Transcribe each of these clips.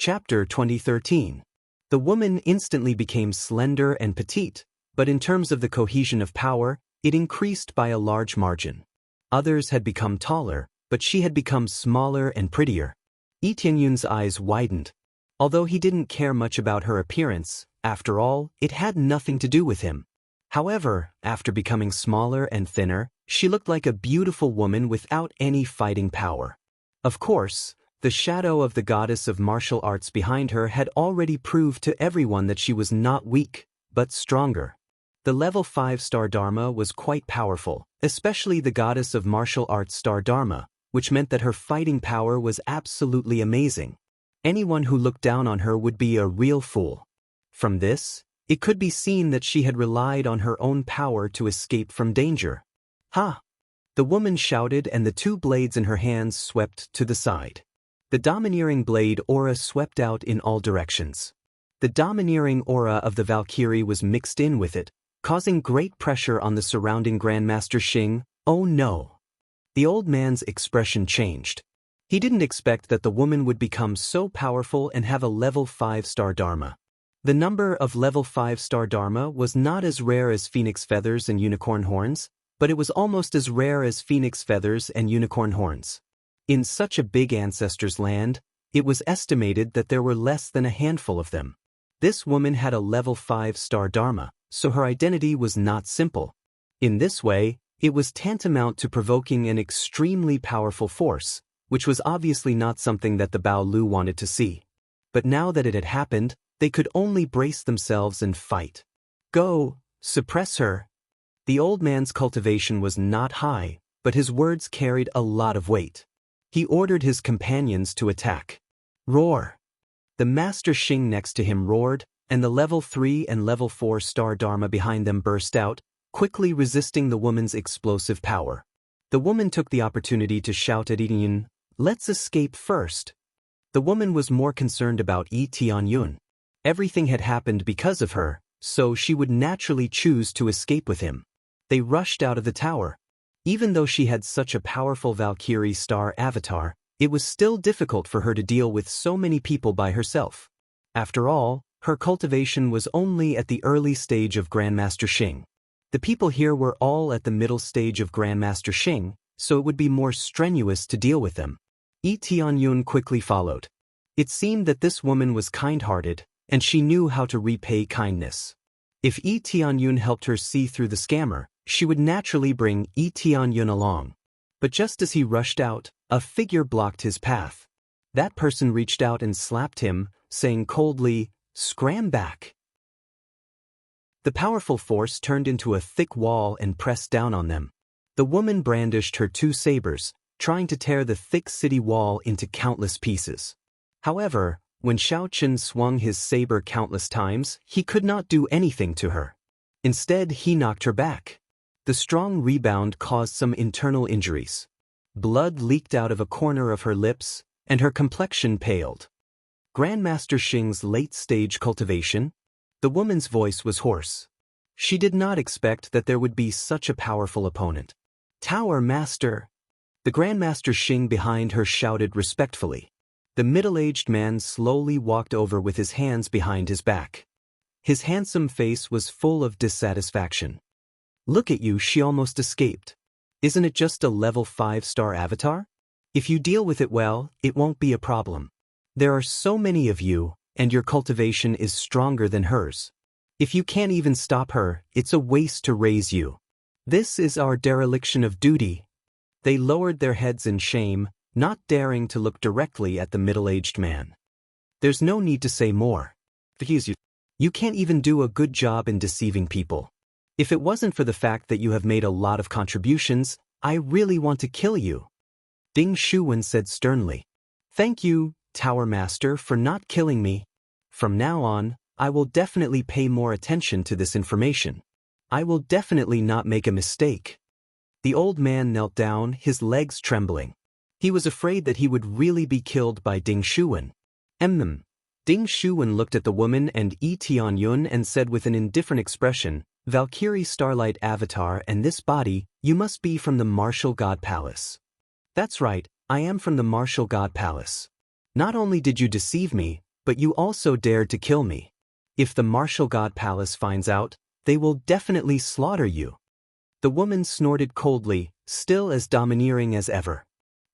Chapter 2013. The woman instantly became slender and petite, but in terms of the cohesion of power, it increased by a large margin. Others had become taller, but she had become smaller and prettier. Yi Tianyun's eyes widened. Although he didn't care much about her appearance, after all, it had nothing to do with him. However, after becoming smaller and thinner, she looked like a beautiful woman without any fighting power. Of course, the shadow of the goddess of martial arts behind her had already proved to everyone that she was not weak, but stronger. The level 5 star Dharma was quite powerful, especially the goddess of martial arts star Dharma, which meant that her fighting power was absolutely amazing. Anyone who looked down on her would be a real fool. From this, it could be seen that she had relied on her own power to escape from danger. Ha! The woman shouted, and the two blades in her hands swept to the side. The domineering blade aura swept out in all directions. The domineering aura of the Valkyrie was mixed in with it, causing great pressure on the surrounding Grandmaster Xing. Oh no! The old man's expression changed. He didn't expect that the woman would become so powerful and have a level 5 star Dharma. The number of level 5 star Dharma was not as rare as phoenix feathers and unicorn horns, but it was almost as rare as phoenix feathers and unicorn horns. In such a big ancestor's land, it was estimated that there were less than a handful of them. This woman had a level 5 star Dharma, so her identity was not simple. In this way, it was tantamount to provoking an extremely powerful force, which was obviously not something that the Bao Lu wanted to see. But now that it had happened, they could only brace themselves and fight. Go, suppress her. The old man's cultivation was not high, but his words carried a lot of weight. He ordered his companions to attack. Roar! The Master Xing next to him roared, and the level 3 and level 4 star Dharma behind them burst out, quickly resisting the woman's explosive power. The woman took the opportunity to shout at Yi Tianyun, "Let's escape first." The woman was more concerned about Yi Tianyun. Everything had happened because of her, so she would naturally choose to escape with him. They rushed out of the tower. Even though she had such a powerful Valkyrie star avatar, it was still difficult for her to deal with so many people by herself. After all, her cultivation was only at the early stage of Grandmaster Xing. The people here were all at the middle stage of Grandmaster Xing, so it would be more strenuous to deal with them. Yi Tianyun quickly followed. It seemed that this woman was kind-hearted, and she knew how to repay kindness. If Yi Tianyun helped her see through the scammer, she would naturally bring Yi Tianyun along. But just as he rushed out, a figure blocked his path. That person reached out and slapped him, saying coldly, "Scram back." The powerful force turned into a thick wall and pressed down on them. The woman brandished her two sabers, trying to tear the thick city wall into countless pieces. However, when Xiao Chen swung his saber countless times, he could not do anything to her. Instead, he knocked her back. The strong rebound caused some internal injuries. Blood leaked out of a corner of her lips, and her complexion paled. Grandmaster Xing's late-stage cultivation? The woman's voice was hoarse. She did not expect that there would be such a powerful opponent. "Tower Master!" The Grandmaster Xing behind her shouted respectfully. The middle-aged man slowly walked over with his hands behind his back. His handsome face was full of dissatisfaction. "Look at you," she almost escaped. "Isn't it just a level 5 star avatar? If you deal with it well, it won't be a problem. There are so many of you, and your cultivation is stronger than hers. If you can't even stop her, it's a waste to raise you. This is our dereliction of duty." They lowered their heads in shame, not daring to look directly at the middle-aged man. "There's no need to say more. You can't even do a good job in deceiving people. If it wasn't for the fact that you have made a lot of contributions, I really want to kill you." Ding Shuwen said sternly. "Thank you, Tower Master, for not killing me. From now on, I will definitely pay more attention to this information. I will definitely not make a mistake." The old man knelt down, his legs trembling. He was afraid that he would really be killed by Ding Shuwen. Ding Shuwen looked at the woman and Yi Tianyun and said with an indifferent expression, "Valkyrie Starlight Avatar and this body, you must be from the Martial God Palace." "That's right, I am from the Martial God Palace. Not only did you deceive me, but you also dared to kill me. If the martial god palace finds out, they will definitely slaughter you." The woman snorted coldly, still as domineering as ever.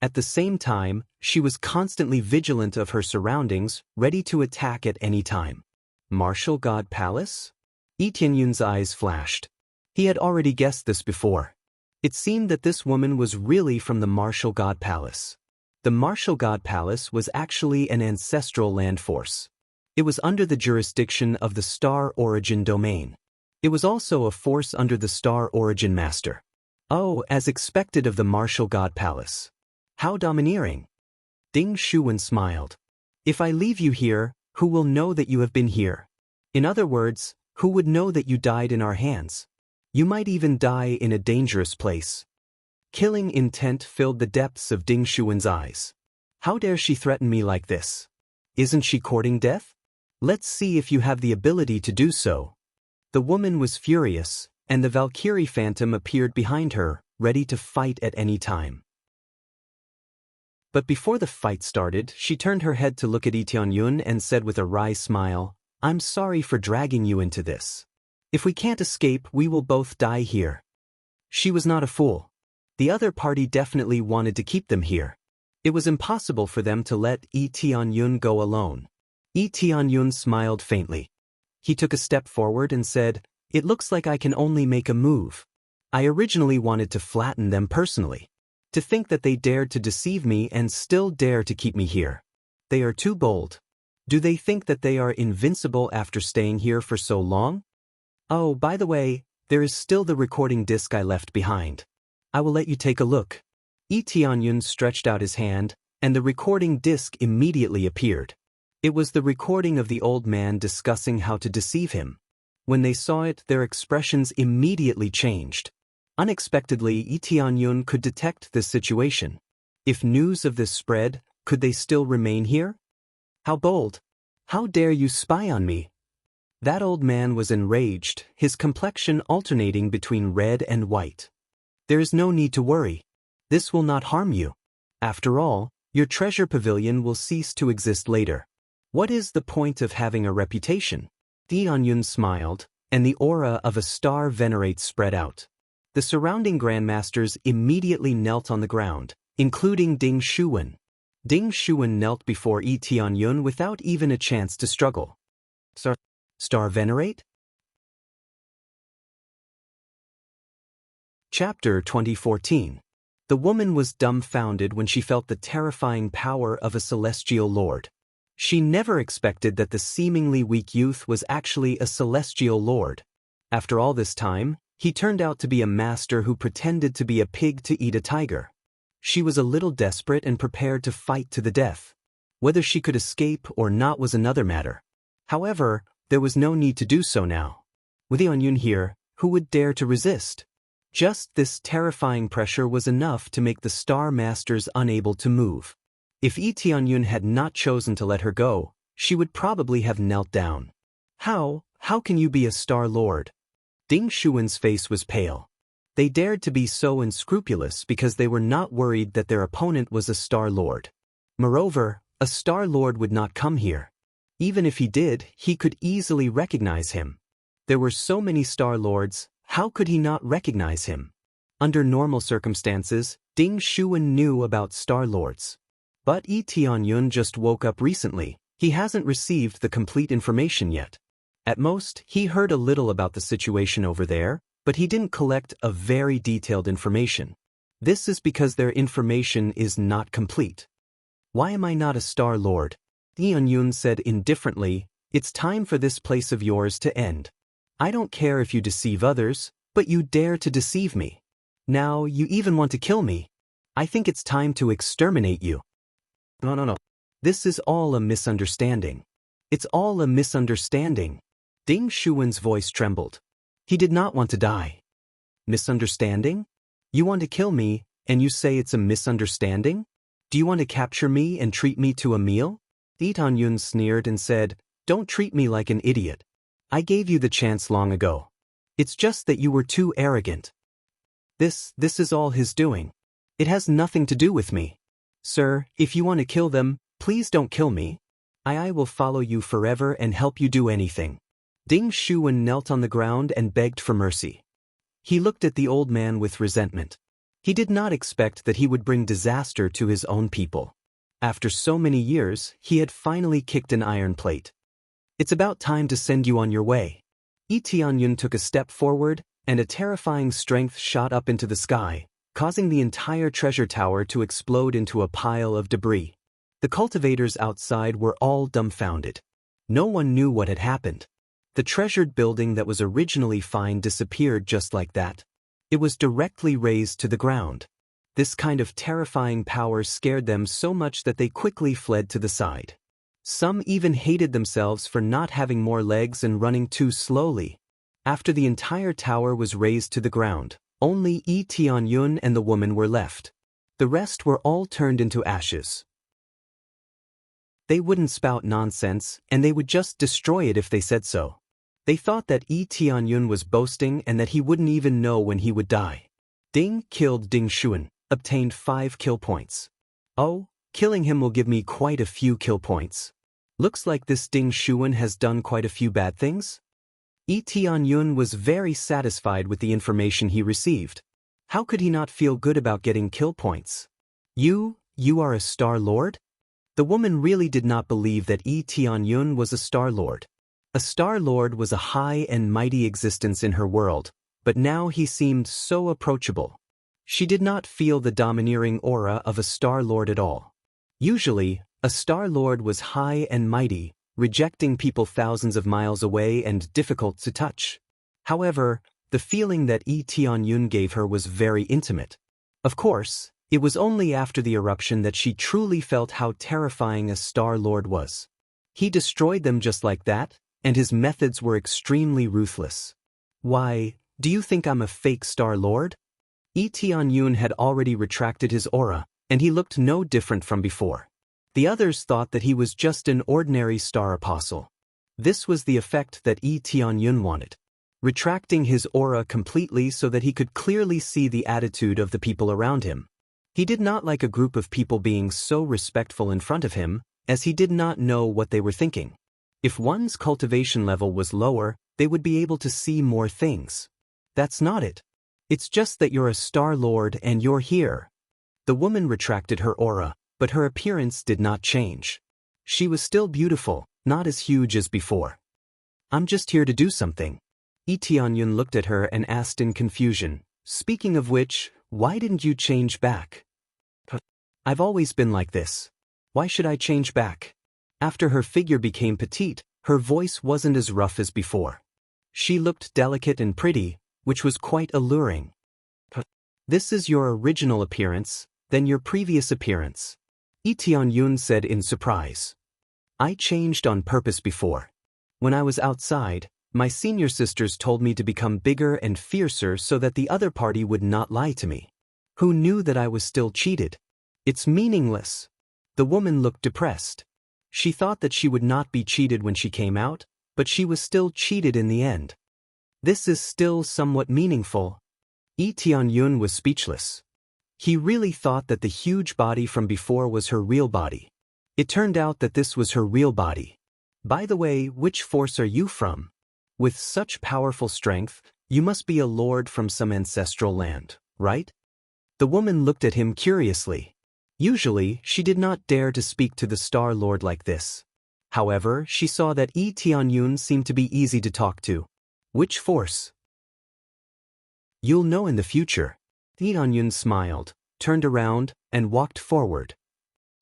At the same time, she was constantly vigilant of her surroundings, ready to attack at any time. Martial god palace? Yi Tianyun's eyes flashed. He had already guessed this before. It seemed that this woman was really from the martial god palace. The martial god palace was actually an ancestral land force. It was under the jurisdiction of the Star Origin domain. It was also a force under the Star Origin Master. Oh, as expected of the martial god palace. How domineering. Ding Shuwen smiled. "If I leave you here, who will know that you have been here? In other words, who would know that you died in our hands? You might even die in a dangerous place." Killing intent filled the depths of Ding Shuwen's eyes. How dare she threaten me like this? Isn't she courting death? Let's see if you have the ability to do so. The woman was furious, and the Valkyrie phantom appeared behind her, ready to fight at any time. But before the fight started, she turned her head to look at Yi Tianyun and said with a wry smile, "I'm sorry for dragging you into this. If we can't escape, we will both die here." She was not a fool. The other party definitely wanted to keep them here. It was impossible for them to let Yi Tianyun go alone. Yi Tianyun smiled faintly. He took a step forward and said, "It looks like I can only make a move. I originally wanted to flatten them personally. To think that they dared to deceive me and still dare to keep me here. They are too bold. Do they think that they are invincible after staying here for so long? Oh, by the way, there is still the recording disc I left behind. I will let you take a look." Yi Tianyun stretched out his hand, and the recording disc immediately appeared. It was the recording of the old man discussing how to deceive him. When they saw it, their expressions immediately changed. Unexpectedly, Yi Tianyun could detect this situation. If news of this spread, could they still remain here? How bold! How dare you spy on me? That old man was enraged, his complexion alternating between red and white. "There is no need to worry. This will not harm you. After all, your treasure pavilion will cease to exist later. What is the point of having a reputation?" Yi Tianyun smiled, and the aura of a star venerate spread out. The surrounding grandmasters immediately knelt on the ground, including Ding Shuwen. Ding Shuwen knelt before Yi Tianyun without even a chance to struggle. Star venerate? Chapter 2014. The woman was dumbfounded when she felt the terrifying power of a celestial lord. She never expected that the seemingly weak youth was actually a celestial lord. After all this time, he turned out to be a master who pretended to be a pig to eat a tiger. She was a little desperate and prepared to fight to the death. Whether she could escape or not was another matter. However, there was no need to do so now. With Yi Tianyun here, who would dare to resist? Just this terrifying pressure was enough to make the Star Masters unable to move. If Yi Tianyun had not chosen to let her go, she would probably have knelt down. How can you be a Star Lord? Ding Shuwen's face was pale. They dared to be so unscrupulous because they were not worried that their opponent was a Star Lord. Moreover, a Star Lord would not come here. Even if he did, he could easily recognize him. There were so many Star Lords, how could he not recognize him? Under normal circumstances, Ding Shuwen knew about Star Lords. But Yi Tianyun just woke up recently. He hasn't received the complete information yet. At most, he heard a little about the situation over there, but he didn't collect a very detailed information. This is because their information is not complete. Why am I not a Star Lord? Yi Tianyun said indifferently, "It's time for this place of yours to end. I don't care if you deceive others, but you dare to deceive me. Now you even want to kill me. I think it's time to exterminate you." No. This is all a misunderstanding. It's all a misunderstanding. Ding Shuwen's voice trembled. He did not want to die. Misunderstanding? You want to kill me, and you say it's a misunderstanding? Do you want to capture me and treat me to a meal? Yi Tianyun sneered and said, "Don't treat me like an idiot. I gave you the chance long ago. It's just that you were too arrogant. This is all his doing. It has nothing to do with me. Sir, if you want to kill them, please don't kill me. I will follow you forever and help you do anything. Ding Shuwen knelt on the ground and begged for mercy. He looked at the old man with resentment. He did not expect that he would bring disaster to his own people. After so many years, he had finally kicked an iron plate. It's about time to send you on your way. Yi Tianyun took a step forward, and a terrifying strength shot up into the sky, causing the entire treasure tower to explode into a pile of debris. The cultivators outside were all dumbfounded. No one knew what had happened. The treasured building that was originally fine disappeared just like that. It was directly razed to the ground. This kind of terrifying power scared them so much that they quickly fled to the side. Some even hated themselves for not having more legs and running too slowly. After the entire tower was razed to the ground, only Yi Tianyun and the woman were left. The rest were all turned into ashes. They wouldn't spout nonsense, and they would just destroy it if they said so. They thought that Yi Tianyun was boasting and that he wouldn't even know when he would die. Ding killed Ding Shuwen, obtained 5 kill points. Oh, killing him will give me quite a few kill points. Looks like this Ding Shuwen has done quite a few bad things. Yi Tianyun was very satisfied with the information he received. How could he not feel good about getting kill points? You are a Star Lord? The woman really did not believe that Yi Tianyun was a Star Lord. A Star Lord was a high and mighty existence in her world, but now he seemed so approachable. She did not feel the domineering aura of a Star Lord at all. Usually, a Star Lord was high and mighty, rejecting people thousands of miles away and difficult to touch. However, the feeling that Yi Tianyun gave her was very intimate. Of course, it was only after the eruption that she truly felt how terrifying a Star Lord was. He destroyed them just like that, and his methods were extremely ruthless. Why, do you think I'm a fake Star Lord? Yi Tianyun had already retracted his aura, and he looked no different from before. The others thought that he was just an ordinary star apostle. This was the effect that Yi Tianyun wanted. Retracting his aura completely so that he could clearly see the attitude of the people around him. He did not like a group of people being so respectful in front of him, as he did not know what they were thinking. If one's cultivation level was lower, they would be able to see more things. That's not it. It's just that you're a Star Lord and you're here. The woman retracted her aura, but her appearance did not change. She was still beautiful, not as huge as before. I'm just here to do something. Yi Tianyun looked at her and asked in confusion, speaking of which, why didn't you change back? I've always been like this. Why should I change back? After her figure became petite, her voice wasn't as rough as before. She looked delicate and pretty, which was quite alluring. This is your original appearance, then your previous appearance. Yi Tianyun said in surprise. I changed on purpose before. When I was outside, my senior sisters told me to become bigger and fiercer so that the other party would not lie to me. Who knew that I was still cheated? It's meaningless. The woman looked depressed. She thought that she would not be cheated when she came out, but she was still cheated in the end. This is still somewhat meaningful. Yi Tianyun was speechless. He really thought that the huge body from before was her real body. It turned out that this was her real body. By the way, which force are you from? With such powerful strength, you must be a lord from some ancestral land, right? The woman looked at him curiously. Usually, she did not dare to speak to the Star Lord like this. However, she saw that Yi Tianyun seemed to be easy to talk to. Which force? You'll know in the future. Yi Tianyun smiled, turned around, and walked forward.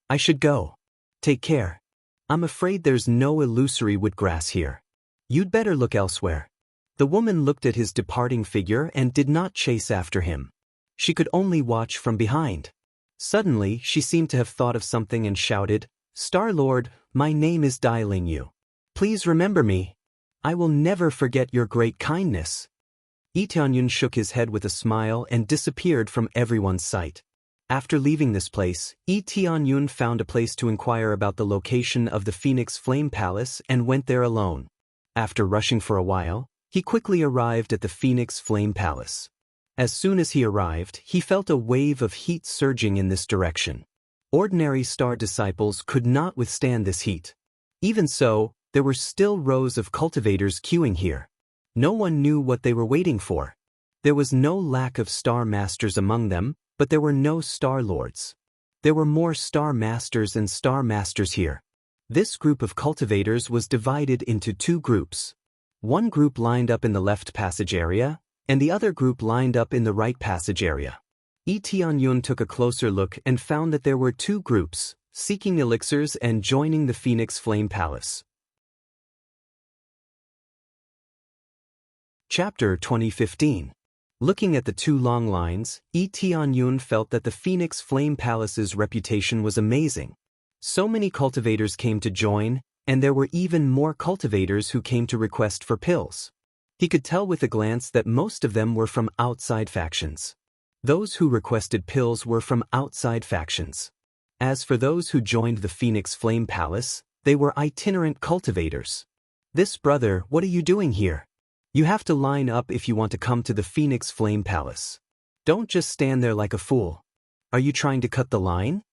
I should go. Take care. I'm afraid there's no illusory woodgrass here. You'd better look elsewhere. The woman looked at his departing figure and did not chase after him. She could only watch from behind. Suddenly, she seemed to have thought of something and shouted, Star-Lord, my name is Ling Yu. Please remember me. I will never forget your great kindness. Yi Tianyun shook his head with a smile and disappeared from everyone's sight. After leaving this place, Yi Tianyun found a place to inquire about the location of the Phoenix Flame Palace and went there alone. After rushing for a while, he quickly arrived at the Phoenix Flame Palace. As soon as he arrived, he felt a wave of heat surging in this direction. Ordinary star disciples could not withstand this heat. Even so, there were still rows of cultivators queuing here. No one knew what they were waiting for. There was no lack of Star Masters among them, but there were no Star Lords. There were more Star Masters and Star Masters here. This group of cultivators was divided into two groups. One group lined up in the left passage area, and the other group lined up in the right passage area. Tianyun took a closer look and found that there were two groups, seeking elixirs and joining the Phoenix Flame Palace. Chapter 2015. Looking at the two long lines, Tianyun felt that the Phoenix Flame Palace's reputation was amazing. So many cultivators came to join, and there were even more cultivators who came to request for pills. He could tell with a glance that most of them were from outside factions. Those who requested pills were from outside factions. As for those who joined the Phoenix Flame Palace, they were itinerant cultivators. "This brother, what are you doing here? You have to line up if you want to come to the Phoenix Flame Palace. Don't just stand there like a fool. Are you trying to cut the line?"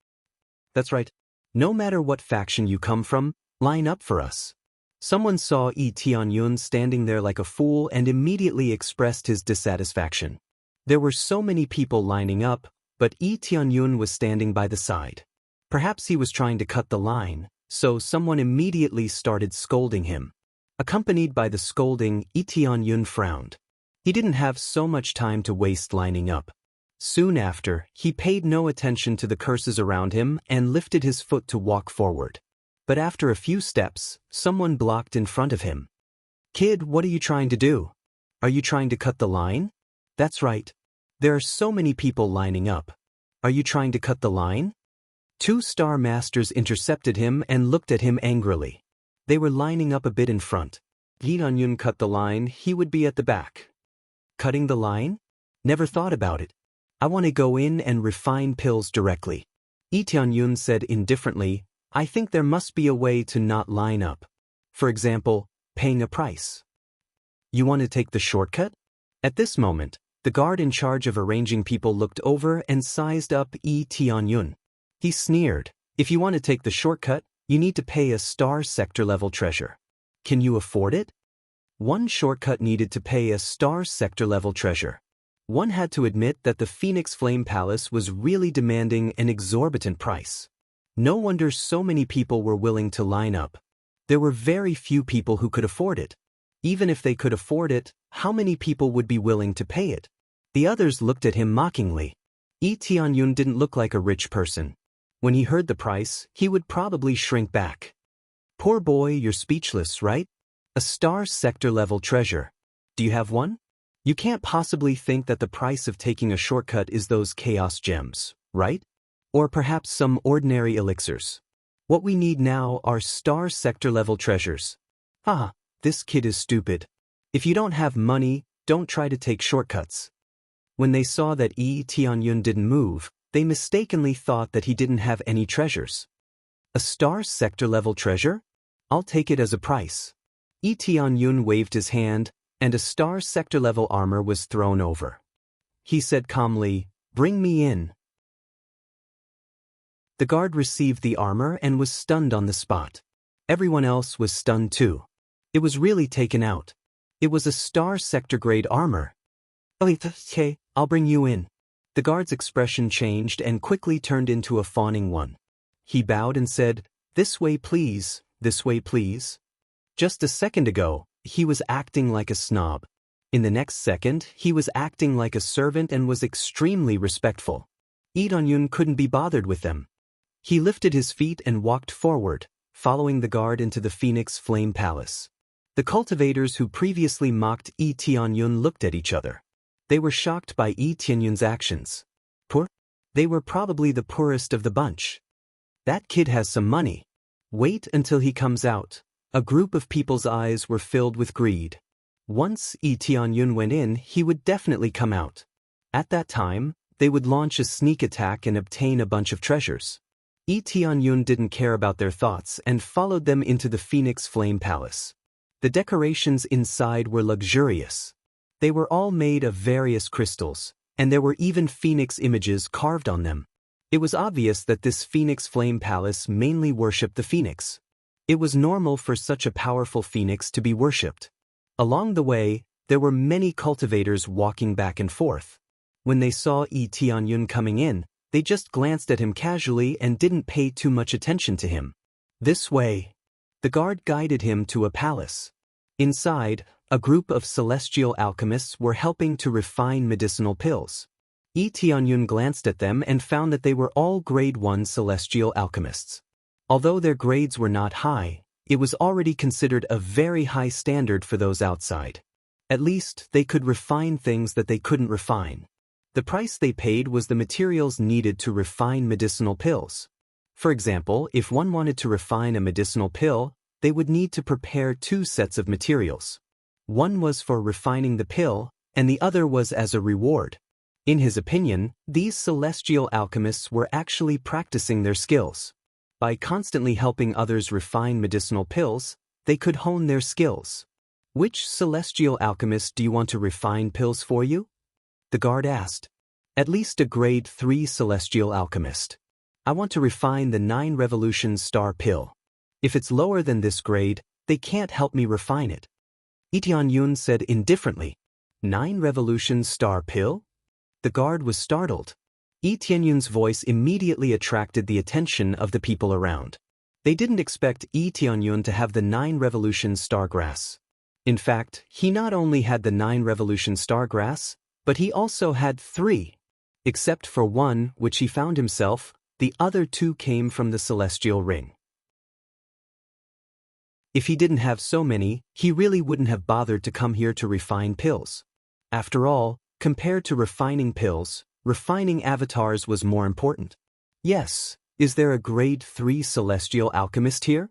"That's right. No matter what faction you come from, line up for us." Someone saw Tianyun standing there like a fool and immediately expressed his dissatisfaction. There were so many people lining up, but Tianyun was standing by the side. Perhaps he was trying to cut the line, so someone immediately started scolding him. Accompanied by the scolding, Tianyun frowned. He didn't have so much time to waste lining up. Soon after, he paid no attention to the curses around him and lifted his foot to walk forward. But after a few steps, someone blocked in front of him. "Kid, what are you trying to do? Are you trying to cut the line?" "That's right. There are so many people lining up. Are you trying to cut the line?" Two Star Masters intercepted him and looked at him angrily. They were lining up a bit in front. Tianyun cut the line, he would be at the back. "Cutting the line? Never thought about it. I want to go in and refine pills directly." Tianyun said indifferently, "I think there must be a way to not line up. For example, paying a price." "You want to take the shortcut?" At this moment, the guard in charge of arranging people looked over and sized up Tianyun. He sneered, "If you want to take the shortcut, you need to pay a Star Sector level treasure. Can you afford it?" One shortcut needed to pay a Star Sector level treasure. One had to admit that the Phoenix Flame Palace was really demanding an exorbitant price. No wonder so many people were willing to line up. There were very few people who could afford it. Even if they could afford it, how many people would be willing to pay it? The others looked at him mockingly. Tianyun didn't look like a rich person. When he heard the price, he would probably shrink back. "Poor boy, you're speechless, right? A Star Sector level treasure. Do you have one? You can't possibly think that the price of taking a shortcut is those chaos gems, right? Or perhaps some ordinary elixirs. What we need now are Star Sector level treasures." "Ah, this kid is stupid. If you don't have money, don't try to take shortcuts." When they saw that Tianyun didn't move, they mistakenly thought that he didn't have any treasures. "A Star Sector level treasure? I'll take it as a price." Tianyun waved his hand, and a Star Sector level armor was thrown over. He said calmly, "Bring me in." The guard received the armor and was stunned on the spot. Everyone else was stunned too. It was really taken out. It was a Star Sector grade armor. "Okay, I'll bring you in." The guard's expression changed and quickly turned into a fawning one. He bowed and said, "This way please, this way please." Just a second ago, he was acting like a snob. In the next second, he was acting like a servant and was extremely respectful. Tianyun couldn't be bothered with them. He lifted his feet and walked forward, following the guard into the Phoenix Flame Palace. The cultivators who previously mocked Tianyun looked at each other. They were shocked by Tianyun's actions. Poor? They were probably the poorest of the bunch. That kid has some money. Wait until he comes out. A group of people's eyes were filled with greed. Once Tianyun went in, he would definitely come out. At that time, they would launch a sneak attack and obtain a bunch of treasures. Tianyun didn't care about their thoughts and followed them into the Phoenix Flame Palace. The decorations inside were luxurious. They were all made of various crystals, and there were even phoenix images carved on them. It was obvious that this Phoenix Flame Palace mainly worshipped the phoenix. It was normal for such a powerful phoenix to be worshipped. Along the way, there were many cultivators walking back and forth. When they saw Yi Tianyun coming in, they just glanced at him casually and didn't pay too much attention to him. This way. The guard guided him to a palace. Inside, a group of celestial alchemists were helping to refine medicinal pills. Yi Tianyun glanced at them and found that they were all grade 1 celestial alchemists. Although their grades were not high, it was already considered a very high standard for those outside. At least, they could refine things that they couldn't refine. The price they paid was the materials needed to refine medicinal pills. For example, if one wanted to refine a medicinal pill, they would need to prepare 2 sets of materials. One was for refining the pill, and the other was as a reward. In his opinion, these celestial alchemists were actually practicing their skills. By constantly helping others refine medicinal pills, they could hone their skills. Which celestial alchemist do you want to refine pills for you? The guard asked. At least a grade 3 celestial alchemist. I want to refine the 9 revolutions star pill. If it's lower than this grade, they can't help me refine it. Yi Tianyun said indifferently. 9 revolutions star pill? The guard was startled. Yi Tianyun's voice immediately attracted the attention of the people around. They didn't expect Yi Tianyun to have the 9 revolutions star grass. In fact, he not only had the 9 revolutions star grass, but he also had 3. Except for one, which he found himself, the other 2 came from the celestial ring. If he didn't have so many, he really wouldn't have bothered to come here to refine pills. After all, compared to refining pills, refining avatars was more important. Yes, is there a grade 3 celestial alchemist here?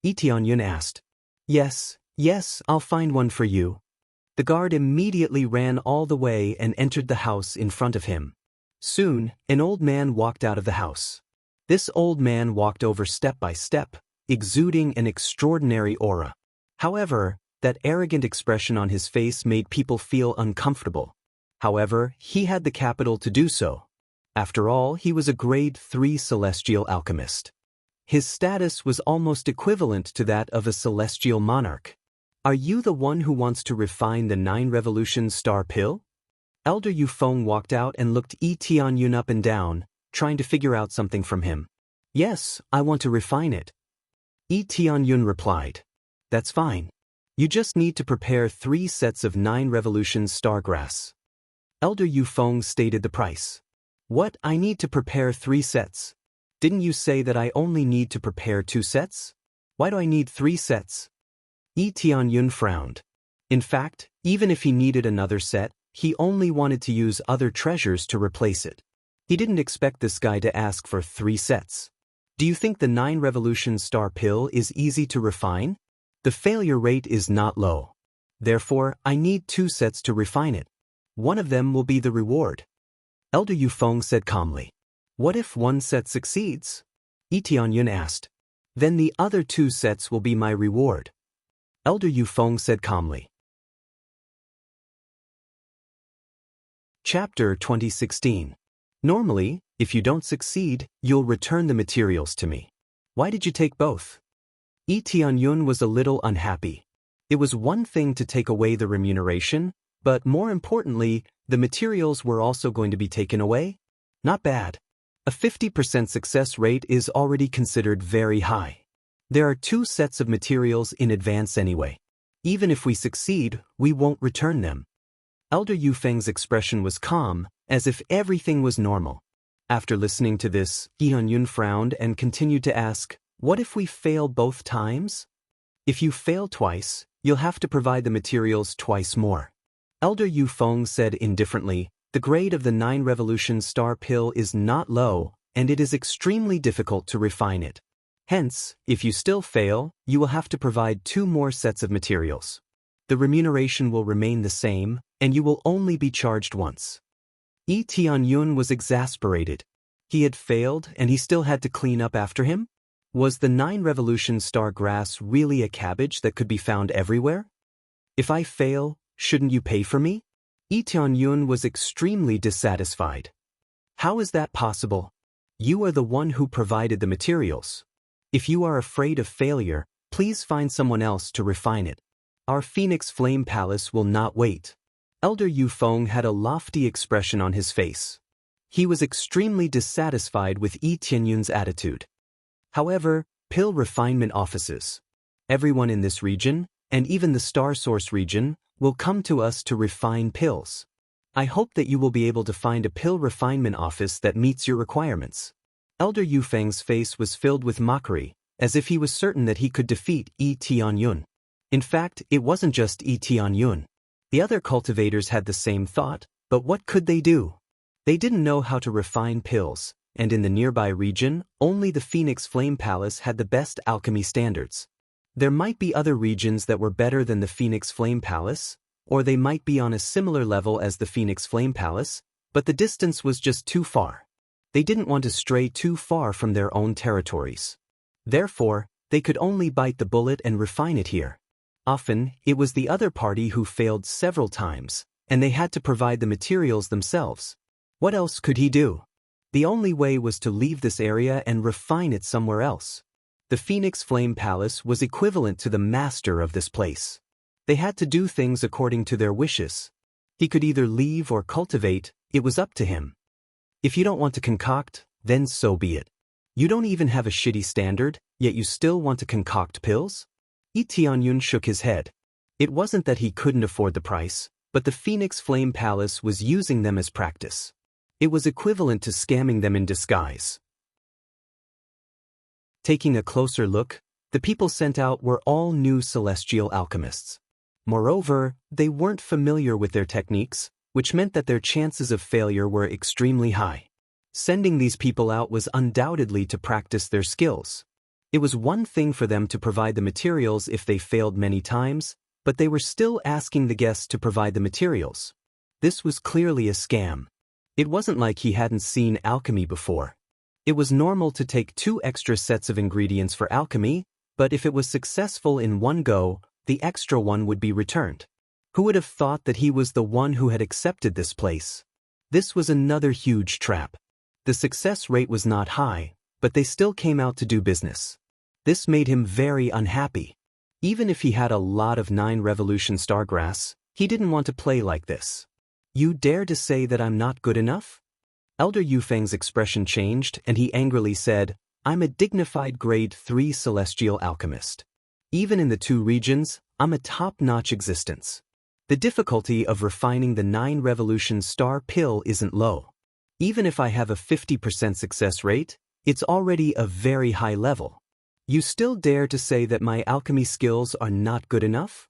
Yi Tianyun asked. Yes, I'll find one for you. The guard immediately ran all the way and entered the house in front of him. Soon, an old man walked out of the house. This old man walked over step by step, exuding an extraordinary aura. However, that arrogant expression on his face made people feel uncomfortable. However, he had the capital to do so. After all, he was a grade 3 celestial alchemist. His status was almost equivalent to that of a celestial monarch. Are you the one who wants to refine the 9 revolutions star pill? Elder Yufeng walked out and looked Yi Tianyun up and down, trying to figure out something from him. Yes, I want to refine it. Yi Tianyun replied. That's fine. You just need to prepare 3 sets of 9 revolutions star grass. Elder Yufeng stated the price. What, I need to prepare 3 sets? Didn't you say that I only need to prepare 2 sets? Why do I need 3 sets? Yi Tianyun frowned. In fact, even if he needed another set, he only wanted to use other treasures to replace it. He didn't expect this guy to ask for 3 sets. Do you think the 9 revolutions star pill is easy to refine? The failure rate is not low. Therefore, I need 2 sets to refine it. One of them will be the reward. Elder Yufeng said calmly. What if 1 set succeeds? Yi Tianyun asked. Then the other 2 sets will be my reward. Elder Yufeng said calmly. Chapter 2016. Normally, if you don't succeed, you'll return the materials to me. Why did you take both? Yi Tianyun was a little unhappy. It was one thing to take away the remuneration, but more importantly, the materials were also going to be taken away? Not bad. A 50% success rate is already considered very high. There are 2 sets of materials in advance anyway. Even if we succeed, we won't return them. Elder Yufeng's expression was calm, as if everything was normal. After listening to this, Yi Tianyun frowned and continued to ask, what if we fail both times? If you fail twice, you'll have to provide the materials twice more. Elder Yufeng said indifferently, the grade of the 9 revolutions star pill is not low, and it is extremely difficult to refine it. Hence, if you still fail, you will have to provide 2 more sets of materials. The remuneration will remain the same, and you will only be charged once. Yi Tianyun was exasperated. He had failed, and he still had to clean up after him? Was the 9 revolutions star grass really a cabbage that could be found everywhere? If I fail, shouldn't you pay for me? Yi Tianyun was extremely dissatisfied. How is that possible? You are the one who provided the materials. If you are afraid of failure, Please find someone else to refine it. Our Phoenix Flame Palace will not wait. Elder Yufeng had a lofty expression on his face. He was extremely dissatisfied with Yi Tianyun's attitude. However, pill refinement offices. Everyone in this region, and even the Star Source region, will come to us to refine pills. I hope that you will be able to find a pill refinement office that meets your requirements. Elder Yufeng's face was filled with mockery, as if he was certain that he could defeat Yi Tianyun. In fact, it wasn't just Yi Tianyun. The other cultivators had the same thought, but what could they do? They didn't know how to refine pills, and in the nearby region, only the Phoenix Flame Palace had the best alchemy standards. There might be other regions that were better than the Phoenix Flame Palace, or they might be on a similar level as the Phoenix Flame Palace, but the distance was just too far. They didn't want to stray too far from their own territories. Therefore, they could only bite the bullet and refine it here. Often, it was the other party who failed several times, and they had to provide the materials themselves. What else could he do? The only way was to leave this area and refine it somewhere else. The Phoenix Flame Palace was equivalent to the master of this place. They had to do things according to their wishes. He could either leave or cultivate, it was up to him. If you don't want to concoct, then so be it. You don't even have a shitty standard, yet you still want to concoct pills? Yi Tianyun shook his head. It wasn't that he couldn't afford the price, but the Phoenix Flame Palace was using them as practice. It was equivalent to scamming them in disguise. Taking a closer look, the people sent out were all new celestial alchemists. Moreover, they weren't familiar with their techniques, which meant that their chances of failure were extremely high. Sending these people out was undoubtedly to practice their skills. It was one thing for them to provide the materials if they failed many times, but they were still asking the guests to provide the materials. This was clearly a scam. It wasn't like he hadn't seen alchemy before. It was normal to take 2 extra sets of ingredients for alchemy, but if it was successful in one go, the extra one would be returned. Who would have thought that he was the one who had accepted this place? This was another huge trap. The success rate was not high, but they still came out to do business. This made him very unhappy. Even if he had a lot of 9 Revolution Stargrass, he didn't want to play like this. You dare to say that I'm not good enough? Elder Yufeng's expression changed and he angrily said, I'm a dignified grade 3 celestial alchemist. Even in the 2 regions, I'm a top-notch existence. The difficulty of refining the 9 Revolution Star pill isn't low. Even if I have a 50% success rate, it's already a very high level. You still dare to say that my alchemy skills are not good enough?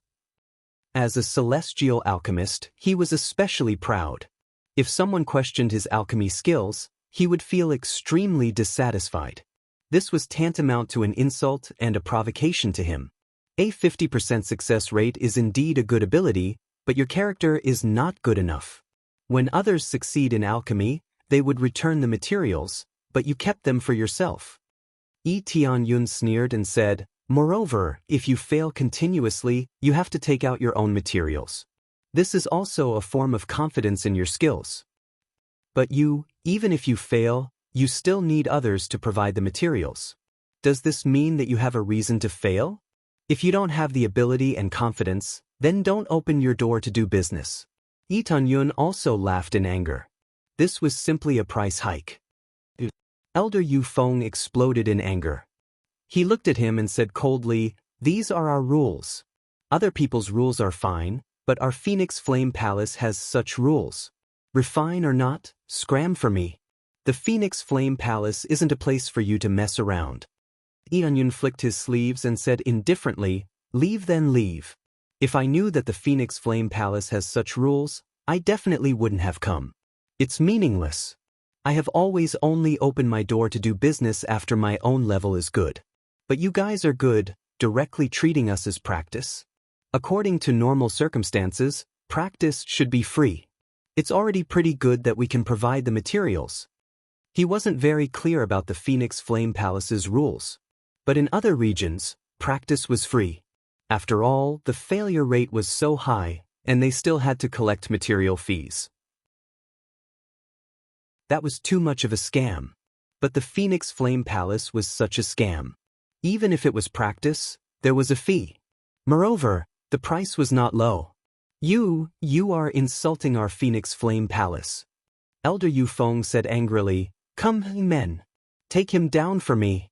As a celestial alchemist, he was especially proud. If someone questioned his alchemy skills, he would feel extremely dissatisfied. This was tantamount to an insult and a provocation to him. A 50% success rate is indeed a good ability, but your character is not good enough. When others succeed in alchemy, they would return the materials, but you kept them for yourself. Yi Tianyun sneered and said, Moreover, if you fail continuously, you have to take out your own materials. This is also a form of confidence in your skills. But you, even if you fail, you still need others to provide the materials. Does this mean that you have a reason to fail? If you don't have the ability and confidence, then don't open your door to do business. Yi Tianyun also laughed in anger. This was simply a price hike. Elder Yufeng exploded in anger. He looked at him and said coldly, These are our rules. Other people's rules are fine, but our Phoenix Flame Palace has such rules. Refine or not, scram for me. The Phoenix Flame Palace isn't a place for you to mess around. Yi Tianyun flicked his sleeves and said indifferently, Leave then leave. If I knew that the Phoenix Flame Palace has such rules, I definitely wouldn't have come. It's meaningless. I have always only opened my door to do business after my own level is good. But you guys are good, directly treating us as practice. According to normal circumstances, practice should be free. It's already pretty good that we can provide the materials. He wasn't very clear about the Phoenix Flame Palace's rules. But in other regions, practice was free. After all, the failure rate was so high, and they still had to collect material fees. That was too much of a scam. But the Phoenix Flame Palace was such a scam. Even if it was practice, there was a fee. Moreover, the price was not low. You are insulting our Phoenix Flame Palace. Elder Yufeng said angrily, "Come, men. Take him down for me."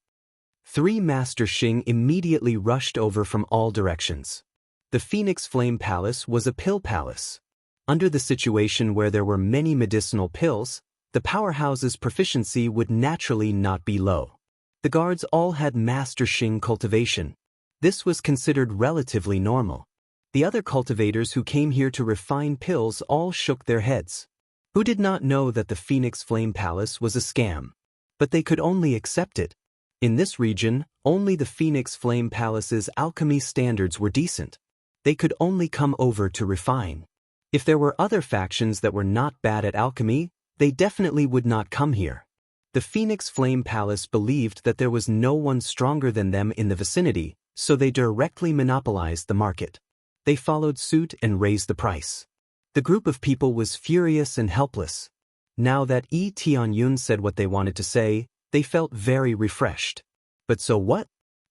3 Master Xing immediately rushed over from all directions. The Phoenix Flame Palace was a pill palace. Under the situation where there were many medicinal pills, the powerhouse's proficiency would naturally not be low. The guards all had Master Xing cultivation. This was considered relatively normal. The other cultivators who came here to refine pills all shook their heads. Who did not know that the Phoenix Flame Palace was a scam? But they could only accept it. In this region, only the Phoenix Flame Palace's alchemy standards were decent. They could only come over to refine. If there were other factions that were not bad at alchemy, they definitely would not come here. The Phoenix Flame Palace believed that there was no one stronger than them in the vicinity, so they directly monopolized the market. They followed suit and raised the price. The group of people was furious and helpless. Now that Yi Tianyun said what they wanted to say, they felt very refreshed. But so what?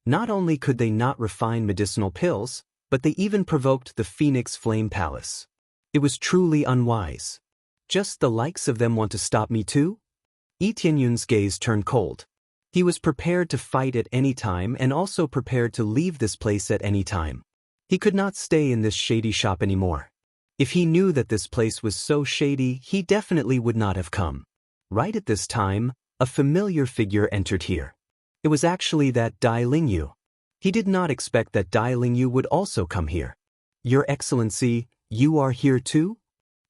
Not only could they not refine medicinal pills, but they even provoked the Phoenix Flame Palace. It was truly unwise. Just the likes of them want to stop me too? Yi Tianyun's gaze turned cold. He was prepared to fight at any time and also prepared to leave this place at any time. He could not stay in this shady shop anymore. If he knew that this place was so shady, he definitely would not have come. Right at this time, a familiar figure entered here. It was actually that Dai Lingyu. He did not expect that Dai Lingyu would also come here. "Your Excellency, you are here too?"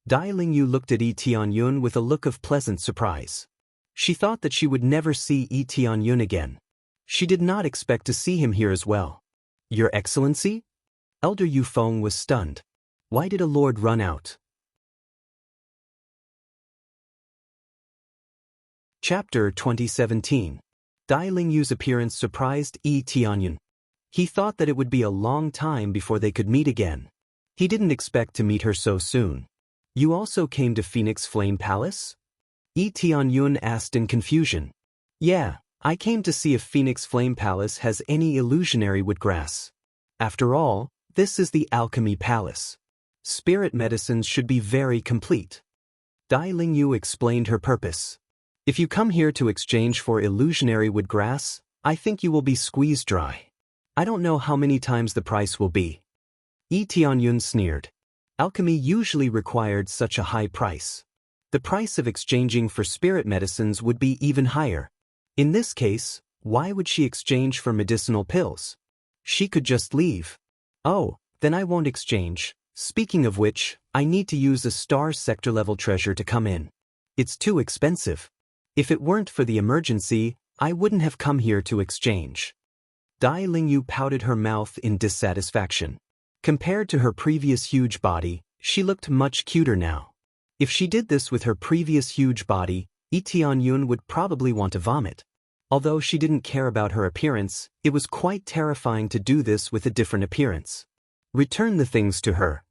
Dai Lingyu looked at Yi Tianyun with a look of pleasant surprise. She thought that she would never see Yi Tianyun again. She did not expect to see him here as well. "Your Excellency?" Elder Yufeng was stunned. Why did a lord run out? Chapter 2017. Dai Lingyu's appearance surprised Yi Tianyun. He thought that it would be a long time before they could meet again. He didn't expect to meet her so soon. "You also came to Phoenix Flame Palace?" Yi Tianyun asked in confusion. "Yeah, I came to see if Phoenix Flame Palace has any illusionary woodgrass. After all, this is the Alchemy Palace. Spirit medicines should be very complete." Dai Lingyu explained her purpose. "If you come here to exchange for illusionary woodgrass, I think you will be squeezed dry. I don't know how many times the price will be." Yi Tianyun sneered. Alchemy usually required such a high price. The price of exchanging for spirit medicines would be even higher. In this case, why would she exchange for medicinal pills? She could just leave. "Oh, then I won't exchange. Speaking of which, I need to use a star sector level treasure to come in. It's too expensive. If it weren't for the emergency, I wouldn't have come here to exchange." Dai Lingyu pouted her mouth in dissatisfaction. Compared to her previous huge body, she looked much cuter now. If she did this with her previous huge body, Yi Tianyun would probably want to vomit. Although she didn't care about her appearance, it was quite terrifying to do this with a different appearance. "Return the things to her,"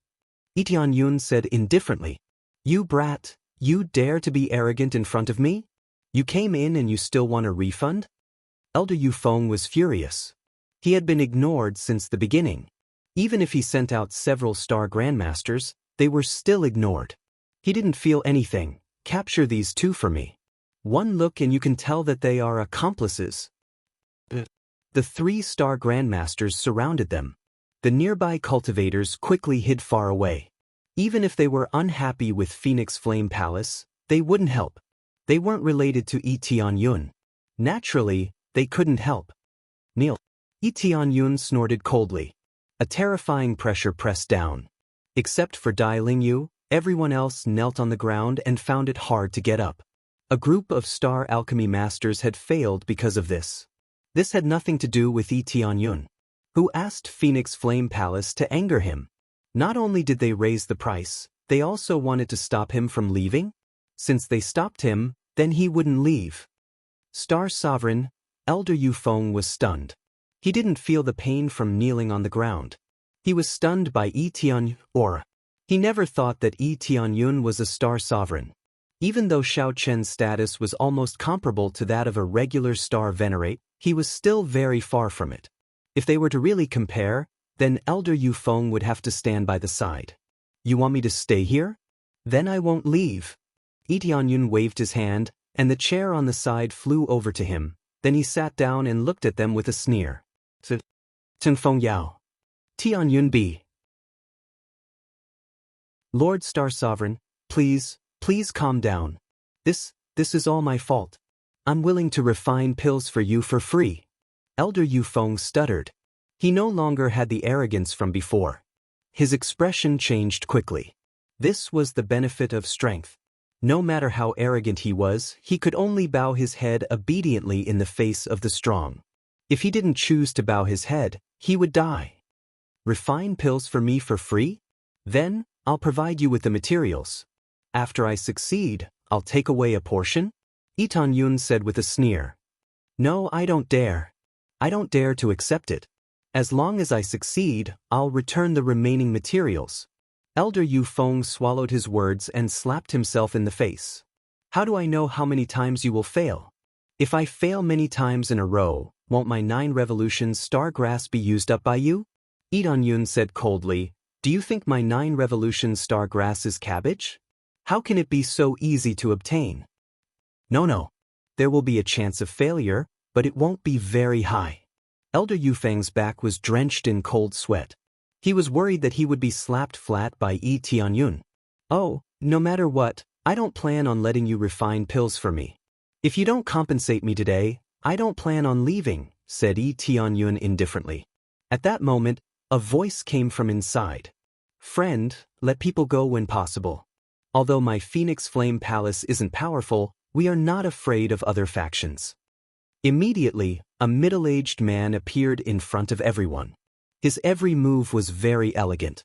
Yi Tianyun said indifferently. "You brat, you dare to be arrogant in front of me? You came in and you still want a refund?" Elder Yufeng was furious. He had been ignored since the beginning. Even if he sent out several star grandmasters, they were still ignored. He didn't feel anything. "Capture these two for me. One look and you can tell that they are accomplices." The 3-star grandmasters surrounded them. The nearby cultivators quickly hid far away. Even if they were unhappy with Phoenix Flame Palace, they wouldn't help. They weren't related to Yi Tianyun. Naturally, they couldn't help. "Kneel." Yi Tianyun snorted coldly. A terrifying pressure pressed down. Except for Dai Lingyu, everyone else knelt on the ground and found it hard to get up. A group of star alchemy masters had failed because of this. This had nothing to do with Yi Tianyun, who asked Phoenix Flame Palace to anger him. Not only did they raise the price, they also wanted to stop him from leaving? Since they stopped him, then he wouldn't leave. Star Sovereign, Elder Yufeng was stunned. He didn't feel the pain from kneeling on the ground. He was stunned by Yi Tianyun's aura. He never thought that Yi Tianyun was a star sovereign. Even though Xiao Chen's status was almost comparable to that of a regular star venerate, he was still very far from it. If they were to really compare, then Elder Yufeng would have to stand by the side. You want me to stay here? Then I won't leave. Yi Tianyun waved his hand, and the chair on the side flew over to him. Then he sat down and looked at them with a sneer. Tenfeng Yao. Tianyun B. Lord Star Sovereign, please calm down. This is all my fault. I'm willing to refine pills for you for free. Elder Yufeng stuttered. He no longer had the arrogance from before. His expression changed quickly. This was the benefit of strength. No matter how arrogant he was, he could only bow his head obediently in the face of the strong. If he didn't choose to bow his head, he would die. Refine pills for me for free? Then, I'll provide you with the materials. After I succeed, I'll take away a portion? Yi Tianyun said with a sneer. No, I don't dare. I don't dare to accept it. As long as I succeed, I'll return the remaining materials. Elder Yufeng swallowed his words and slapped himself in the face. How do I know how many times you will fail? If I fail many times in a row, won't my 9 revolutions star grass be used up by you? Yi Tianyun said coldly, do you think my 9 revolutions star grass is cabbage? How can it be so easy to obtain? No. There will be a chance of failure, but it won't be very high. Elder Yufeng's back was drenched in cold sweat. He was worried that he would be slapped flat by Yi Tianyun. Oh, no matter what, I don't plan on letting you refine pills for me. If you don't compensate me today, I don't plan on leaving, said Yi Tianyun indifferently. At that moment, a voice came from inside. Friend, let people go when possible. Although my Phoenix Flame Palace isn't powerful, we are not afraid of other factions. Immediately, a middle-aged man appeared in front of everyone. His every move was very elegant.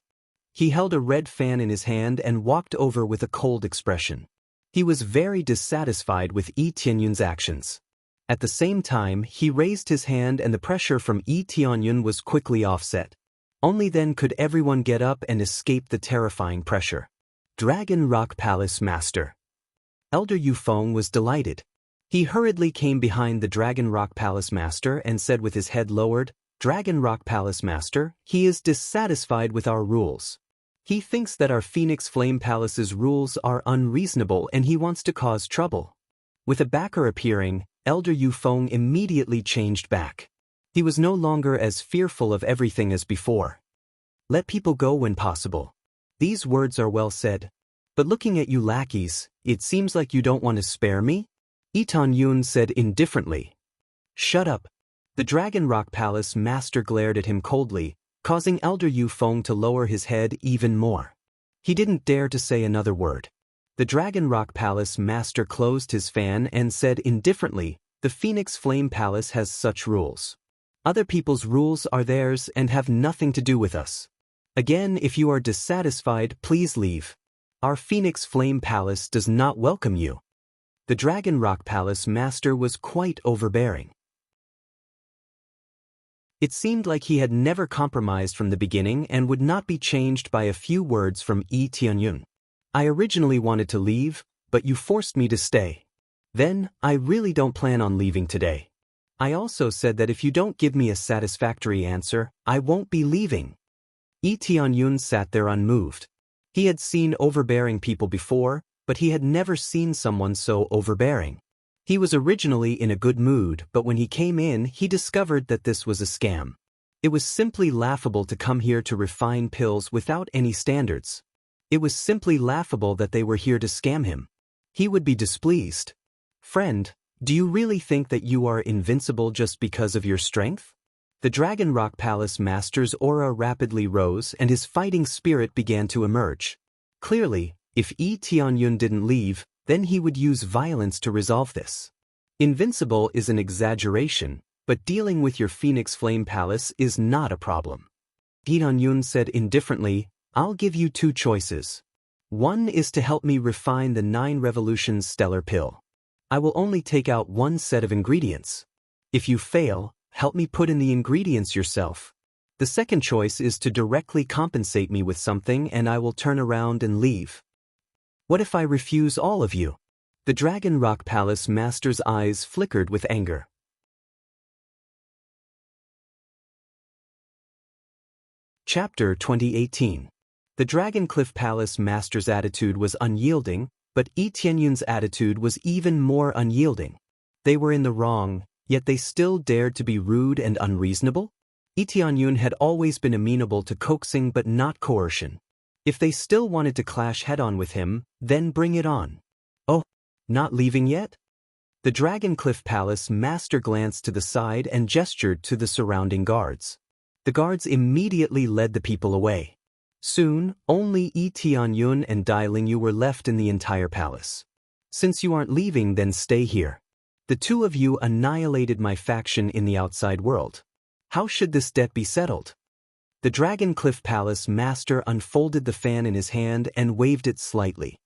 He held a red fan in his hand and walked over with a cold expression. He was very dissatisfied with Yi Tianyun's actions. At the same time, he raised his hand and the pressure from Yi Tianyun was quickly offset. Only then could everyone get up and escape the terrifying pressure. Dragon Rock Palace Master. Elder Yufeng was delighted. He hurriedly came behind the Dragon Rock Palace Master and said with his head lowered, Dragon Rock Palace Master, he is dissatisfied with our rules. He thinks that our Phoenix Flame Palace's rules are unreasonable and he wants to cause trouble. With a backer appearing, Elder Yufeng immediately changed back. He was no longer as fearful of everything as before. Let people go when possible. These words are well said. But looking at you lackeys, it seems like you don't want to spare me? Yi Tianyun said indifferently. Shut up. The Dragon Rock Palace Master glared at him coldly, causing Elder Yufeng to lower his head even more. He didn't dare to say another word. The Dragon Rock Palace Master closed his fan and said indifferently, the Phoenix Flame Palace has such rules. Other people's rules are theirs and have nothing to do with us. Again, if you are dissatisfied, please leave. Our Phoenix Flame Palace does not welcome you. The Dragon Rock Palace Master was quite overbearing. It seemed like he had never compromised from the beginning and would not be changed by a few words from Yi Tianyun. I originally wanted to leave, but you forced me to stay. Then, I really don't plan on leaving today. I also said that if you don't give me a satisfactory answer, I won't be leaving. Yi Tianyun sat there unmoved. He had seen overbearing people before, but he had never seen someone so overbearing. He was originally in a good mood, but when he came in, he discovered that this was a scam. It was simply laughable to come here to refine pills without any standards. It was simply laughable that they were here to scam him. He would be displeased. Friend, do you really think that you are invincible just because of your strength? The Dragon Rock Palace Master's aura rapidly rose and his fighting spirit began to emerge. Clearly, if Yi Tianyun didn't leave, then he would use violence to resolve this. Invincible is an exaggeration, but dealing with your Phoenix Flame Palace is not a problem. Yi Tianyun said indifferently, I'll give you 2 choices. One is to help me refine the 9 Revolutions Stellar Pill. I will only take out 1 set of ingredients. If you fail, help me put in the ingredients yourself. The second choice is to directly compensate me with something and I will turn around and leave. What if I refuse all of you? The Dragon Rock Palace Master's eyes flickered with anger. Chapter 2018. The Dragon Cliff Palace master's attitude was unyielding, but Yi Tianyun's attitude was even more unyielding. They were in the wrong, yet they still dared to be rude and unreasonable? Yi Tianyun had always been amenable to coaxing but not coercion. If they still wanted to clash head-on with him, then bring it on. Oh, not leaving yet? The Dragon Cliff Palace master glanced to the side and gestured to the surrounding guards. The guards immediately led the people away. Soon, only Yi Tianyun and Dai Lingyu were left in the entire palace. Since you aren't leaving, then stay here. The two of you annihilated my faction in the outside world. How should this debt be settled? The Dragon Cliff Palace master unfolded the fan in his hand and waved it slightly.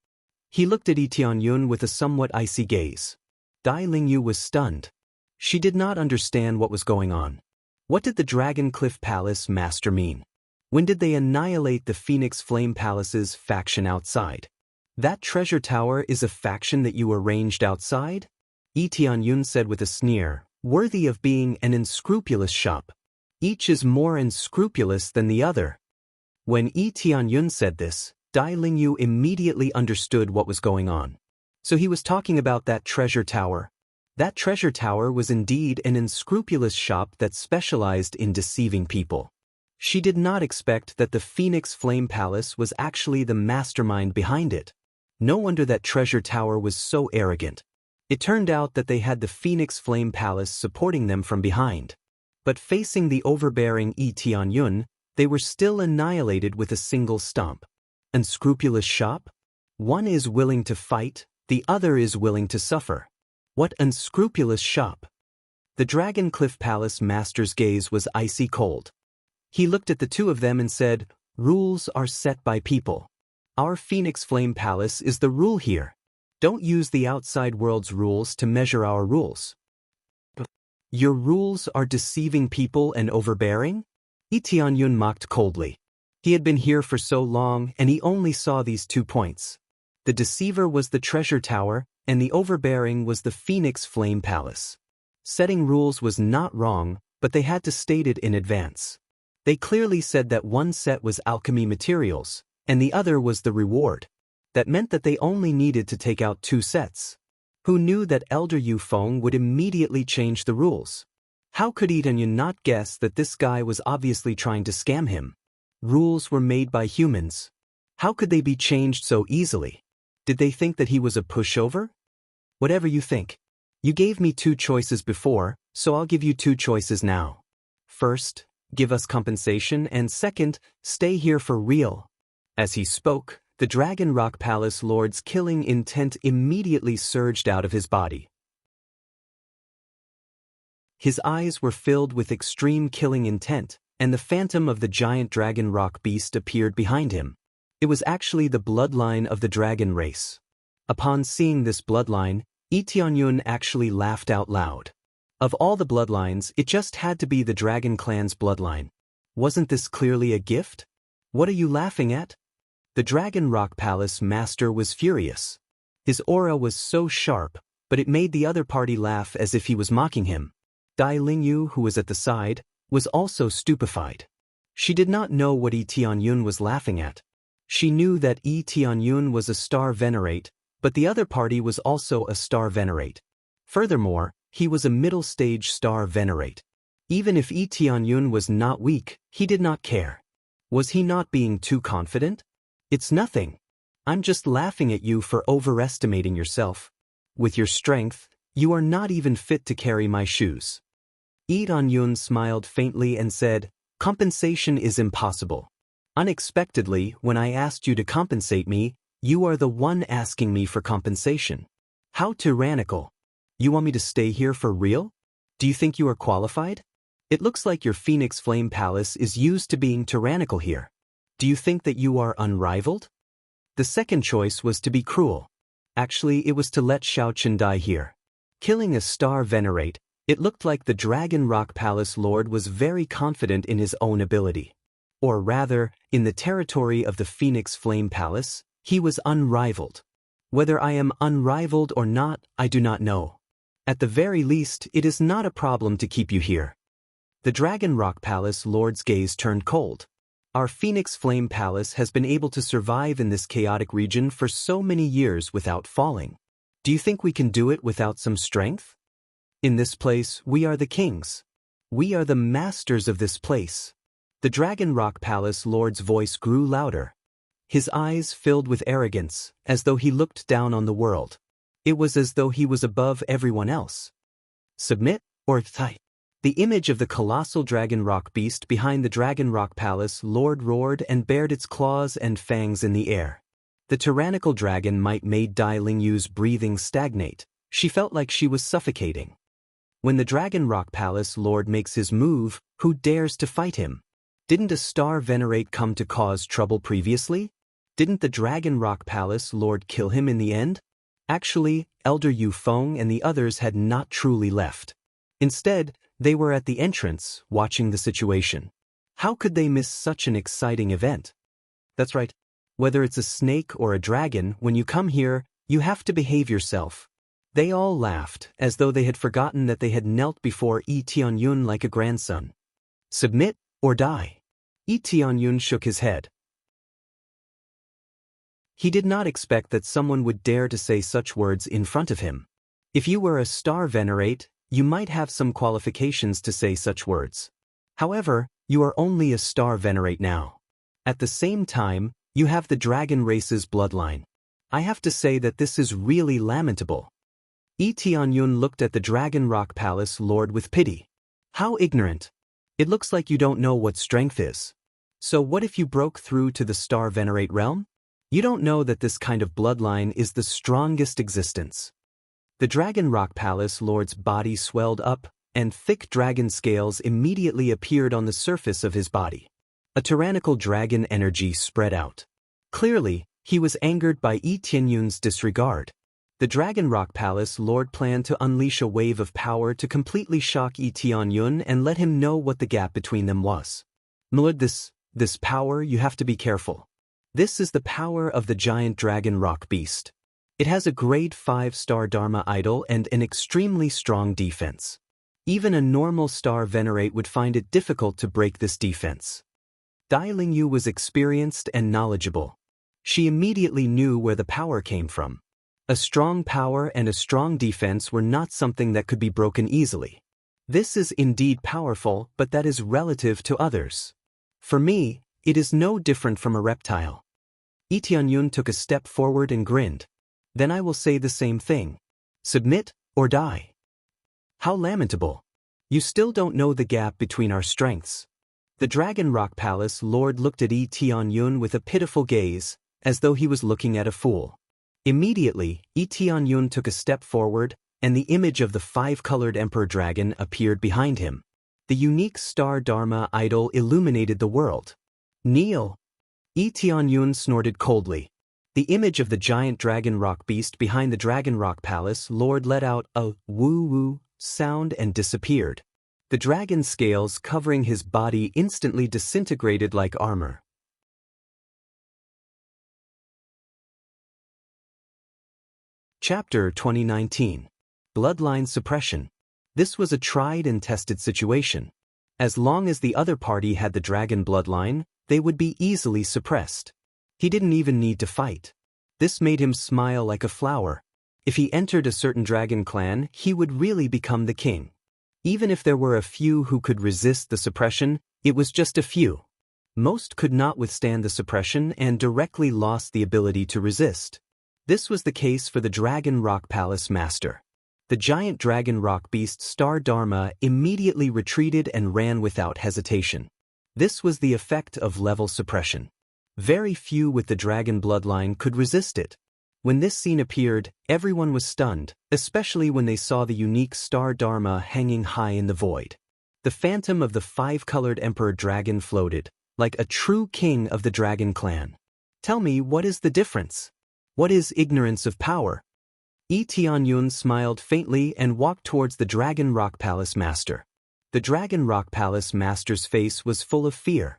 He looked at Yi Tianyun with a somewhat icy gaze. Dai Lingyu was stunned. She did not understand what was going on. What did the Dragon Cliff Palace master mean? When did they annihilate the Phoenix Flame Palace's faction outside? That treasure tower is a faction that you arranged outside? Yi Tianyun said with a sneer, worthy of being an unscrupulous shop. Each is more unscrupulous than the other. When Yi Tianyun said this, Dai Lingyu immediately understood what was going on. So he was talking about that treasure tower. That treasure tower was indeed an unscrupulous shop that specialized in deceiving people. She did not expect that the Phoenix Flame Palace was actually the mastermind behind it. No wonder that treasure tower was so arrogant. It turned out that they had the Phoenix Flame Palace supporting them from behind. But facing the overbearing Yi Tianyun, they were still annihilated with a single stomp. Unscrupulous shop? One is willing to fight, the other is willing to suffer. What unscrupulous shop? The Dragon Cliff Palace master's gaze was icy cold. He looked at the two of them and said, rules are set by people. Our Phoenix Flame Palace is the rule here. Don't use the outside world's rules to measure our rules. Your rules are deceiving people and overbearing? Yi Tianyun mocked coldly. He had been here for so long and he only saw these 2 points. The deceiver was the treasure tower, and the overbearing was the Phoenix Flame Palace. Setting rules was not wrong, but they had to state it in advance. They clearly said that one set was alchemy materials, and the other was the reward. That meant that they only needed to take out 2 sets. Who knew that Elder Yufeng would immediately change the rules? How could Yi Tianyun not guess that this guy was obviously trying to scam him? Rules were made by humans. How could they be changed so easily? Did they think that he was a pushover? Whatever you think. You gave me 2 choices before, so I'll give you 2 choices now. First, give us compensation, and second, stay here for real. As he spoke, the Dragon Rock Palace Lord's killing intent immediately surged out of his body. His eyes were filled with extreme killing intent, and the phantom of the giant Dragon Rock beast appeared behind him. It was actually the bloodline of the dragon race. Upon seeing this bloodline, Yi Tianyun actually laughed out loud. Of all the bloodlines, it just had to be the Dragon Clan's bloodline. Wasn't this clearly a gift? What are you laughing at? The Dragon Rock Palace master was furious. His aura was so sharp, but it made the other party laugh as if he was mocking him. Dai Lingyu, who was at the side, was also stupefied. She did not know what Yi Tianyun was laughing at. She knew that Yi Tianyun was a star venerate, but the other party was also a star venerate. Furthermore, he was a middle-stage star venerate. Even if Yi Tianyun was not weak, he did not care. Was he not being too confident? It's nothing. I'm just laughing at you for overestimating yourself. With your strength, you are not even fit to carry my shoes. Yi Tianyun smiled faintly and said, compensation is impossible. Unexpectedly, when I asked you to compensate me, you are the one asking me for compensation. How tyrannical. You want me to stay here for real? Do you think you are qualified? It looks like your Phoenix Flame Palace is used to being tyrannical here. Do you think that you are unrivaled? The second choice was to be cruel. Actually, it was to let Xiaochen die here. Killing a star venerate, it looked like the Dragon Rock Palace Lord was very confident in his own ability. Or rather, in the territory of the Phoenix Flame Palace, he was unrivaled. Whether I am unrivaled or not, I do not know. At the very least, it is not a problem to keep you here. The Dragon Rock Palace Lord's gaze turned cold. Our Phoenix Flame Palace has been able to survive in this chaotic region for so many years without falling. Do you think we can do it without some strength? In this place, we are the kings. We are the masters of this place. The Dragon Rock Palace Lord's voice grew louder. His eyes filled with arrogance, as though he looked down on the world. It was as though he was above everyone else. Submit, or die. The image of the colossal Dragon Rock beast behind the Dragon Rock Palace Lord roared and bared its claws and fangs in the air. The tyrannical dragon might made Dai Lingyu's breathing stagnate. She felt like she was suffocating. When the Dragon Rock Palace Lord makes his move, who dares to fight him? Didn't a star venerate come to cause trouble previously? Didn't the Dragon Rock Palace Lord kill him in the end? Actually, Elder Yu Feng and the others had not truly left. Instead, they were at the entrance, watching the situation. How could they miss such an exciting event? That's right. Whether it's a snake or a dragon, when you come here, you have to behave yourself. They all laughed, as though they had forgotten that they had knelt before Yi Tianyun like a grandson. Submit, or die. Yi Tianyun shook his head. He did not expect that someone would dare to say such words in front of him. If you were a star venerate, you might have some qualifications to say such words. However, you are only a star venerate now. At the same time, you have the dragon race's bloodline. I have to say that this is really lamentable. Yi Tianyun looked at the Dragon Rock Palace Lord with pity. How ignorant. It looks like you don't know what strength is. So what if you broke through to the star venerate realm? You don't know that this kind of bloodline is the strongest existence. The Dragon Rock Palace Lord's body swelled up, and thick dragon scales immediately appeared on the surface of his body. A tyrannical dragon energy spread out. Clearly, he was angered by Yi Tianyun's disregard. The Dragon Rock Palace Lord planned to unleash a wave of power to completely shock Yi Tianyun and let him know what the gap between them was. Milord, this power, you have to be careful. This is the power of the giant Dragon Rock beast. It has a grade 5-star Dharma idol and an extremely strong defense. Even a normal star venerate would find it difficult to break this defense. Dai Lingyu was experienced and knowledgeable. She immediately knew where the power came from. A strong power and a strong defense were not something that could be broken easily. This is indeed powerful, but that is relative to others. For me, it is no different from a reptile. Yi Tianyun took a step forward and grinned. Then I will say the same thing. Submit, or die. How lamentable. You still don't know the gap between our strengths. The Dragon Rock Palace Lord looked at Yi Tianyun with a pitiful gaze, as though he was looking at a fool. Immediately, Yi Tianyun took a step forward, and the image of the 5-colored Emperor Dragon appeared behind him. The unique star Dharma idol illuminated the world. Kneel. Yi Tianyun snorted coldly. The image of the giant Dragon Rock beast behind the Dragon Rock Palace Lord let out a woo-woo sound and disappeared. The dragon scales covering his body instantly disintegrated like armor. Chapter 2019. Bloodline Suppression. This was a tried and tested situation. As long as the other party had the dragon bloodline, they would be easily suppressed. He didn't even need to fight. This made him smile like a flower. If he entered a certain dragon clan, he would really become the king. Even if there were a few who could resist the suppression, it was just a few. Most could not withstand the suppression and directly lost the ability to resist. This was the case for the Dragon Rock Palace Master. The giant Dragon Rock beast Star Dharma immediately retreated and ran without hesitation. This was the effect of level suppression. Very few with the dragon bloodline could resist it. When this scene appeared, everyone was stunned, especially when they saw the unique star Dharma hanging high in the void. The phantom of the 5-colored Emperor Dragon floated, like a true king of the dragon clan. Tell me, what is the difference? What is ignorance of power? Yi Tianyun smiled faintly and walked towards the Dragon Rock Palace Master. The Dragon Rock Palace Master's face was full of fear.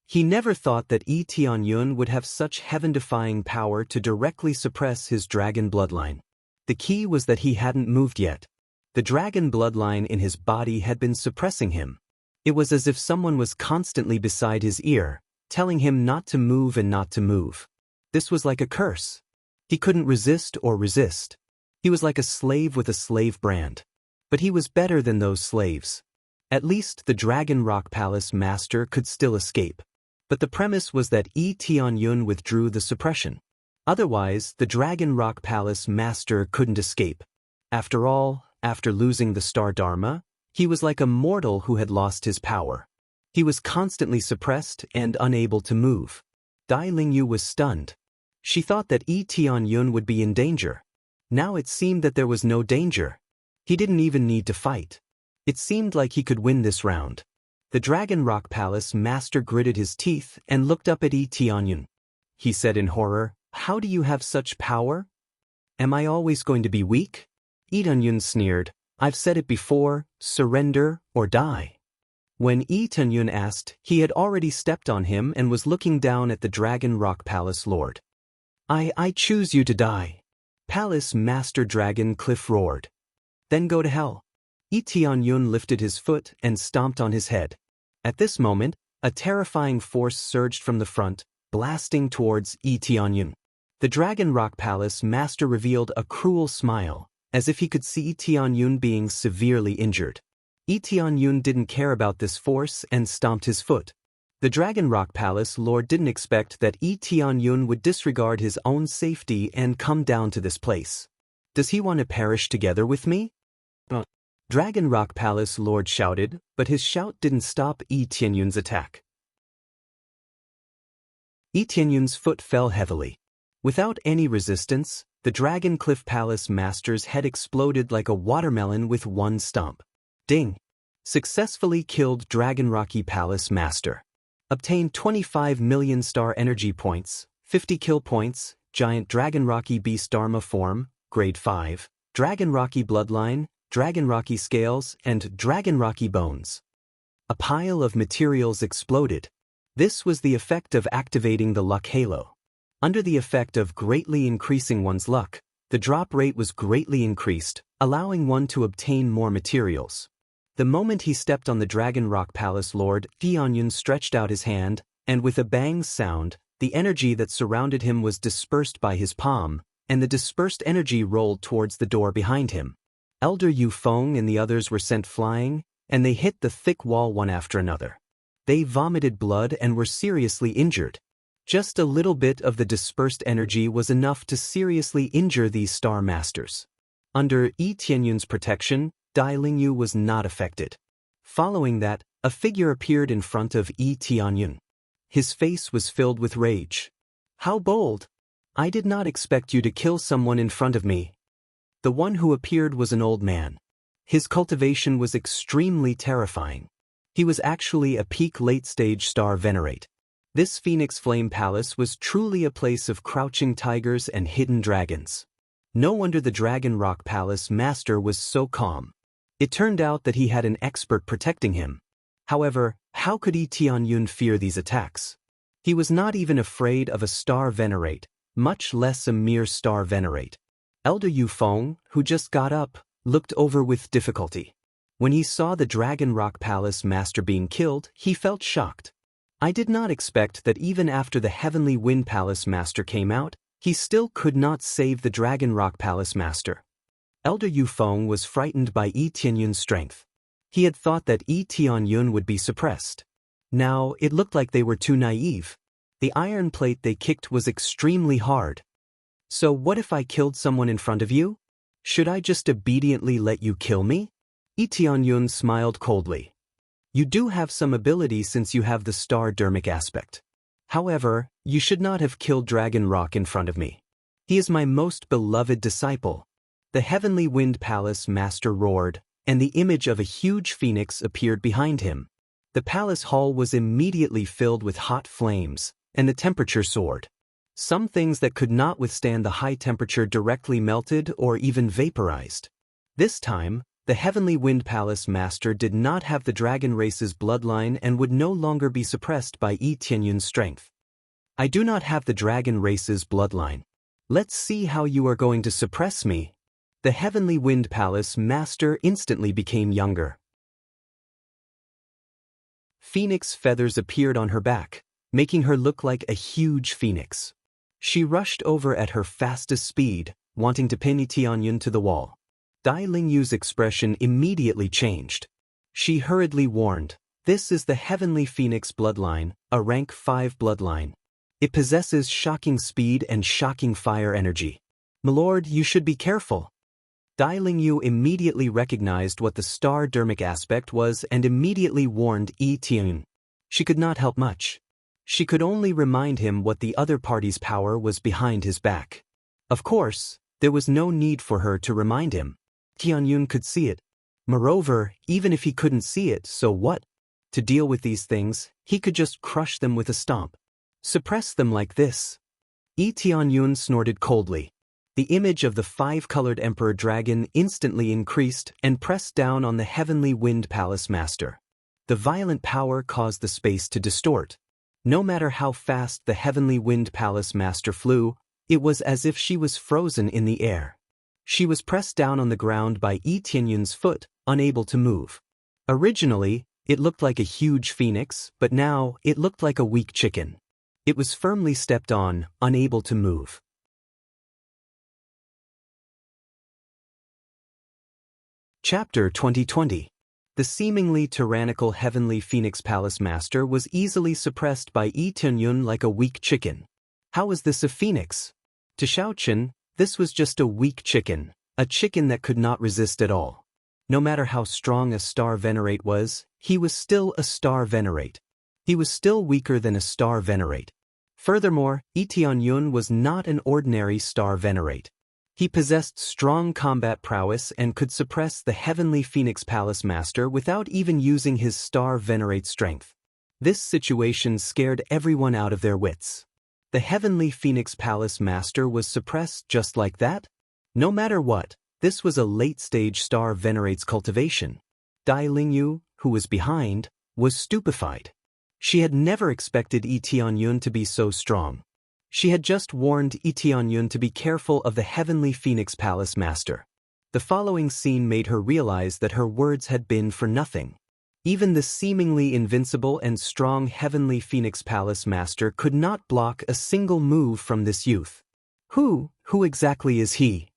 He never thought that Yi Tianyun would have such heaven-defying power to directly suppress his dragon bloodline. The key was that he hadn't moved yet. The dragon bloodline in his body had been suppressing him. It was as if someone was constantly beside his ear, telling him not to move and not to move. This was like a curse. He couldn't resist or resist. He was like a slave with a slave brand. But he was better than those slaves. At least the Dragon Rock Palace master could still escape. But the premise was that Tianyun withdrew the suppression. Otherwise, the Dragon Rock Palace master couldn't escape. After all, after losing the Star Dharma, he was like a mortal who had lost his power. He was constantly suppressed and unable to move. Dai Lingyu was stunned. She thought that Tianyun would be in danger. Now it seemed that there was no danger. He didn't even need to fight. It seemed like he could win this round. The Dragon Rock Palace master gritted his teeth and looked up at Tianyun. He said in horror, "How do you have such power? Am I always going to be weak?" Tianyun sneered, "I've said it before, surrender or die." When Tianyun asked, he had already stepped on him and was looking down at the Dragon Rock Palace Lord. I choose you to die." Palace Master Dragon Cliff roared. "Then go to hell." Tianyun lifted his foot and stomped on his head. At this moment, a terrifying force surged from the front, blasting towards Tianyun. The Dragon Rock Palace Master revealed a cruel smile, as if he could see Tianyun being severely injured. Tianyun didn't care about this force and stomped his foot. The Dragon Rock Palace Lord didn't expect that Tianyun would disregard his own safety and come down to this place. Does he want to perish together with me? Dragon Rock Palace Lord shouted, but his shout didn't stop Tianyun's attack. Tianyun's foot fell heavily. Without any resistance, the Dragon Cliff Palace Master's head exploded like a watermelon with one stomp. Ding! Successfully killed Dragon Rocky Palace Master. Obtained 25 million star energy points, 50 kill points, Giant Dragon Rocky Beast Dharma Form, Grade 5, Dragon Rocky Bloodline, Dragon Rocky Scales, and Dragon Rocky Bones. A pile of materials exploded. This was the effect of activating the luck halo. Under the effect of greatly increasing one's luck, the drop rate was greatly increased, allowing one to obtain more materials. The moment he stepped on the Dragon Rock Palace Lord, Tianyun stretched out his hand, and with a bang sound, the energy that surrounded him was dispersed by his palm, and the dispersed energy rolled towards the door behind him. Elder Yu Feng and the others were sent flying, and they hit the thick wall one after another. They vomited blood and were seriously injured. Just a little bit of the dispersed energy was enough to seriously injure these Star Masters. Under Tianyun's protection, Dai Lingyu was not affected. Following that, a figure appeared in front of Tianyun. His face was filled with rage. "How bold! I did not expect you to kill someone in front of me." The one who appeared was an old man. His cultivation was extremely terrifying. He was actually a peak late-stage star venerate. This Phoenix Flame Palace was truly a place of crouching tigers and hidden dragons. No wonder the Dragon Rock Palace Master was so calm. It turned out that he had an expert protecting him. However, how could Tianyun fear these attacks? He was not even afraid of a star venerate, much less a mere star venerate. Elder Yu Feng, who just got up, looked over with difficulty. When he saw the Dragon Rock Palace Master being killed, he felt shocked. I did not expect that even after the Heavenly Wind Palace Master came out, he still could not save the Dragon Rock Palace Master. Elder Yu Feng was frightened by Tianyun's strength. He had thought that Tianyun would be suppressed. Now, it looked like they were too naive. The iron plate they kicked was extremely hard. "So what if I killed someone in front of you? Should I just obediently let you kill me?" Tianyun smiled coldly. "You do have some ability since you have the star dermic aspect. However, you should not have killed Dragon Rock in front of me. He is my most beloved disciple." The Heavenly Wind Palace Master roared, and the image of a huge phoenix appeared behind him. The palace hall was immediately filled with hot flames, and the temperature soared. Some things that could not withstand the high temperature directly melted or even vaporized. This time, the Heavenly Wind Palace Master did not have the dragon race's bloodline and would no longer be suppressed by Tianyun's strength. "I do not have the dragon race's bloodline. Let's see how you are going to suppress me." The Heavenly Wind Palace Master instantly became younger. Phoenix feathers appeared on her back. making her look like a huge phoenix. She rushed over at her fastest speed, wanting to pin Tianyun to the wall. Dai Lingyu's expression immediately changed. She hurriedly warned, "This is the Heavenly Phoenix bloodline, a rank 5 bloodline. It possesses shocking speed and shocking fire energy. Milord, you should be careful." Dai Lingyu immediately recognized what the star-dermic aspect was and immediately warned Tianyun. She could not help much. She could only remind him what the other party's power was behind his back. Of course, there was no need for her to remind him. Tianyun could see it. Moreover, even if he couldn't see it, so what? To deal with these things, he could just crush them with a stomp. Suppress them like this. Tianyun snorted coldly. The image of the 5-colored Emperor Dragon instantly increased and pressed down on the Heavenly Wind Palace Master. The violent power caused the space to distort. No matter how fast the Heavenly Wind Palace Master flew, it was as if she was frozen in the air. She was pressed down on the ground by Tianyun's foot, unable to move. Originally, it looked like a huge phoenix, but now it looked like a weak chicken. It was firmly stepped on, unable to move. Chapter 2020. The seemingly tyrannical Heavenly Phoenix Palace Master was easily suppressed by Tianyun like a weak chicken. How was this a phoenix? To Xiaochen, this was just a weak chicken, a chicken that could not resist at all. No matter how strong a star venerate was, he was still a star venerate. He was still weaker than a star venerate. Furthermore, Tianyun was not an ordinary star venerate. He possessed strong combat prowess and could suppress the Heavenly Phoenix Palace Master without even using his star venerate strength. This situation scared everyone out of their wits. The Heavenly Phoenix Palace Master was suppressed just like that? No matter what, this was a late-stage star venerate's cultivation. Dai Lingyu, who was behind, was stupefied. She had never expected Tianyun to be so strong. She had just warned Tianyun to be careful of the Heavenly Phoenix Palace Master. The following scene made her realize that her words had been for nothing. Even the seemingly invincible and strong Heavenly Phoenix Palace Master could not block a single move from this youth. Who exactly is he?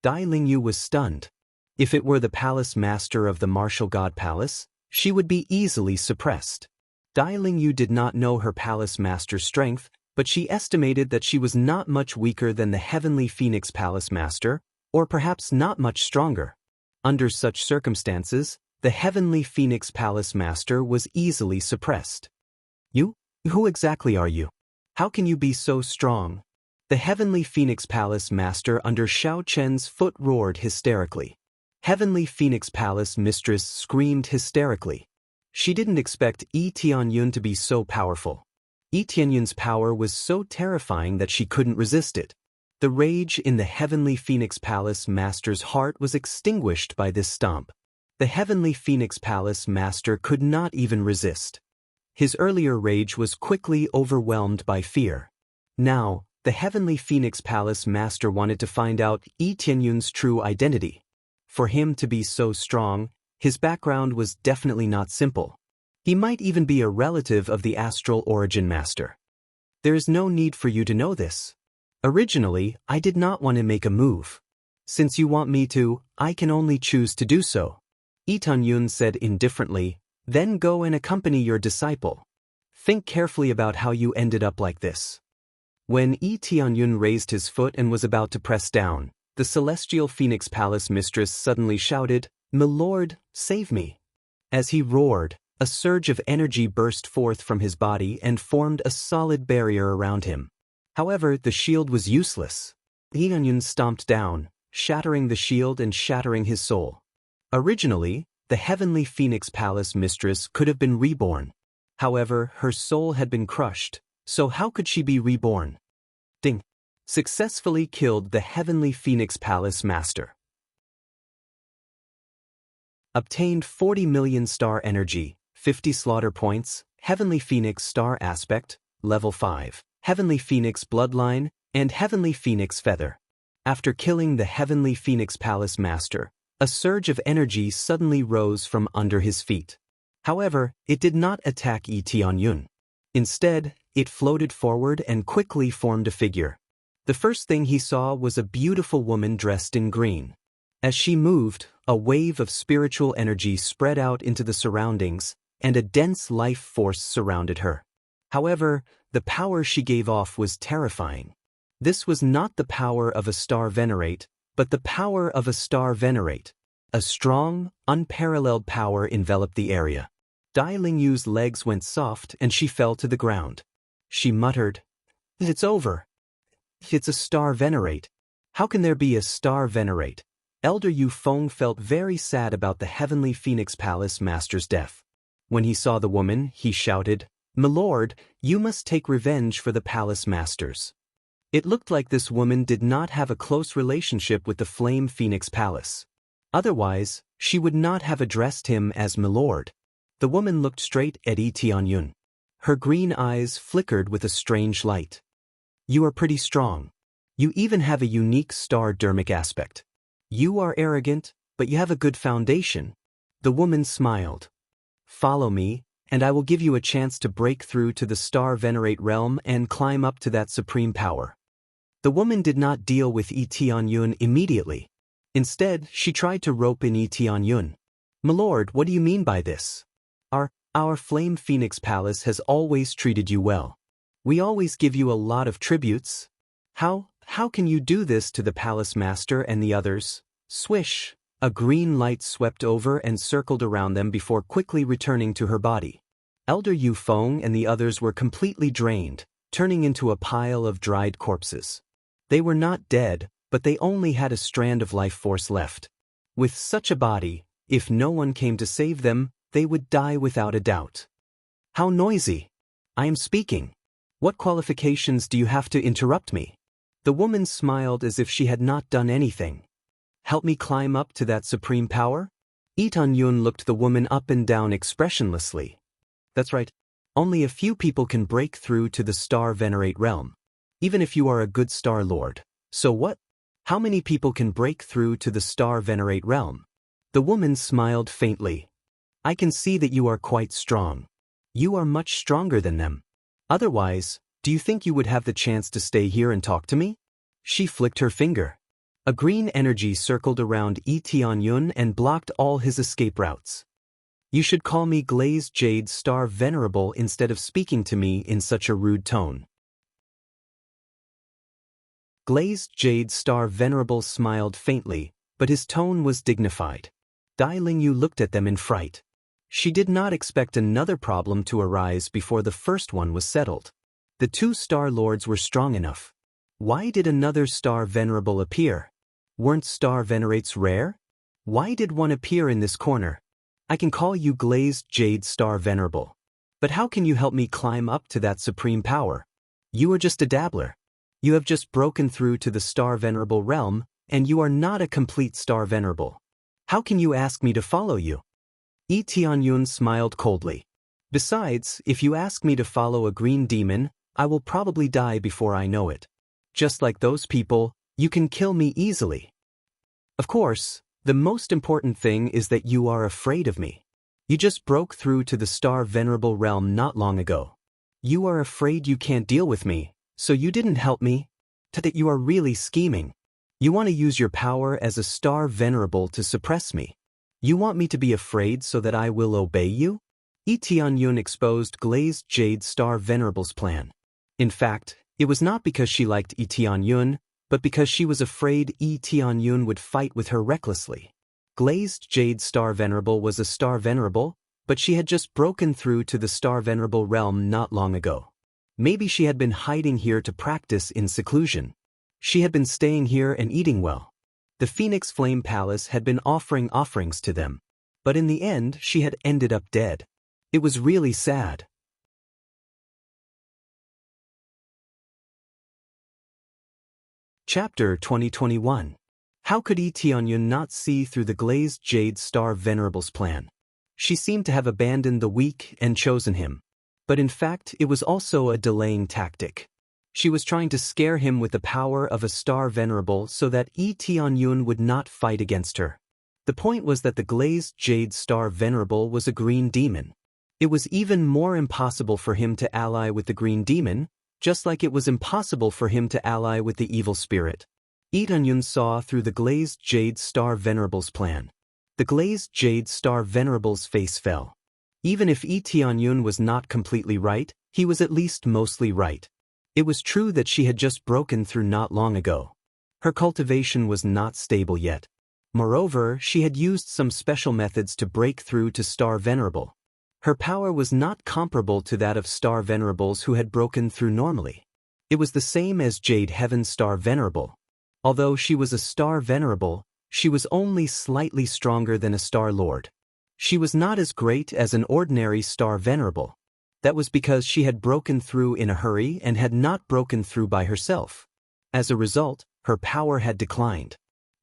Dai Lingyu was stunned. If it were the Palace Master of the Martial God Palace, she would be easily suppressed. Dai Lingyu did not know her Palace Master's strength, but she estimated that she was not much weaker than the Heavenly Phoenix Palace Master, or perhaps not much stronger. Under such circumstances, the Heavenly Phoenix Palace Master was easily suppressed. You? Who exactly are you? How can you be so strong? The Heavenly Phoenix Palace Master under Xiaochen's foot roared hysterically. Heavenly Phoenix Palace Mistress screamed hysterically. She didn't expect Tianyun to be so powerful. Tianyun's power was so terrifying that she couldn't resist it. The rage in the Heavenly Phoenix Palace Master's heart was extinguished by this stomp. The Heavenly Phoenix Palace Master could not even resist. His earlier rage was quickly overwhelmed by fear. Now, the Heavenly Phoenix Palace Master wanted to find out Tianyun's true identity. For him to be so strong, his background was definitely not simple. He might even be a relative of the Astral Origin Master. There is no need for you to know this. Originally, I did not want to make a move. Since you want me to, I can only choose to do so. Tianyun said indifferently, then go and accompany your disciple. Think carefully about how you ended up like this. When Tianyun raised his foot and was about to press down, the Celestial Phoenix Palace Mistress suddenly shouted, "Milord, save me." As he roared, a surge of energy burst forth from his body and formed a solid barrier around him. However, the shield was useless. Tianyun stomped down, shattering the shield and shattering his soul. Originally, the Heavenly Phoenix Palace Mistress could have been reborn. However, her soul had been crushed, so how could she be reborn? Ding! Successfully killed the Heavenly Phoenix Palace Master. Obtained 40 million star energy, 50 slaughter points, Heavenly Phoenix Star Aspect, Level 5, Heavenly Phoenix Bloodline, and Heavenly Phoenix Feather. After killing the Heavenly Phoenix Palace Master, a surge of energy suddenly rose from under his feet. However, it did not attack Tianyun. Instead, It floated forward and quickly formed a figure. The first thing he saw was a beautiful woman dressed in green. As she moved, a wave of spiritual energy spread out into the surroundings, and a dense life force surrounded her. However, the power she gave off was terrifying. This was not the power of a star venerate, but the power of a star venerate. A strong, unparalleled power enveloped the area. Dai Lingyu's legs went soft and she fell to the ground. She muttered, "It's over. It's a star venerate. How can there be a star venerate?" Elder Yu Feng felt very sad about the heavenly Phoenix Palace master's death. When he saw the woman, he shouted, "Milord, you must take revenge for the palace masters." It looked like this woman did not have a close relationship with the Flame Phoenix Palace. Otherwise, she would not have addressed him as Milord. The woman looked straight at Yi Tianyun. Her green eyes flickered with a strange light. "You are pretty strong. You even have a unique star-dermic aspect. You are arrogant, but you have a good foundation." The woman smiled. "Follow me, and I will give you a chance to break through to the Star Venerate realm and climb up to that supreme power." The woman did not deal with Yi Tianyun immediately. Instead, she tried to rope in Yi Tianyun. "Milord, what do you mean by this? Our Flame Phoenix Palace has always treated you well. We always give you a lot of tributes. How can you do this to the palace master and the others?" Swish! A green light swept over and circled around them before quickly returning to her body. Elder Yu Feng and the others were completely drained, turning into a pile of dried corpses. They were not dead, but they only had a strand of life force left. With such a body, if no one came to save them, they would die without a doubt. "How noisy! I am speaking. What qualifications do you have to interrupt me?" The woman smiled as if she had not done anything. "Help me climb up to that supreme power?" Yi Tianyun looked the woman up and down expressionlessly. "That's right. Only a few people can break through to the Star Venerate realm. Even if you are a good Star Lord. So what? How many people can break through to the Star Venerate realm?" The woman smiled faintly. "I can see that you are quite strong. You are much stronger than them. Otherwise, do you think you would have the chance to stay here and talk to me?" She flicked her finger. A green energy circled around Yi Tianyun and blocked all his escape routes. "You should call me Glazed Jade Star Venerable instead of speaking to me in such a rude tone." Glazed Jade Star Venerable smiled faintly, but his tone was dignified. Dai Lingyu looked at them in fright. She did not expect another problem to arise before the first one was settled. The two Star Lords were strong enough. Why did another Star Venerable appear? Weren't Star Venerates rare? Why did one appear in this corner? "I can call you Glazed Jade Star Venerable. But how can you help me climb up to that supreme power? You are just a dabbler. You have just broken through to the Star Venerable realm, and you are not a complete Star Venerable. How can you ask me to follow you?" Yi Tianyun smiled coldly. "Besides, if you ask me to follow a green demon, I will probably die before I know it. Just like those people, you can kill me easily. Of course, the most important thing is that you are afraid of me. You just broke through to the Star Venerable realm not long ago. You are afraid you can't deal with me, so you didn't help me? That you are really scheming. You want to use your power as a Star Venerable to suppress me. You want me to be afraid so that I will obey you?" Yi Tianyun exposed Glazed Jade Star Venerable's plan. In fact, it was not because she liked Yi Tianyun, but because she was afraid Yi Tianyun would fight with her recklessly. Glazed Jade Star Venerable was a Star Venerable, but she had just broken through to the Star Venerable realm not long ago. Maybe she had been hiding here to practice in seclusion. She had been staying here and eating well. The Phoenix Flame Palace had been offering offerings to them, but in the end she had ended up dead. It was really sad. Chapter 2021. How could Yi Tianyun not see through the Glazed Jade Star Venerable's plan? She seemed to have abandoned the weak and chosen him. But in fact, it was also a delaying tactic. She was trying to scare him with the power of a Star Venerable so that Yi Tianyun would not fight against her. The point was that the Glazed Jade Star Venerable was a green demon. It was even more impossible for him to ally with the green demon, just like it was impossible for him to ally with the evil spirit. Lee Tianyun saw through the glazed jade star venerable's plan. The glazed jade star venerable's face fell. Even if Lee Tianyun was not completely right, he was at least mostly right. It was true that she had just broken through not long ago. Her cultivation was not stable yet. Moreover, she had used some special methods to break through to Star Venerable. Her power was not comparable to that of Star Venerables who had broken through normally. It was the same as Jade Heaven Star Venerable. Although she was a Star Venerable, she was only slightly stronger than a Star Lord. She was not as great as an ordinary Star Venerable. That was because she had broken through in a hurry and had not broken through by herself. As a result, her power had declined.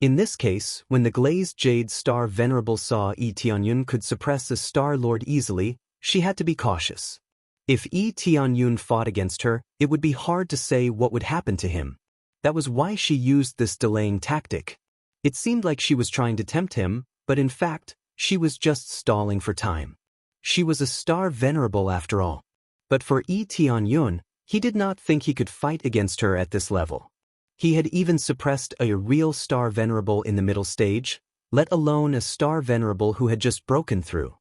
In this case, when the glazed jade Star Venerable saw Lee Tianyun could suppress a Star Lord easily, she had to be cautious. If Lee Tianyun fought against her, it would be hard to say what would happen to him. That was why she used this delaying tactic. It seemed like she was trying to tempt him, but in fact, she was just stalling for time. She was a Star Venerable after all. But for Lee Tianyun, he did not think he could fight against her at this level. He had even suppressed a real Star Venerable in the middle stage, let alone a Star Venerable who had just broken through.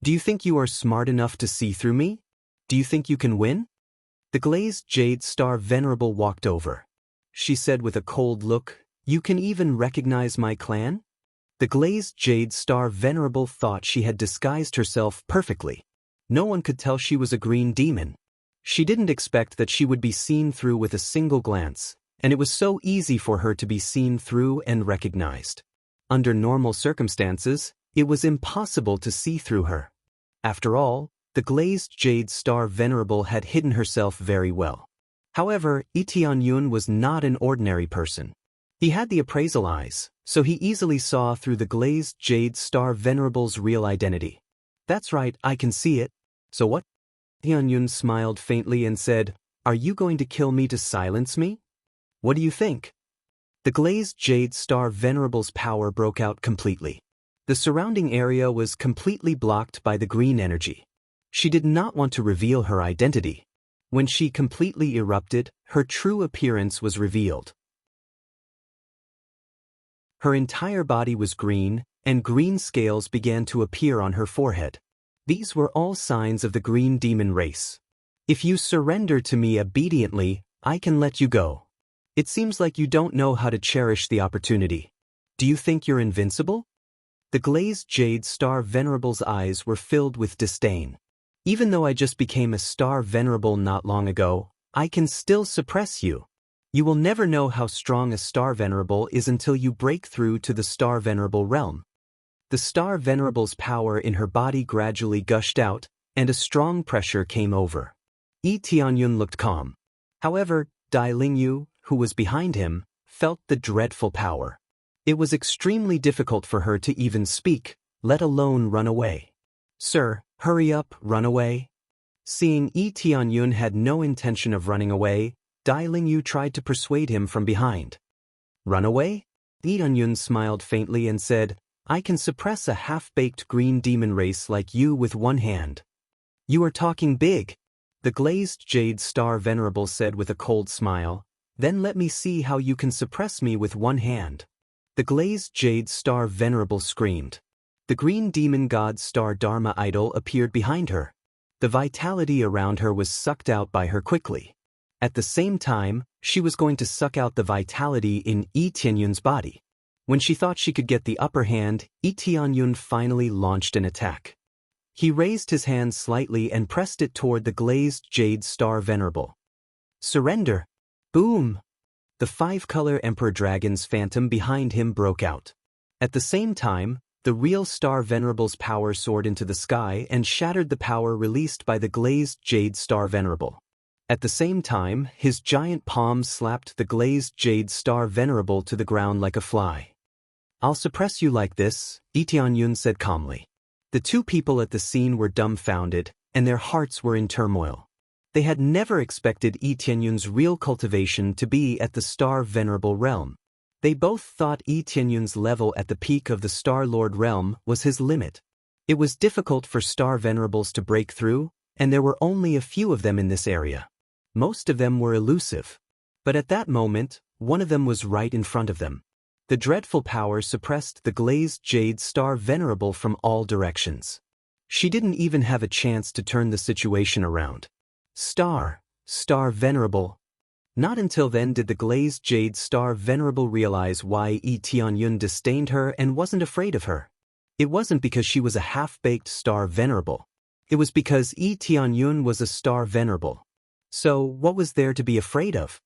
Do you think you are smart enough to see through me? Do you think you can win? The glazed jade Star Venerable walked over. She said with a cold look, "You can even recognize my clan?" The glazed jade Star Venerable thought she had disguised herself perfectly. No one could tell she was a green demon. She didn't expect that she would be seen through with a single glance, and it was so easy for her to be seen through and recognized. Under normal circumstances, it was impossible to see through her. After all, the glazed jade Star Venerable had hidden herself very well. However, Lee Tianyun was not an ordinary person. He had the appraisal eyes, so he easily saw through the glazed jade Star Venerable's real identity. "That's right, I can see it. So what?" Tianyun smiled faintly and said, "Are you going to kill me to silence me? What do you think?" The glazed jade Star Venerable's power broke out completely. The surrounding area was completely blocked by the green energy. She did not want to reveal her identity. When she completely erupted, her true appearance was revealed. Her entire body was green, and green scales began to appear on her forehead. These were all signs of the green demon race. "If you surrender to me obediently, I can let you go. It seems like you don't know how to cherish the opportunity. Do you think you're invincible?" The glazed jade Star Venerable's eyes were filled with disdain. "Even though I just became a Star Venerable not long ago, I can still suppress you. You will never know how strong a Star Venerable is until you break through to the Star Venerable realm." The Star Venerable's power in her body gradually gushed out, and a strong pressure came over. Lee Tianyun looked calm. However, Dai Lingyu, who was behind him, felt the dreadful power. It was extremely difficult for her to even speak, let alone run away. "Sir, hurry up, run away." Seeing Lee Tianyun had no intention of running away, Dai Lingyu tried to persuade him from behind. "Run away?" Lee Tianyun smiled faintly and said, "I can suppress a half-baked green demon race like you with one hand." "You are talking big," the glazed jade Star Venerable said with a cold smile. "Then let me see how you can suppress me with one hand." The glazed jade Star Venerable screamed. The green demon god Star Dharma idol appeared behind her. The vitality around her was sucked out by her quickly. At the same time, she was going to suck out the vitality in Lee Tianyun's body. When she thought she could get the upper hand, Lee Tianyun finally launched an attack. He raised his hand slightly and pressed it toward the glazed jade Star Venerable. "Surrender!" Boom! The five-color Emperor Dragon's phantom behind him broke out. At the same time, the real Star Venerable's power soared into the sky and shattered the power released by the glazed jade Star Venerable. At the same time, his giant palm slapped the glazed jade Star Venerable to the ground like a fly. "I'll suppress you like this," Lee Tianyun said calmly. The two people at the scene were dumbfounded, and their hearts were in turmoil. They had never expected Lee Tianyun's real cultivation to be at the Star Venerable realm. They both thought Lee Tianyun's level at the peak of the Star Lord realm was his limit. It was difficult for star venerables to break through, and there were only a few of them in this area. Most of them were elusive. But at that moment, one of them was right in front of them. The dreadful power suppressed the glazed jade star venerable from all directions. She didn't even have a chance to turn the situation around. Star venerable. Not until then did the glazed jade star venerable realize why Yi Tianyun disdained her and wasn't afraid of her. It wasn't because she was a half-baked star venerable. It was because Yi Tianyun was a star venerable. So, what was there to be afraid of?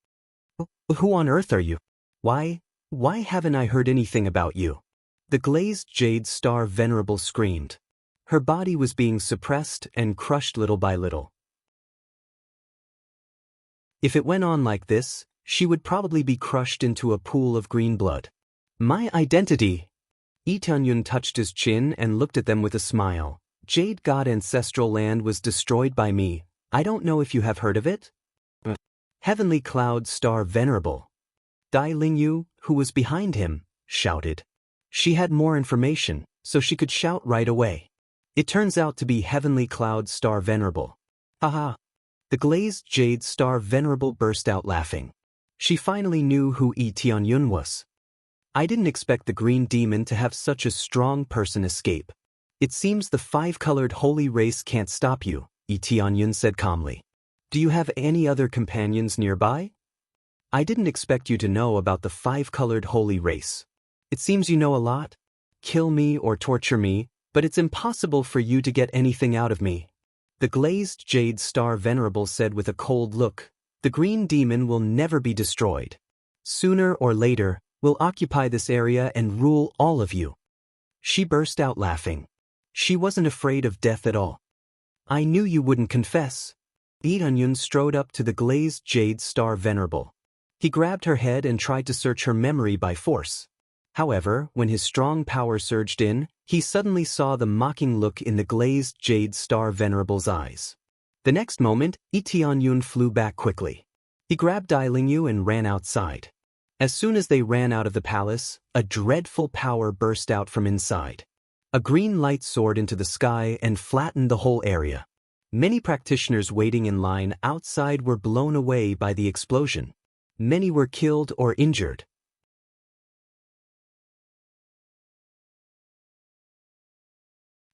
Who on earth are you? Why haven't I heard anything about you? The glazed jade star venerable screamed. Her body was being suppressed and crushed little by little. If it went on like this, she would probably be crushed into a pool of green blood. My identity! Yi Tianyun touched his chin and looked at them with a smile. Jade God ancestral land was destroyed by me. I don't know if you have heard of it? Heavenly Cloud Star Venerable. Dai Lingyu, who was behind him, shouted. She had more information, so she could shout right away. It turns out to be Heavenly Cloud Star Venerable. Haha. The glazed jade star venerable burst out laughing. She finally knew who Yi Tianyun was. I didn't expect the green demon to have such a strong person escape. It seems the five-colored holy race can't stop you, Yi Tianyun said calmly. Do you have any other companions nearby? I didn't expect you to know about the five-colored holy race. It seems you know a lot. Kill me or torture me, but it's impossible for you to get anything out of me. The glazed jade star venerable said with a cold look, the green demon will never be destroyed. Sooner or later, we'll occupy this area and rule all of you. She burst out laughing. She wasn't afraid of death at all. I knew you wouldn't confess. Yi Tianyun strode up to the glazed jade star venerable. He grabbed her head and tried to search her memory by force. However, when his strong power surged in, he suddenly saw the mocking look in the glazed jade star venerable's eyes. The next moment, Yi Tianyun flew back quickly. He grabbed Dai Lingyu and ran outside. As soon as they ran out of the palace, a dreadful power burst out from inside. A green light soared into the sky and flattened the whole area. Many practitioners waiting in line outside were blown away by the explosion. Many were killed or injured.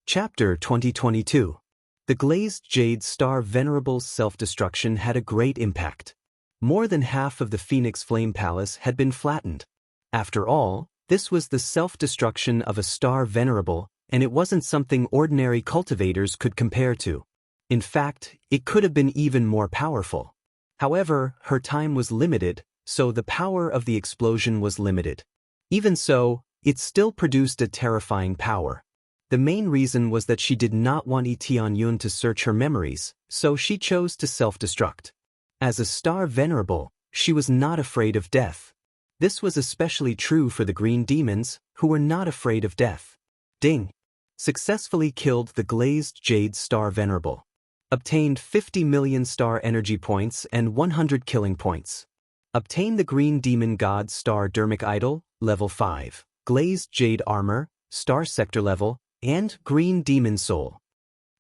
Chapter 2022. The glazed jade star venerable's self-destruction had a great impact. More than half of the Phoenix Flame Palace had been flattened. After all, this was the self-destruction of a star venerable, and it wasn't something ordinary cultivators could compare to. In fact, it could have been even more powerful. However, her time was limited, so the power of the explosion was limited. Even so, it still produced a terrifying power. The main reason was that she did not want Yi Tianyun to search her memories, so she chose to self-destruct. As a star venerable, she was not afraid of death. This was especially true for the green demons, who were not afraid of death. Ding! Successfully killed the glazed jade star venerable. Obtained 50 million star energy points and 100 killing points. Obtain the green demon god star dermic idol, level 5, glazed jade armor, star sector level, and green demon soul.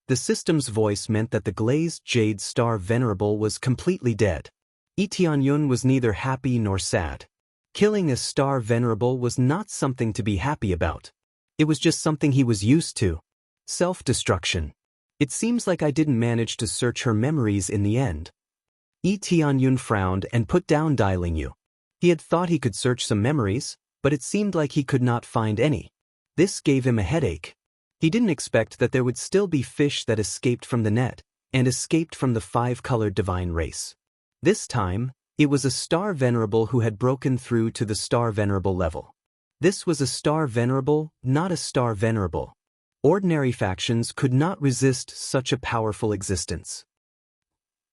The system's voice meant that the glazed jade star venerable was completely dead. Yi Tianyun was neither happy nor sad. Killing a star venerable was not something to be happy about. It was just something he was used to. Self-destruction. It seems like I didn't manage to search her memories in the end. Yi Tianyun frowned and put down Dai Lingyu. He had thought he could search some memories, but it seemed like he could not find any. This gave him a headache. He didn't expect that there would still be fish that escaped from the net, and escaped from the five-colored divine race. This time, it was a star venerable who had broken through to the star venerable level. This was a star venerable, not a star venerable. Ordinary factions could not resist such a powerful existence.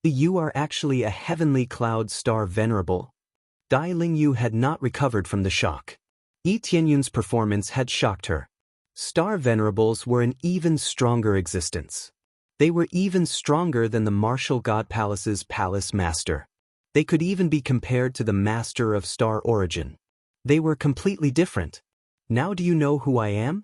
You are actually a heavenly cloud star venerable. Dai Lingyu had not recovered from the shock. Yi Tianyun's performance had shocked her. Star venerables were an even stronger existence. They were even stronger than the Martial God Palace's palace master. They could even be compared to the master of star origin. They were completely different. Now do you know who I am?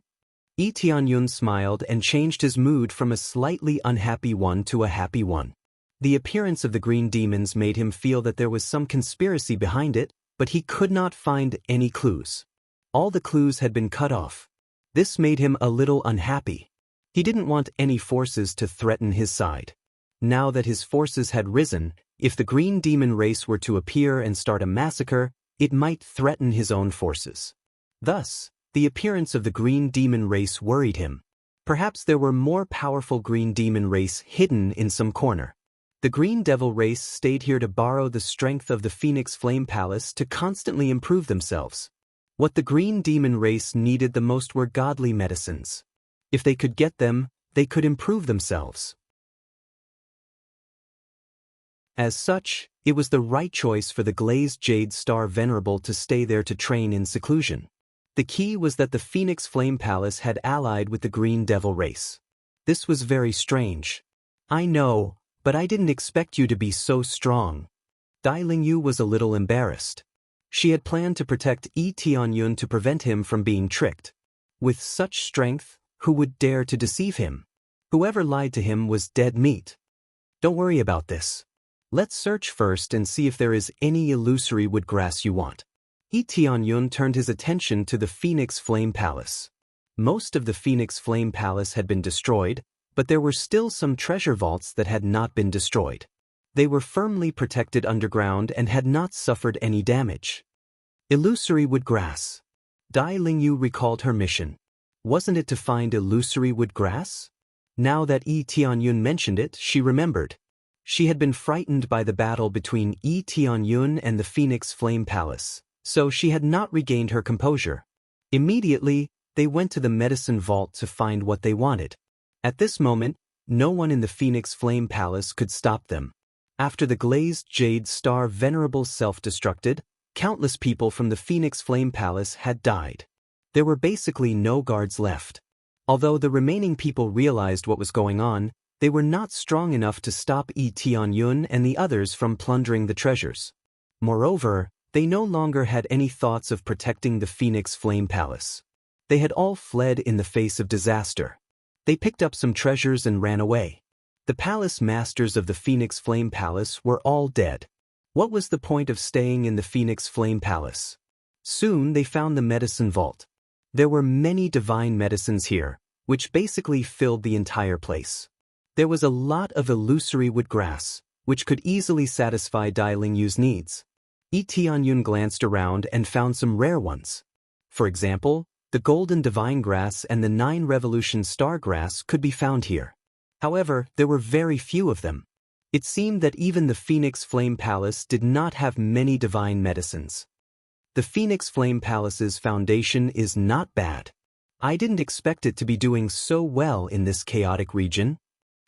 Yi Tianyun smiled and changed his mood from a slightly unhappy one to a happy one. The appearance of the green demons made him feel that there was some conspiracy behind it, but he could not find any clues. All the clues had been cut off. This made him a little unhappy. He didn't want any forces to threaten his side. Now that his forces had risen, if the green demon race were to appear and start a massacre, it might threaten his own forces. Thus, the appearance of the green demon race worried him. Perhaps there were more powerful green demon race hidden in some corner. The green devil race stayed here to borrow the strength of the Phoenix Flame Palace to constantly improve themselves. What the green demon race needed the most were godly medicines. If they could get them, they could improve themselves. As such, it was the right choice for the glazed jade star venerable to stay there to train in seclusion. The key was that the Phoenix Flame Palace had allied with the green devil race. This was very strange. I know, but I didn't expect you to be so strong. Dai Lingyu was a little embarrassed. She had planned to protect Yi Tianyun to prevent him from being tricked. With such strength, who would dare to deceive him? Whoever lied to him was dead meat. Don't worry about this. Let's search first and see if there is any illusory woodgrass you want. Yi Tianyun turned his attention to the Phoenix Flame Palace. Most of the Phoenix Flame Palace had been destroyed, but there were still some treasure vaults that had not been destroyed. They were firmly protected underground and had not suffered any damage. Illusory woodgrass. Dai Lingyu recalled her mission. Wasn't it to find illusory woodgrass? Now that Yi Tianyun mentioned it, she remembered. She had been frightened by the battle between Yi Tianyun and the Phoenix Flame Palace, so she had not regained her composure. Immediately, they went to the medicine vault to find what they wanted. At this moment, no one in the Phoenix Flame Palace could stop them. After the glazed jade star venerable self-destructed, countless people from the Phoenix Flame Palace had died. There were basically no guards left. Although the remaining people realized what was going on, they were not strong enough to stop Yi Tianyun and the others from plundering the treasures. Moreover, they no longer had any thoughts of protecting the Phoenix Flame Palace. They had all fled in the face of disaster. They picked up some treasures and ran away. The palace masters of the Phoenix Flame Palace were all dead. What was the point of staying in the Phoenix Flame Palace? Soon they found the medicine vault. There were many divine medicines here, which basically filled the entire place. There was a lot of illusory woodgrass, which could easily satisfy Dai Lingyu's needs. Yi Tianyun glanced around and found some rare ones. For example, the golden divine grass and the 9 revolution star grass could be found here. However, there were very few of them. It seemed that even the Phoenix Flame Palace did not have many divine medicines. The Phoenix Flame Palace's foundation is not bad. I didn't expect it to be doing so well in this chaotic region.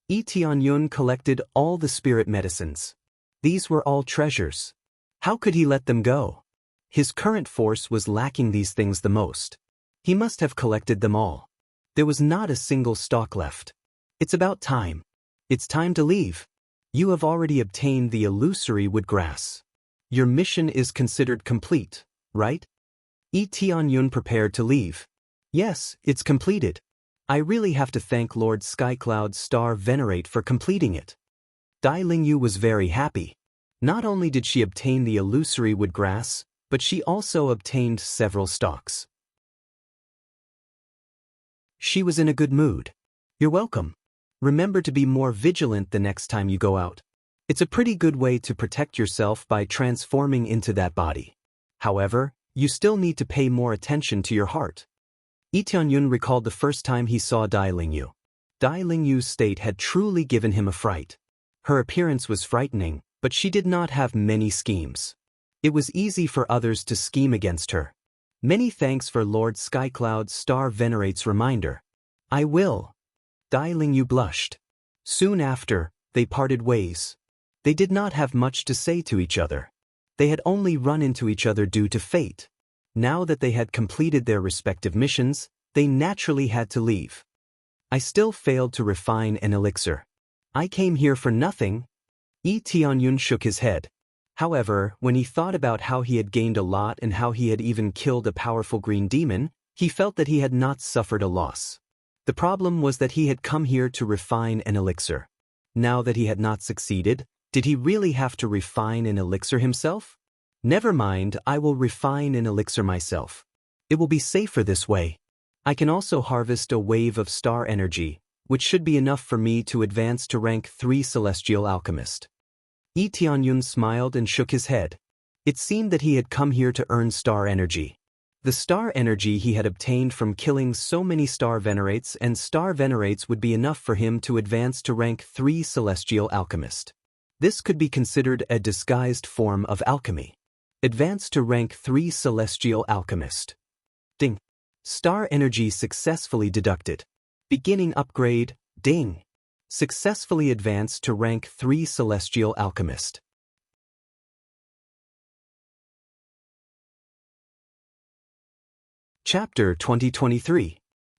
Yi Tianyun collected all the spirit medicines. These were all treasures. How could he let them go? His current force was lacking these things the most. He must have collected them all. There was not a single stalk left. It's about time. It's time to leave. You have already obtained the illusory woodgrass. Your mission is considered complete, right? Yi Tianyun prepared to leave. Yes, it's completed. I really have to thank Lord Skycloud Star Venerate for completing it. Dai Lingyu was very happy. Not only did she obtain the illusory woodgrass, but she also obtained several stalks. She was in a good mood. You're welcome. Remember to be more vigilant the next time you go out. It's a pretty good way to protect yourself by transforming into that body. However, you still need to pay more attention to your heart. Yi Tianyun recalled the first time he saw Dai Lingyu. Dai Lingyu's state had truly given him a fright. Her appearance was frightening, but she did not have many schemes. It was easy for others to scheme against her. Many thanks for Lord Skycloud Star Venerate's reminder. I will. Dai Lingyu blushed. Soon after, they parted ways. They did not have much to say to each other. They had only run into each other due to fate. Now that they had completed their respective missions, they naturally had to leave. I still failed to refine an elixir. I came here for nothing. Yi Tianyun shook his head. However, when he thought about how he had gained a lot and how he had even killed a powerful green demon, He felt that he had not suffered a loss. The problem was that he had come here to refine an elixir. Now that he had not succeeded, did he really have to refine an elixir himself? Never mind, I will refine an elixir myself. It will be safer this way. I can also harvest a wave of star energy, which should be enough for me to advance to rank 3 Celestial Alchemist. Yi Tianyun smiled and shook his head. It seemed that he had come here to earn star energy. The star energy he had obtained from killing so many star venerates and star venerates would be enough for him to advance to rank 3 Celestial Alchemist. This could be considered a disguised form of alchemy. Advance to rank 3 Celestial Alchemist. Ding. Star energy successfully deducted. Beginning upgrade, ding. Successfully advanced to rank 3 Celestial Alchemist. Chapter 2023.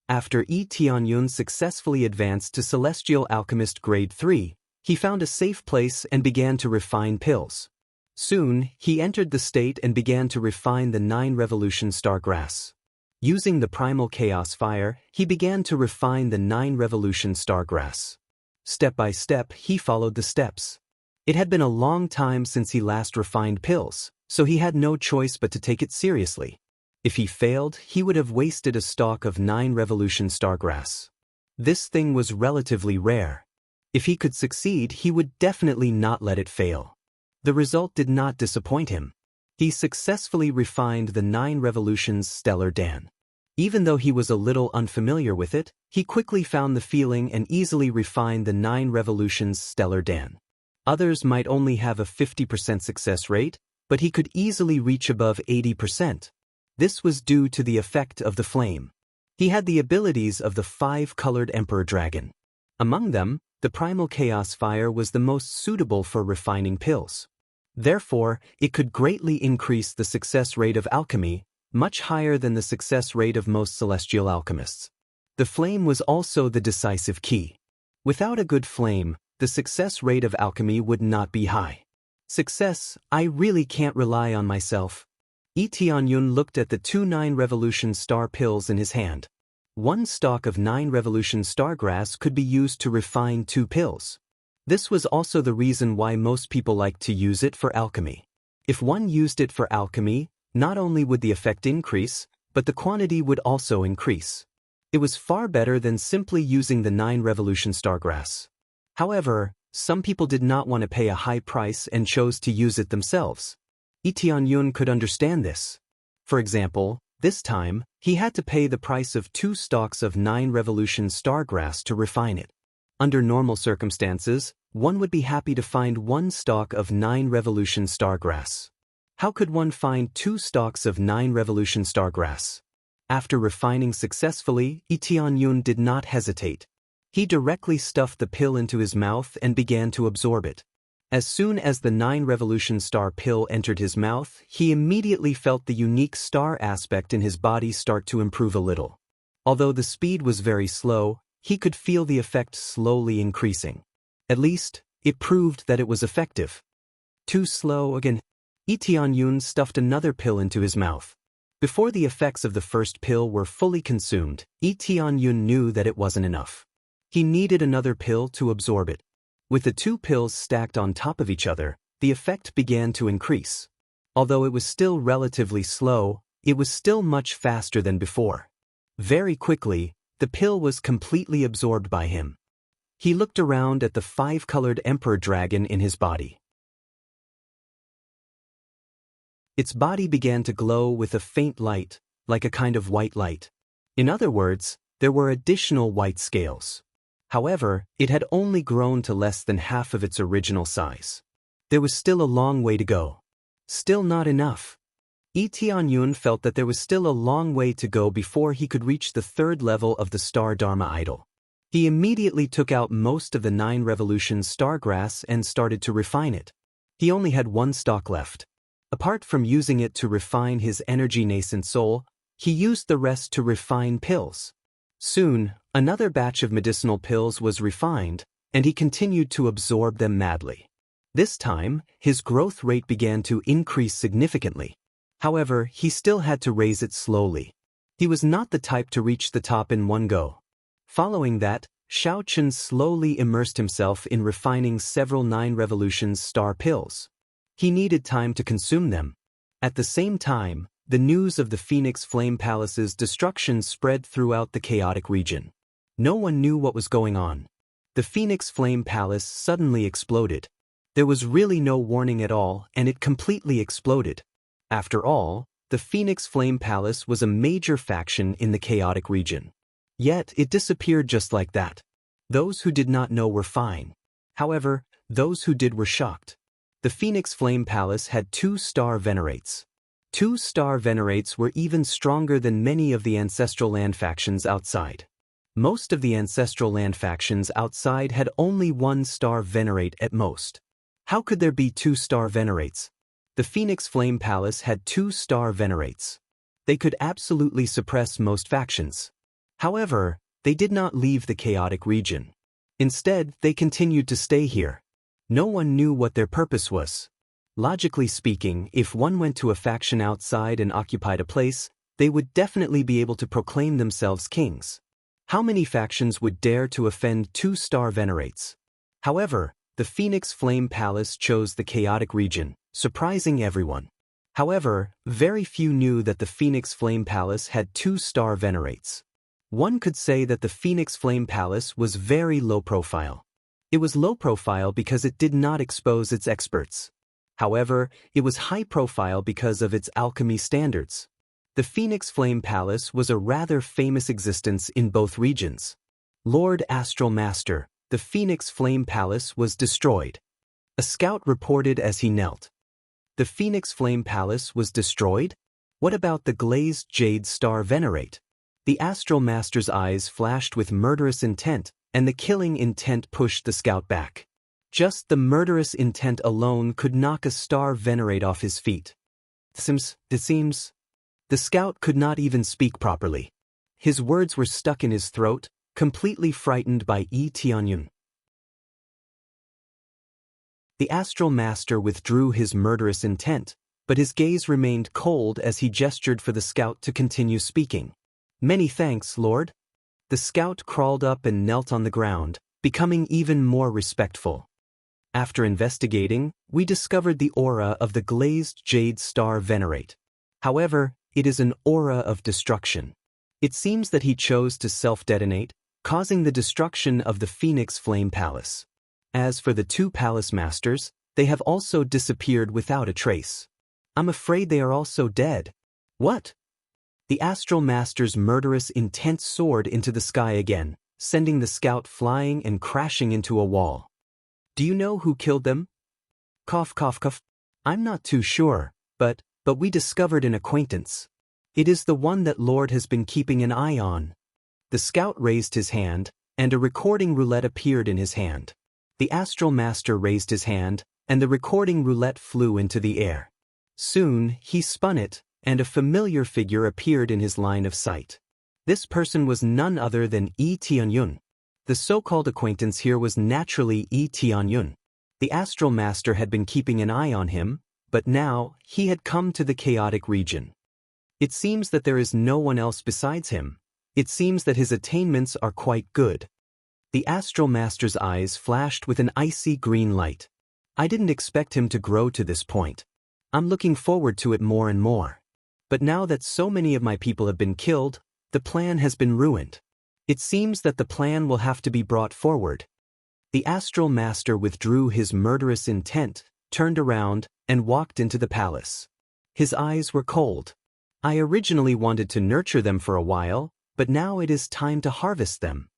After Yi Tianyun successfully advanced to Celestial Alchemist Grade 3, he found a safe place and began to refine pills. Soon, he entered the state and began to refine the 9 Revolution Star Grass. Using the Primal Chaos Fire, he began to refine the 9 Revolution Star Grass. Step by step, he followed the steps. It had been a long time since he last refined pills, so he had no choice but to take it seriously. If he failed, he would have wasted a stalk of 9 Revolution Star Grass. This thing was relatively rare. If he could succeed, he would definitely not let it fail. The result did not disappoint him. He successfully refined the 9 Revolutions Stellar Dan. Even though he was a little unfamiliar with it, he quickly found the feeling and easily refined the 9 Revolutions Stellar Dan. Others might only have a 50% success rate, but he could easily reach above 80%. This was due to the effect of the flame. He had the abilities of the 5-colored Emperor Dragon. Among them, the Primal Chaos Fire was the most suitable for refining pills. Therefore, it could greatly increase the success rate of alchemy, much higher than the success rate of most celestial alchemists. The flame was also the decisive key. Without a good flame, the success rate of alchemy would not be high. Success, I really can't rely on myself. Yi Tianyun looked at the 2 9 Revolution Star pills in his hand. 1 stalk of 9 Revolution Star Grass could be used to refine 2 pills. This was also the reason why most people liked to use it for alchemy. If one used it for alchemy, not only would the effect increase, but the quantity would also increase. It was far better than simply using the 9 Revolution Star Grass. However, some people did not want to pay a high price and chose to use it themselves. Yi Tianyun could understand this. For example, this time, he had to pay the price of 2 stalks of 9 Revolution Star Grass to refine it. Under normal circumstances, one would be happy to find 1 stalk of 9 Revolution Star Grass. How could one find 2 stalks of 9 Revolution Star Grass? After refining successfully, Yi Tianyun did not hesitate. He directly stuffed the pill into his mouth and began to absorb it. As soon as the 9 Revolution Star pill entered his mouth, he immediately felt the unique star aspect in his body start to improve a little. Although the speed was very slow, he could feel the effect slowly increasing. At least, it proved that it was effective. Too slow again. Yi Tianyun stuffed another pill into his mouth. Before the effects of the first pill were fully consumed, Yi Tianyun knew that it wasn't enough. He needed another pill to absorb it. With the 2 pills stacked on top of each other, the effect began to increase. Although it was still relatively slow, it was still much faster than before. Very quickly, the pill was completely absorbed by him. He looked around at the 5-colored Emperor Dragon in his body. Its body began to glow with a faint light, like a kind of white light. In other words, there were additional white scales. However, it had only grown to less than half of its original size. There was still a long way to go. Still not enough. Yi Tianyun felt that there was still a long way to go before he could reach the 3rd level of the Star Dharma Idol. He immediately took out most of the 9 Revolution Star Grass and started to refine it. He only had 1 stalk left. Apart from using it to refine his energy nascent soul, he used the rest to refine pills. Soon, another batch of medicinal pills was refined, and he continued to absorb them madly. This time, his growth rate began to increase significantly. However, he still had to raise it slowly. He was not the type to reach the top in one go. Following that, Shao Chun slowly immersed himself in refining several 9 Revolutions star pills. He needed time to consume them. At the same time, the news of the Phoenix Flame Palace's destruction spread throughout the chaotic region. No one knew what was going on. The Phoenix Flame Palace suddenly exploded. There was really no warning at all, and it completely exploded. After all, the Phoenix Flame Palace was a major faction in the chaotic region. Yet it disappeared just like that. Those who did not know were fine. However, those who did were shocked. The Phoenix Flame Palace had 2-star venerates. 2-star venerates were even stronger than many of the ancestral land factions outside. Most of the ancestral land factions outside had only 1-star venerate at most. How could there be 2-star venerates? The Phoenix Flame Palace had 2-star venerates. They could absolutely suppress most factions. However, they did not leave the chaotic region. Instead, they continued to stay here. No one knew what their purpose was. Logically speaking, if one went to a faction outside and occupied a place, they would definitely be able to proclaim themselves kings. How many factions would dare to offend 2-star venerates? However, the Phoenix Flame Palace chose the chaotic region, surprising everyone. However, very few knew that the Phoenix Flame Palace had 2-star venerates. One could say that the Phoenix Flame Palace was very low profile. It was low profile because it did not expose its experts. However, it was high profile because of its alchemy standards. The Phoenix Flame Palace was a rather famous existence in both regions. Lord Astral Master, the Phoenix Flame Palace was destroyed. A scout reported as he knelt. The Phoenix Flame Palace was destroyed? What about the glazed jade star venerate? The Astral Master's eyes flashed with murderous intent, and the killing intent pushed the scout back. Just the murderous intent alone could knock a star venerate off his feet. It seems. The scout could not even speak properly. His words were stuck in his throat, completely frightened by Yi Tianyun. The Astral Master withdrew his murderous intent, but his gaze remained cold as he gestured for the scout to continue speaking. Many thanks, Lord. The scout crawled up and knelt on the ground, becoming even more respectful. After investigating, we discovered the aura of the glazed jade star venerate. However, it is an aura of destruction. It seems that he chose to self-detonate, causing the destruction of the Phoenix Flame Palace. As for the 2 palace masters, they have also disappeared without a trace. I'm afraid they are also dead. What? The Astral Master's murderous intent soared into the sky again, sending the scout flying and crashing into a wall. Do you know who killed them? Cough, cough, cough. I'm not too sure, but we discovered an acquaintance. It is the one that Lord has been keeping an eye on. The scout raised his hand, and a recording roulette appeared in his hand. The Astral Master raised his hand, and the recording roulette flew into the air. Soon, he spun it, and a familiar figure appeared in his line of sight. This person was none other than Yi Tianyun. The so-called acquaintance here was naturally Yi Tianyun. The Astral Master had been keeping an eye on him, but now he had come to the chaotic region. It seems that there is no one else besides him. It seems that his attainments are quite good. The Astral Master's eyes flashed with an icy green light. I didn't expect him to grow to this point. I'm looking forward to it more and more. But now that so many of my people have been killed, the plan has been ruined. It seems that the plan will have to be brought forward. The Astral Master withdrew his murderous intent, turned around, and walked into the palace. His eyes were cold. I originally wanted to nurture them for a while, but now it is time to harvest them.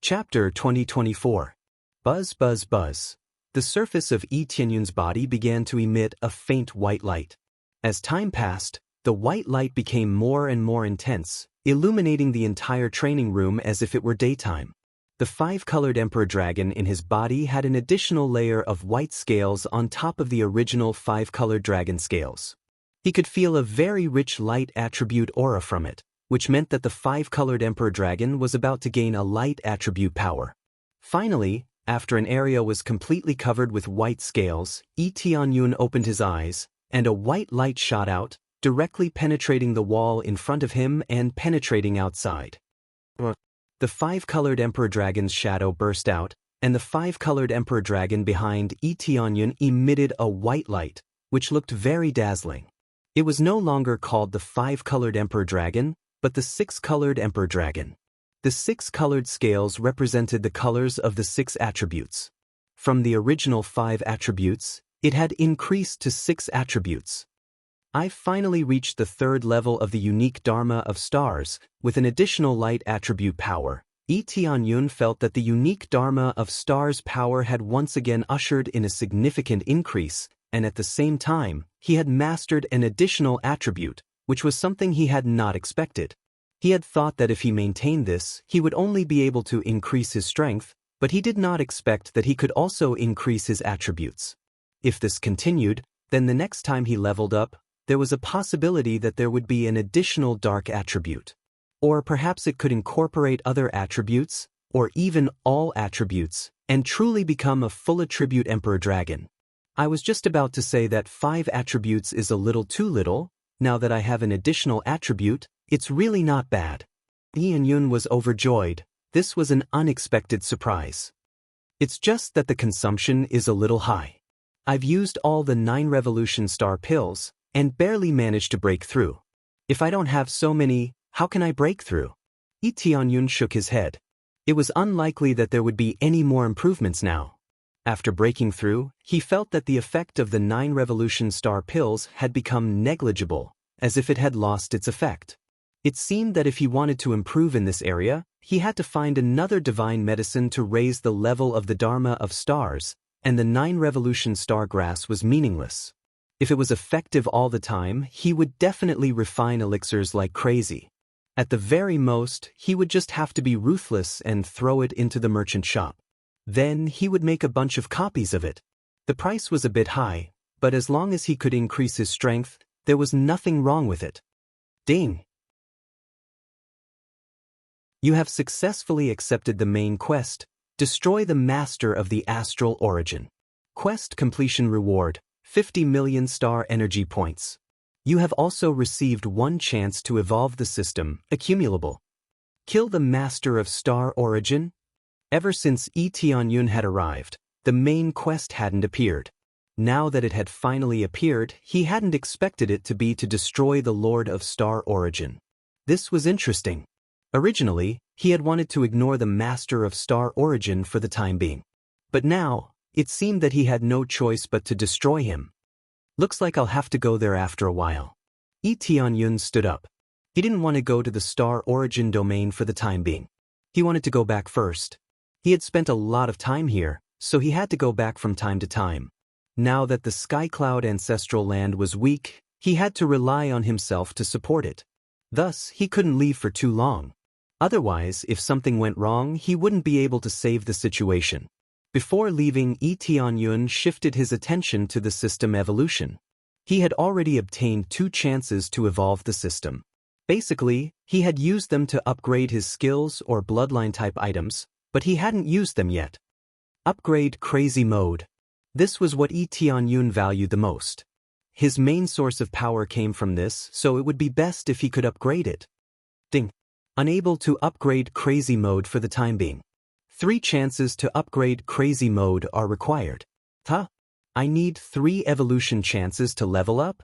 Chapter 2024. Buzz, buzz, buzz. The surface of Yi Tianyun's body began to emit a faint white light. As time passed, the white light became more and more intense, illuminating the entire training room as if it were daytime. The 5-colored Emperor Dragon in his body had an additional layer of white scales on top of the original 5-colored dragon scales. He could feel a very rich light attribute aura from it, which meant that the 5-colored Emperor Dragon was about to gain a light attribute power. Finally, After an area was completely covered with white scales, Tianyun opened his eyes, and a white light shot out, directly penetrating the wall in front of him and penetrating outside. The five-colored Emperor Dragon's shadow burst out, and the five-colored Emperor Dragon behind Tianyun emitted a white light, which looked very dazzling. It was no longer called the five-colored Emperor Dragon, but the six-colored Emperor Dragon. The six-colored scales represented the colors of the six attributes. From the original 5 attributes, it had increased to 6 attributes. I finally reached the 3rd level of the unique Dharma of stars, with an additional light attribute power. Tianyun felt that the unique Dharma of stars power had once again ushered in a significant increase, and at the same time, he had mastered an additional attribute, which was something he had not expected. He had thought that if he maintained this, he would only be able to increase his strength, but he did not expect that he could also increase his attributes. If this continued, then the next time he leveled up, there was a possibility that there would be an additional dark attribute. Or perhaps it could incorporate other attributes, or even all attributes, and truly become a full attribute Emperor Dragon. I was just about to say that 5 attributes is a little too little. Now that I have an additional attribute, it's really not bad. Tianyun was overjoyed. This was an unexpected surprise. It's just that the consumption is a little high. I've used all the 9 Revolution Star pills, and barely managed to break through. If I don't have so many, how can I break through? Tianyun shook his head. It was unlikely that there would be any more improvements now. After breaking through, he felt that the effect of the 9 Revolution Star pills had become negligible, as if it had lost its effect. It seemed that if he wanted to improve in this area, he had to find another divine medicine to raise the level of the Dharma of stars, and the 9 Revolution Star grass was meaningless. If it was effective all the time, he would definitely refine elixirs like crazy. At the very most, he would just have to be ruthless and throw it into the merchant shop. Then he would make a bunch of copies of it. The price was a bit high, but as long as he could increase his strength, there was nothing wrong with it. Ding! You have successfully accepted the main quest, Destroy the Master of the Astral Origin. Quest completion reward, 50 million star energy points. You have also received 1 chance to evolve the system, accumulable. Kill the Master of Star Origin? Ever since Tianyun had arrived, the main quest hadn't appeared. Now that it had finally appeared, he hadn't expected it to be to destroy the Lord of Star Origin. This was interesting. Originally, he had wanted to ignore the Master of Star Origin for the time being. But now, it seemed that he had no choice but to destroy him. Looks like I'll have to go there after a while. Tianyun stood up. He didn't want to go to the Star Origin domain for the time being. He wanted to go back first. He had spent a lot of time here, so he had to go back from time to time. Now that the Skycloud ancestral land was weak, he had to rely on himself to support it. Thus, he couldn't leave for too long. Otherwise, if something went wrong, he wouldn't be able to save the situation. Before leaving, Tianyun shifted his attention to the system evolution. He had already obtained 2 chances to evolve the system. Basically, he had used them to upgrade his skills or bloodline-type items, but he hadn't used them yet. Upgrade Crazy Mode. This was what Tianyun valued the most. His main source of power came from this, so it would be best if he could upgrade it. Ding. Unable to upgrade Crazy Mode for the time being. 3 chances to upgrade Crazy Mode are required. Huh? I need 3 evolution chances to level up?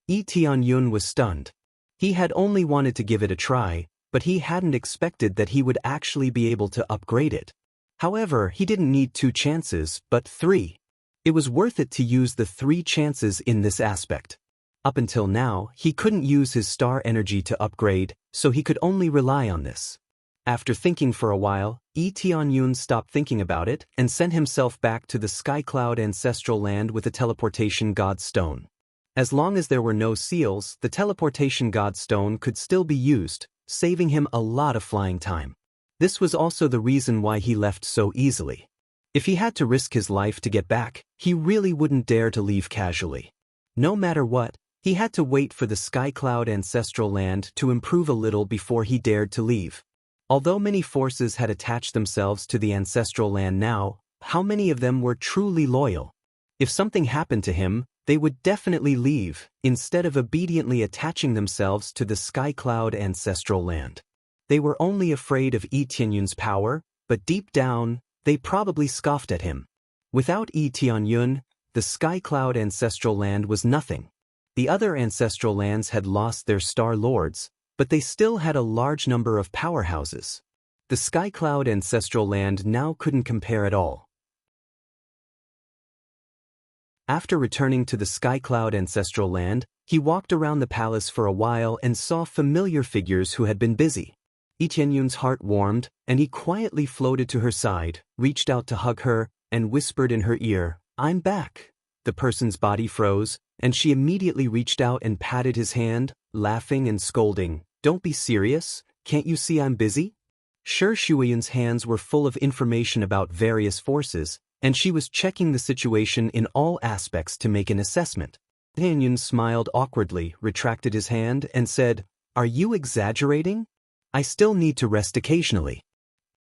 Tianyun was stunned. He had only wanted to give it a try, but he hadn't expected that he would actually be able to upgrade it. However, he didn't need 2 chances, but 3. It was worth it to use the 3 chances in this aspect. Up until now, he couldn't use his star energy to upgrade, so he could only rely on this. After thinking for a while, Tianyun stopped thinking about it and sent himself back to the Skycloud ancestral land with the teleportation god stone. As long as there were no seals, the teleportation god stone could still be used, saving him a lot of flying time. This was also the reason why he left so easily. If he had to risk his life to get back, he really wouldn't dare to leave casually. No matter what, he had to wait for the Skycloud ancestral land to improve a little before he dared to leave. Although many forces had attached themselves to the ancestral land now, how many of them were truly loyal? If something happened to him, they would definitely leave, instead of obediently attaching themselves to the Sky Cloud ancestral land. They were only afraid of Yi Tianyun's power, but deep down, they probably scoffed at him. Without Yi Tianyun, the Sky Cloud ancestral land was nothing. The other ancestral lands had lost their star lords, but they still had a large number of powerhouses. The Sky Cloud ancestral land now couldn't compare at all. After returning to the Sky Cloud ancestral land, he walked around the palace for a while and saw familiar figures who had been busy. Yi Tianyun's heart warmed, and he quietly floated to her side, reached out to hug her, and whispered in her ear, "I'm back." The person's body froze, and she immediately reached out and patted his hand, laughing and scolding, "Don't be serious, can't you see I'm busy?" Shi Shuiyun's hands were full of information about various forces, and she was checking the situation in all aspects to make an assessment. Tianyun smiled awkwardly, retracted his hand, and said, "Are you exaggerating? I still need to rest occasionally."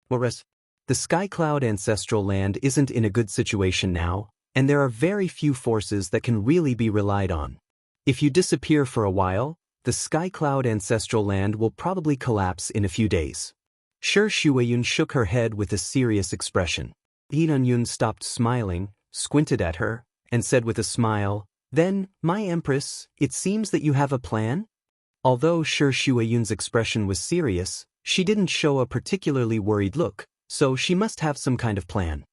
What rest? The Sky Cloud ancestral land isn't in a good situation now, and there are very few forces that can really be relied on. If you disappear for a while, the Sky Cloud ancestral land will probably collapse in a few days. Shi Shuiyun shook her head with a serious expression. Yi Tianyun stopped smiling, squinted at her, and said with a smile, "Then, my Empress, it seems that you have a plan?" Although Shi Shuiyun's expression was serious, she didn't show a particularly worried look, so she must have some kind of plan.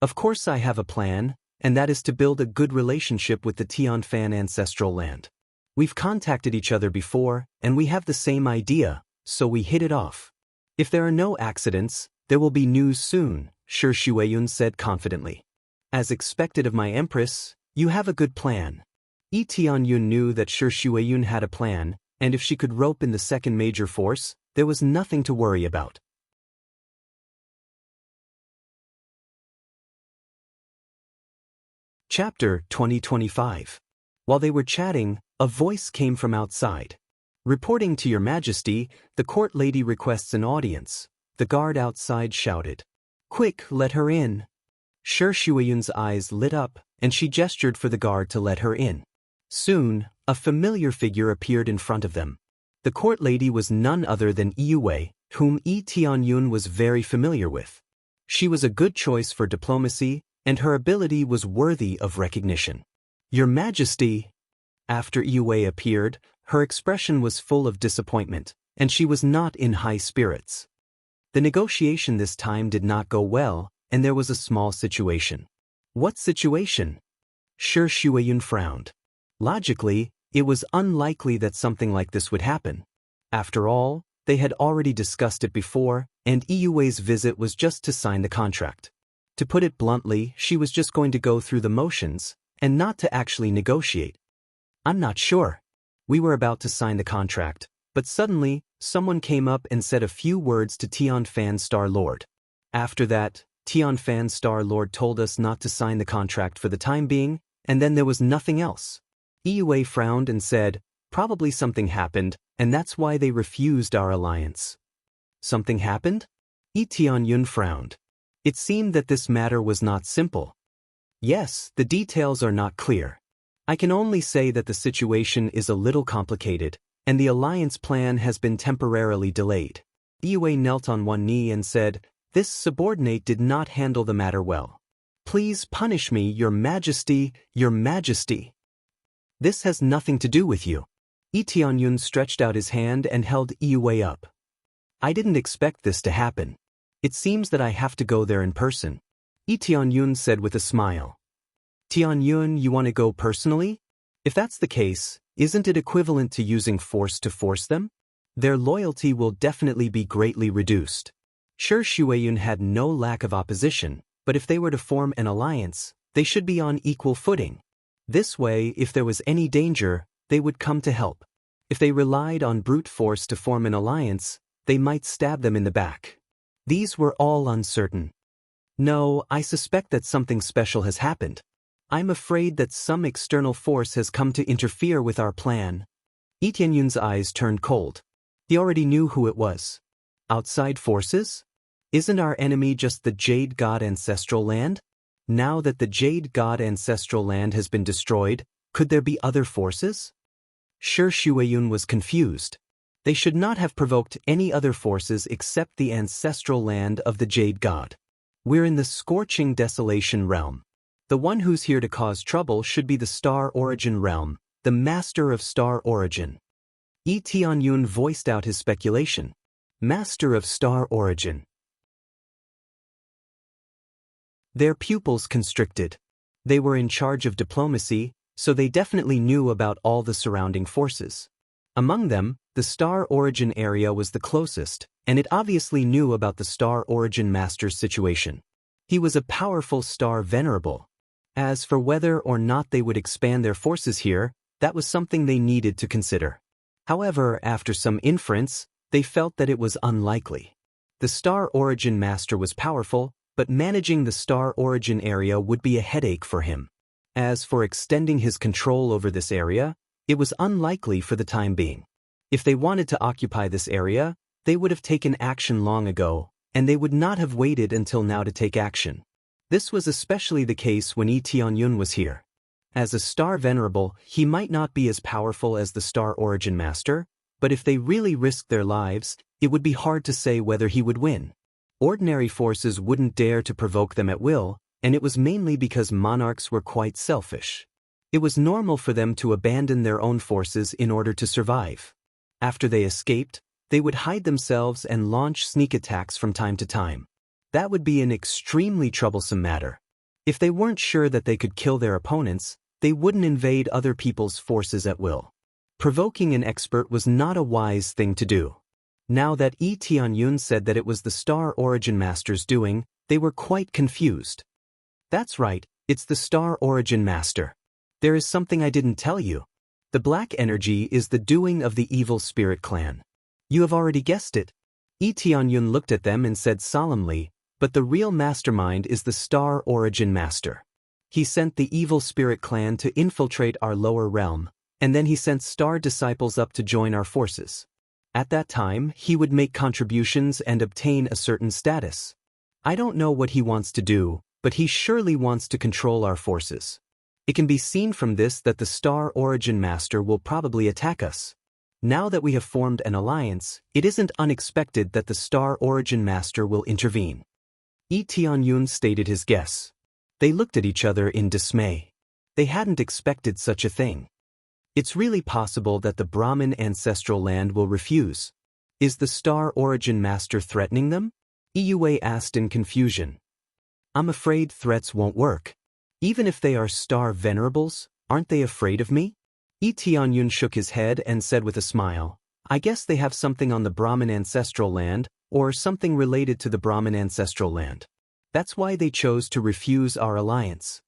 "Of course I have a plan, and that is to build a good relationship with the Tianfan ancestral land. We've contacted each other before, and we have the same idea, so we hit it off. If there are no accidents, there will be news soon," Shi Shuiyun said confidently. "As expected of my Empress, you have a good plan." Yi Tianyun knew that Shi Shuiyun had a plan, and if she could rope in the second major force, there was nothing to worry about. Chapter 2025. While they were chatting, a voice came from outside. "Reporting to Your Majesty, the court lady requests an audience," the guard outside shouted. "Quick, let her in." Shi Shuiyun's eyes lit up, and she gestured for the guard to let her in. Soon, a familiar figure appeared in front of them. The court lady was none other than Yue, whom Yi Tianyun was very familiar with. She was a good choice for diplomacy, and her ability was worthy of recognition. "Your Majesty." After Yue appeared, her expression was full of disappointment, and she was not in high spirits. The negotiation this time did not go well, and there was a small situation. "What situation?" Shi Shuiyun frowned. Logically, it was unlikely that something like this would happen. After all, they had already discussed it before, and Yue's visit was just to sign the contract. To put it bluntly, she was just going to go through the motions, and not to actually negotiate. "I'm not sure. We were about to sign the contract, but suddenly, someone came up and said a few words to Tianfan Star Lord. After that, Tianfan Star Lord told us not to sign the contract for the time being, and then there was nothing else." Yue frowned and said, "Probably something happened, and that's why they refused our alliance." "Something happened?" Yi Tianyun frowned. It seemed that this matter was not simple. "Yes, the details are not clear. I can only say that the situation is a little complicated, and the alliance plan has been temporarily delayed." Yue knelt on one knee and said, "This subordinate did not handle the matter well. Please punish me, Your Majesty, Your Majesty." "This has nothing to do with you." Yi Tianyun stretched out his hand and held Yue up. "I didn't expect this to happen. It seems that I have to go there in person," Yi Tianyun said with a smile. "Tianyun, you want to go personally? If that's the case, isn't it equivalent to using force to force them? Their loyalty will definitely be greatly reduced." Shi Shuiyun had no lack of opposition, but if they were to form an alliance, they should be on equal footing. This way, if there was any danger, they would come to help. If they relied on brute force to form an alliance, they might stab them in the back. These were all uncertain. "No, I suspect that something special has happened. I'm afraid that some external force has come to interfere with our plan." Yi Tianyun's eyes turned cold. He already knew who it was. Outside forces? Isn't our enemy just the Jade God Ancestral Land? Now that the Jade God Ancestral Land has been destroyed, could there be other forces? Sure, Shueyun was confused. They should not have provoked any other forces except the ancestral land of the Jade God. We're in the scorching desolation realm. The one who's here to cause trouble should be the Star Origin realm, the Master of Star Origin. Tianyun voiced out his speculation. Master of Star Origin. Their pupils constricted. They were in charge of diplomacy, so they definitely knew about all the surrounding forces. Among them, the Star Origin area was the closest, and it obviously knew about the Star Origin Master's situation. He was a powerful Star Venerable. As for whether or not they would expand their forces here, that was something they needed to consider. However, after some inference, they felt that it was unlikely. The Star Origin Master was powerful, but managing the Star Origin area would be a headache for him. As for extending his control over this area, it was unlikely for the time being. If they wanted to occupy this area, they would have taken action long ago, and they would not have waited until now to take action. This was especially the case when Tianyun was here. As a Star Venerable, he might not be as powerful as the Star Origin Master, but if they really risked their lives, it would be hard to say whether he would win. Ordinary forces wouldn't dare to provoke them at will, and it was mainly because monarchs were quite selfish. It was normal for them to abandon their own forces in order to survive. After they escaped, they would hide themselves and launch sneak attacks from time to time. That would be an extremely troublesome matter. If they weren't sure that they could kill their opponents, they wouldn't invade other people's forces at will. Provoking an expert was not a wise thing to do. Now that Tianyun said that it was the Star Origin Master's doing, they were quite confused. That's right, it's the Star Origin Master. There is something I didn't tell you. The black energy is the doing of the evil spirit clan. You have already guessed it. Tianyun looked at them and said solemnly, but the real mastermind is the Star Origin Master. He sent the evil spirit clan to infiltrate our lower realm, and then he sent star disciples up to join our forces. At that time, he would make contributions and obtain a certain status. I don't know what he wants to do, but he surely wants to control our forces. It can be seen from this that the Star Origin Master will probably attack us. Now that we have formed an alliance, it isn't unexpected that the Star Origin Master will intervene. Tianyun stated his guess. They looked at each other in dismay. They hadn't expected such a thing. It's really possible that the Brahmin ancestral land will refuse. Is the Star Origin Master threatening them? Yue asked in confusion. I'm afraid threats won't work. Even if they are Star Venerables, aren't they afraid of me? Tianyun shook his head and said with a smile, I guess they have something on the Brahmin ancestral land, or something related to the Brahmin ancestral land. That's why they chose to refuse our alliance.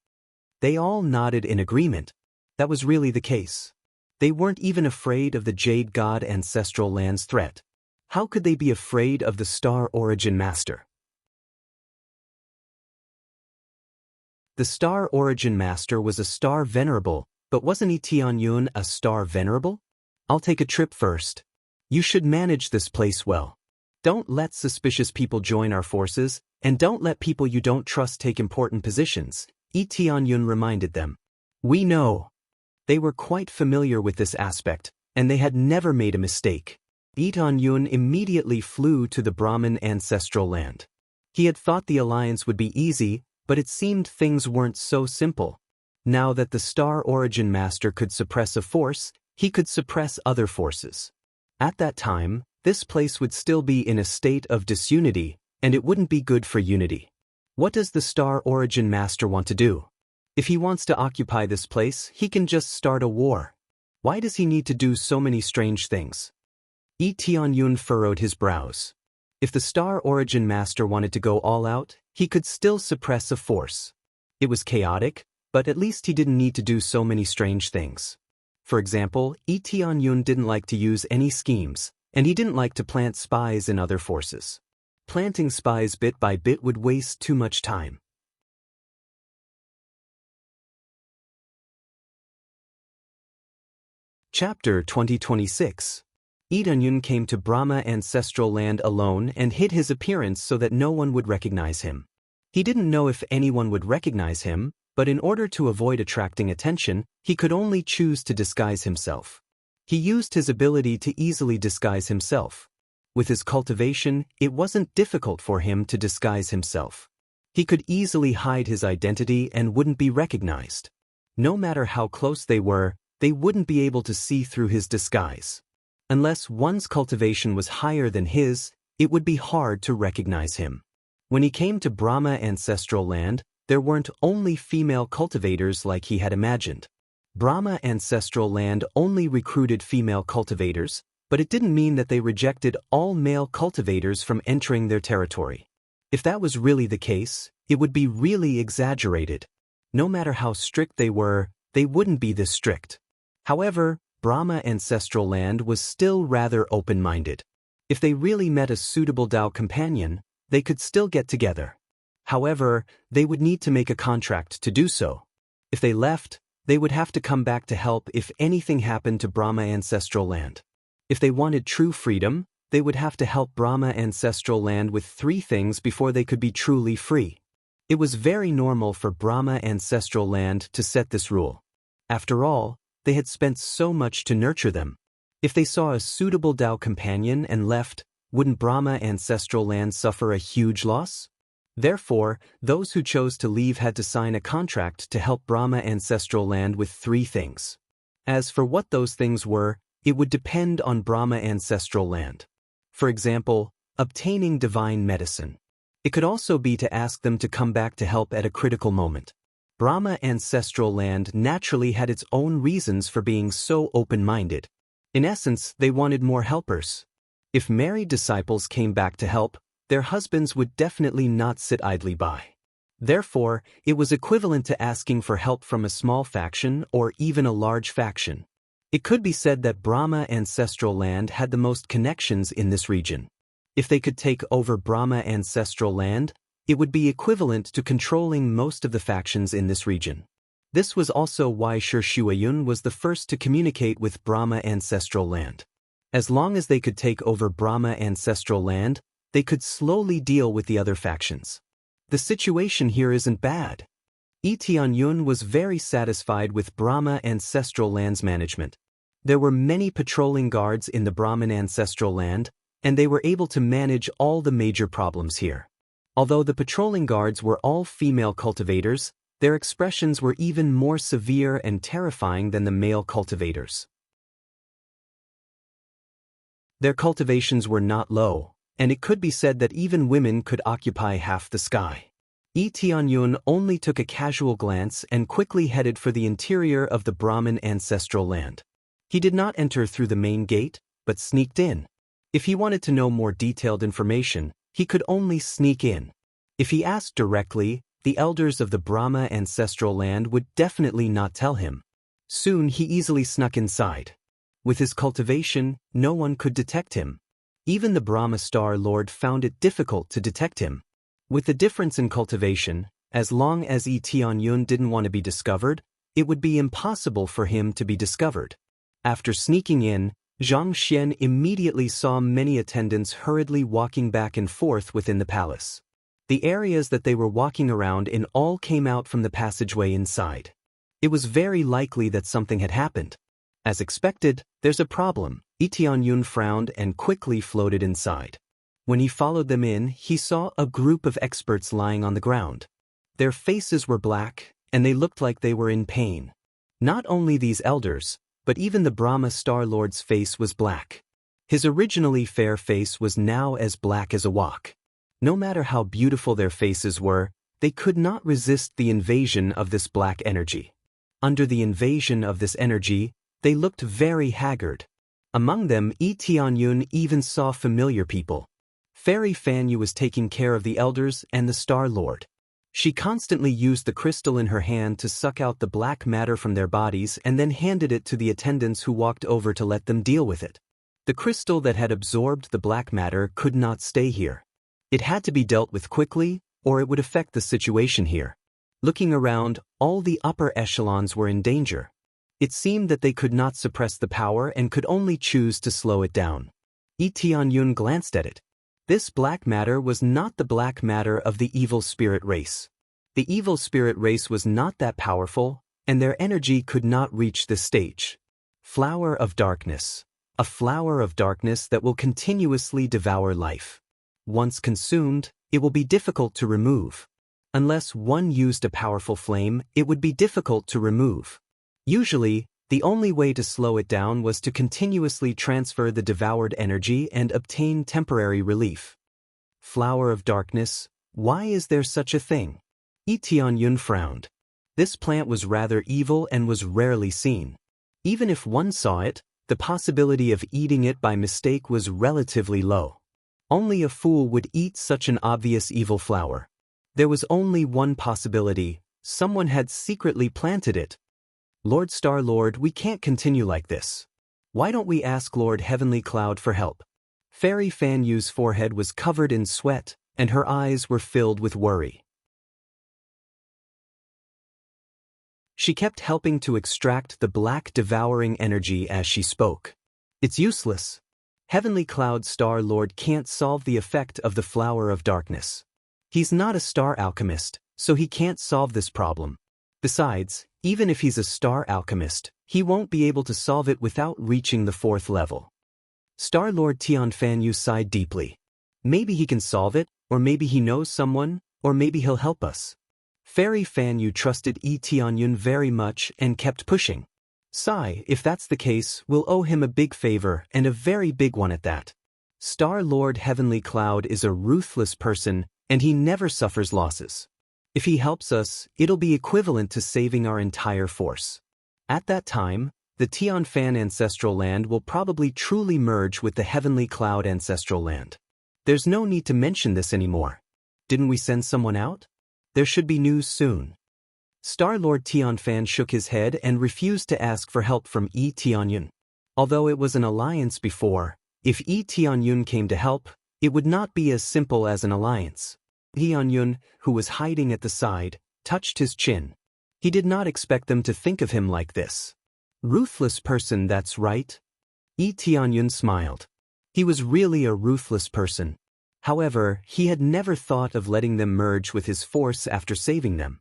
They all nodded in agreement. That was really the case. They weren't even afraid of the Jade God ancestral land's threat. How could they be afraid of the Star Origin Master? The Star Origin Master was a Star Venerable, but wasn't Tianyun a Star Venerable? I'll take a trip first. You should manage this place well. Don't let suspicious people join our forces, and don't let people you don't trust take important positions, Tianyun reminded them. We know. They were quite familiar with this aspect, and they had never made a mistake. Tianyun immediately flew to the Brahmin ancestral land. He had thought the alliance would be easy, but it seemed things weren't so simple. Now that the Star Origin Master could suppress a force, he could suppress other forces. At that time, this place would still be in a state of disunity, and it wouldn't be good for unity. What does the Star Origin Master want to do? If he wants to occupy this place, he can just start a war. Why does he need to do so many strange things? Tianyun furrowed his brows. If the Star Origin Master wanted to go all out, he could still suppress a force. It was chaotic, but at least he didn't need to do so many strange things. For example, Tianyun didn't like to use any schemes, and he didn't like to plant spies in other forces. Planting spies bit by bit would waste too much time. Chapter 2026. Lee Dun-yun came to Brahma ancestral land alone and hid his appearance so that no one would recognize him. He didn't know if anyone would recognize him, but in order to avoid attracting attention, he could only choose to disguise himself. He used his ability to easily disguise himself. With his cultivation, it wasn't difficult for him to disguise himself. He could easily hide his identity and wouldn't be recognized. No matter how close they were, they wouldn't be able to see through his disguise. Unless one's cultivation was higher than his, it would be hard to recognize him. When he came to Brahma ancestral land, there weren't only female cultivators like he had imagined. Brahma ancestral land only recruited female cultivators, but it didn't mean that they rejected all male cultivators from entering their territory. If that was really the case, it would be really exaggerated. No matter how strict they were, they wouldn't be this strict. However, Brahma ancestral land was still rather open-minded. If they really met a suitable Tao companion, they could still get together. However, they would need to make a contract to do so. If they left, they would have to come back to help if anything happened to Brahma ancestral land. If they wanted true freedom, they would have to help Brahma ancestral land with 3 things before they could be truly free. It was very normal for Brahma ancestral land to set this rule. After all, they had spent so much to nurture them. If they saw a suitable Tao companion and left, wouldn't Brahma ancestral land suffer a huge loss? Therefore, those who chose to leave had to sign a contract to help Brahma ancestral land with 3 things. As for what those things were, it would depend on Brahma ancestral land. For example, obtaining divine medicine. It could also be to ask them to come back to help at a critical moment. Brahma ancestral land naturally had its own reasons for being so open-minded. In essence, they wanted more helpers. If married disciples came back to help, their husbands would definitely not sit idly by. Therefore, it was equivalent to asking for help from a small faction or even a large faction. It could be said that Brahma ancestral land had the most connections in this region. If they could take over Brahma ancestral land, it would be equivalent to controlling most of the factions in this region. This was also why Shi Shuayun was the first to communicate with Brahma ancestral land. As long as they could take over Brahma ancestral land, they could slowly deal with the other factions. The situation here isn't bad. Tianyun was very satisfied with Brahma ancestral land's management. There were many patrolling guards in the Brahman ancestral land, and they were able to manage all the major problems here. Although the patrolling guards were all female cultivators, their expressions were even more severe and terrifying than the male cultivators. Their cultivations were not low, and it could be said that even women could occupy half the sky. Tianyun only took a casual glance and quickly headed for the interior of the Brahmin ancestral land. He did not enter through the main gate, but sneaked in. If he wanted to know more detailed information, he could only sneak in. If he asked directly, the elders of the Brahma ancestral land would definitely not tell him. Soon he easily snuck inside. With his cultivation, no one could detect him. Even the Brahma Star Lord found it difficult to detect him. With the difference in cultivation, as long as Tianyun didn't want to be discovered, it would be impossible for him to be discovered. After sneaking in, Zhang Xian immediately saw many attendants hurriedly walking back and forth within the palace. The areas that they were walking around in all came out from the passageway inside. It was very likely that something had happened. As expected, there's a problem. Tianyun frowned and quickly floated inside. When he followed them in, he saw a group of experts lying on the ground. Their faces were black, and they looked like they were in pain. Not only these elders, but even the Brahma Star Lord's face was black. His originally fair face was now as black as a wok. No matter how beautiful their faces were, they could not resist the invasion of this black energy. Under the invasion of this energy, they looked very haggard. Among them, Tianyun even saw familiar people. Fairy Fanyu was taking care of the elders and the Star Lord. She constantly used the crystal in her hand to suck out the black matter from their bodies and then handed it to the attendants who walked over to let them deal with it. The crystal that had absorbed the black matter could not stay here. It had to be dealt with quickly, or it would affect the situation here. Looking around, all the upper echelons were in danger. It seemed that they could not suppress the power and could only choose to slow it down. Yi Tianyun glanced at it. This black matter was not the black matter of the evil spirit race. The evil spirit race was not that powerful, and their energy could not reach this stage. Flower of darkness. A flower of darkness that will continuously devour life. Once consumed, it will be difficult to remove. Unless one used a powerful flame, it would be difficult to remove. Usually, the only way to slow it down was to continuously transfer the devoured energy and obtain temporary relief. Flower of darkness, why is there such a thing? Yi Tianyun frowned. This plant was rather evil and was rarely seen. Even if one saw it, the possibility of eating it by mistake was relatively low. Only a fool would eat such an obvious evil flower. There was only one possibility: someone had secretly planted it. Lord Star-Lord, we can't continue like this. Why don't we ask Lord Heavenly Cloud for help? Fairy Fan Yu's forehead was covered in sweat, and her eyes were filled with worry. She kept helping to extract the black devouring energy as she spoke. It's useless. Heavenly Cloud Star-Lord can't solve the effect of the flower of darkness. He's not a star alchemist, so he can't solve this problem. Besides, even if he's a star alchemist, he won't be able to solve it without reaching the 4th level. Star-Lord Tianfan Yu sighed deeply. Maybe he can solve it, or maybe he knows someone, or maybe he'll help us. Fairy Fan Yu trusted Yi Tianyun very much and kept pushing. Sigh, if that's the case, we'll owe him a big favor, and a very big one at that. Star-Lord Heavenly Cloud is a ruthless person, and he never suffers losses. If he helps us, it'll be equivalent to saving our entire force. At that time, the Tianfan Ancestral Land will probably truly merge with the Heavenly Cloud Ancestral Land. There's no need to mention this anymore. Didn't we send someone out? There should be news soon. Star-Lord Tianfan shook his head and refused to ask for help from Yi Tianyun. Although it was an alliance before, if Yi Tianyun came to help, it would not be as simple as an alliance. Tianyun, who was hiding at the side, touched his chin. He did not expect them to think of him like this. Ruthless person, that's right. Yi Tianyun smiled. He was really a ruthless person. However, he had never thought of letting them merge with his force after saving them.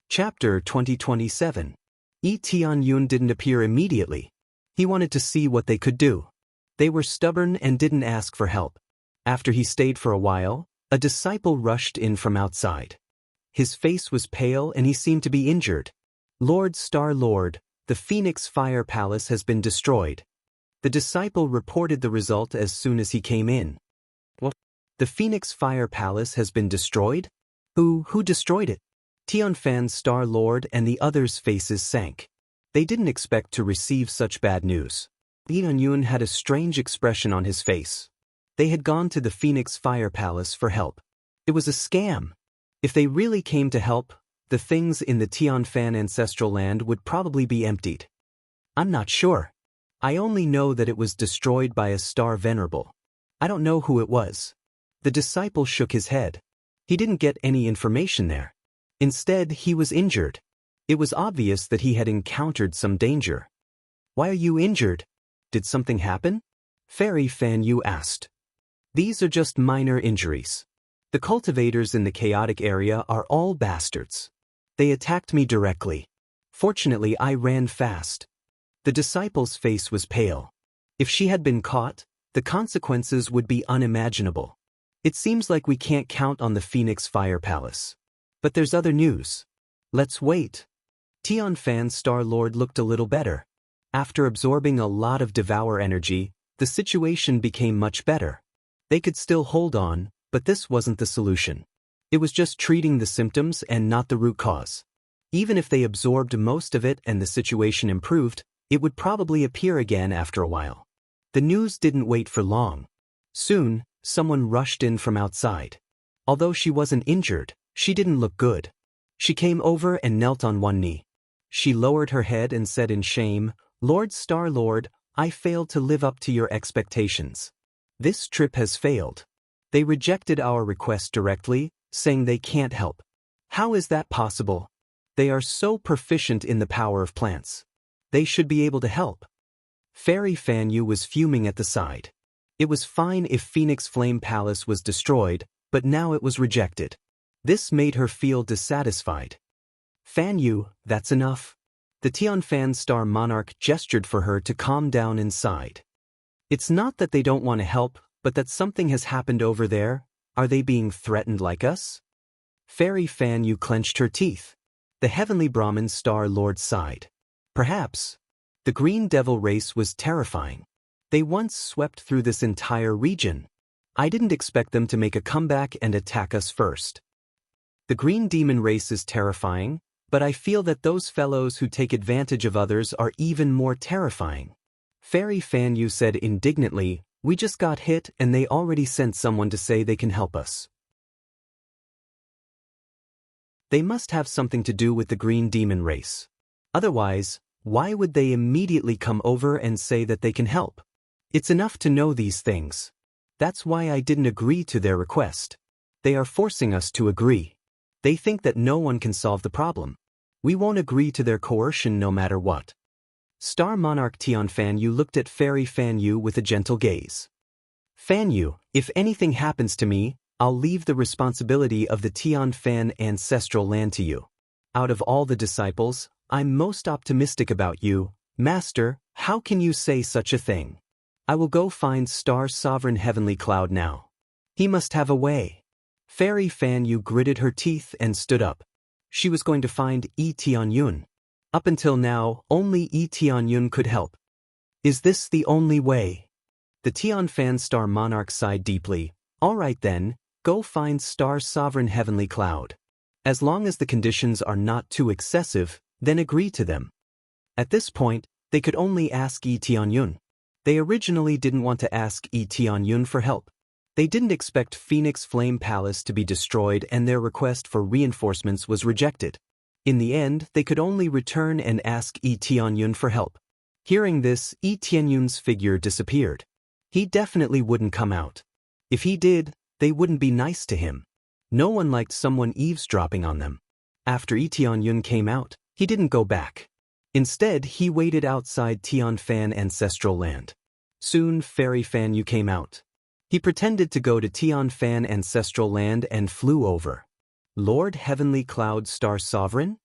Chapter 2027. Yi Tianyun didn't appear immediately. He wanted to see what they could do. They were stubborn and didn't ask for help. After he stayed for a while, a disciple rushed in from outside. His face was pale and he seemed to be injured. Lord Star-Lord, the Phoenix Fire Palace has been destroyed. The disciple reported the result as soon as he came in. What? The Phoenix Fire Palace has been destroyed? Who destroyed it? Tianfan Star-Lord and the others' faces sank. They didn't expect to receive such bad news. Tianyun had a strange expression on his face. They had gone to the Phoenix Fire Palace for help. It was a scam. If they really came to help, the things in the Tianfan Ancestral Land would probably be emptied. I'm not sure. I only know that it was destroyed by a star venerable. I don't know who it was. The disciple shook his head. He didn't get any information there. Instead, he was injured. It was obvious that he had encountered some danger. Why are you injured? Did something happen? Fairy Fan Yu asked. These are just minor injuries. The cultivators in the chaotic area are all bastards. They attacked me directly. Fortunately, I ran fast. The disciple's face was pale. If she had been caught, the consequences would be unimaginable. It seems like we can't count on the Phoenix Fire Palace. But there's other news. Let's wait. Tianfan Star-Lord looked a little better. After absorbing a lot of devour energy, the situation became much better. They could still hold on, but this wasn't the solution. It was just treating the symptoms and not the root cause. Even if they absorbed most of it and the situation improved, it would probably appear again after a while. The news didn't wait for long. Soon, someone rushed in from outside. Although she wasn't injured, she didn't look good. She came over and knelt on one knee. She lowered her head and said in shame, "Lord Star-Lord, I failed to live up to your expectations. This trip has failed." They rejected our request directly, saying they can't help. How is that possible? They are so proficient in the power of plants. They should be able to help. Fairy Fan Yu was fuming at the side. It was fine if Phoenix Flame Palace was destroyed, but now it was rejected. This made her feel dissatisfied. Fan Yu, that's enough. The Tianfan Star Monarch gestured for her to calm down inside. It's not that they don't want to help, but that something has happened over there. Are they being threatened like us? Fairy Fan Yu clenched her teeth. The Heavenly Brahmin Star Lord sighed. Perhaps. The Green Devil race was terrifying. They once swept through this entire region. I didn't expect them to make a comeback and attack us first. The Green Demon race is terrifying, but I feel that those fellows who take advantage of others are even more terrifying. Fairy Fan Yu said indignantly, we just got hit and they already sent someone to say they can help us. They must have something to do with the Green Demon race. Otherwise, why would they immediately come over and say that they can help? It's enough to know these things. That's why I didn't agree to their request. They are forcing us to agree. They think that no one can solve the problem. We won't agree to their coercion no matter what. Star Monarch Tianfan Yu looked at Fairy Fan Yu with a gentle gaze. Fan Yu, if anything happens to me, I'll leave the responsibility of the Tianfan ancestral land to you. Out of all the disciples, I'm most optimistic about you. Master, how can you say such a thing? I will go find Star Sovereign Heavenly Cloud now. He must have a way. Fairy Fan Yu gritted her teeth and stood up. She was going to find Yi Tianyun. Up until now, only Yi Tianyun could help. Is this the only way? The Tianfan Star Monarch sighed deeply. All right then, go find Star Sovereign Heavenly Cloud. As long as the conditions are not too excessive, then agree to them. At this point, they could only ask Yi Tianyun. They originally didn't want to ask Yi Tianyun for help. They didn't expect Phoenix Flame Palace to be destroyed and their request for reinforcements was rejected. In the end, they could only return and ask Yi Tianyun for help. Hearing this, Yi Tianyun's figure disappeared. He definitely wouldn't come out. If he did, they wouldn't be nice to him. No one liked someone eavesdropping on them. After Yi Tianyun came out, he didn't go back. Instead, he waited outside Tianfan ancestral land. Soon, Fairy Fan Yu came out. He pretended to go to Tianfan ancestral land and flew over. Lord Heavenly Cloud Star Sovereign?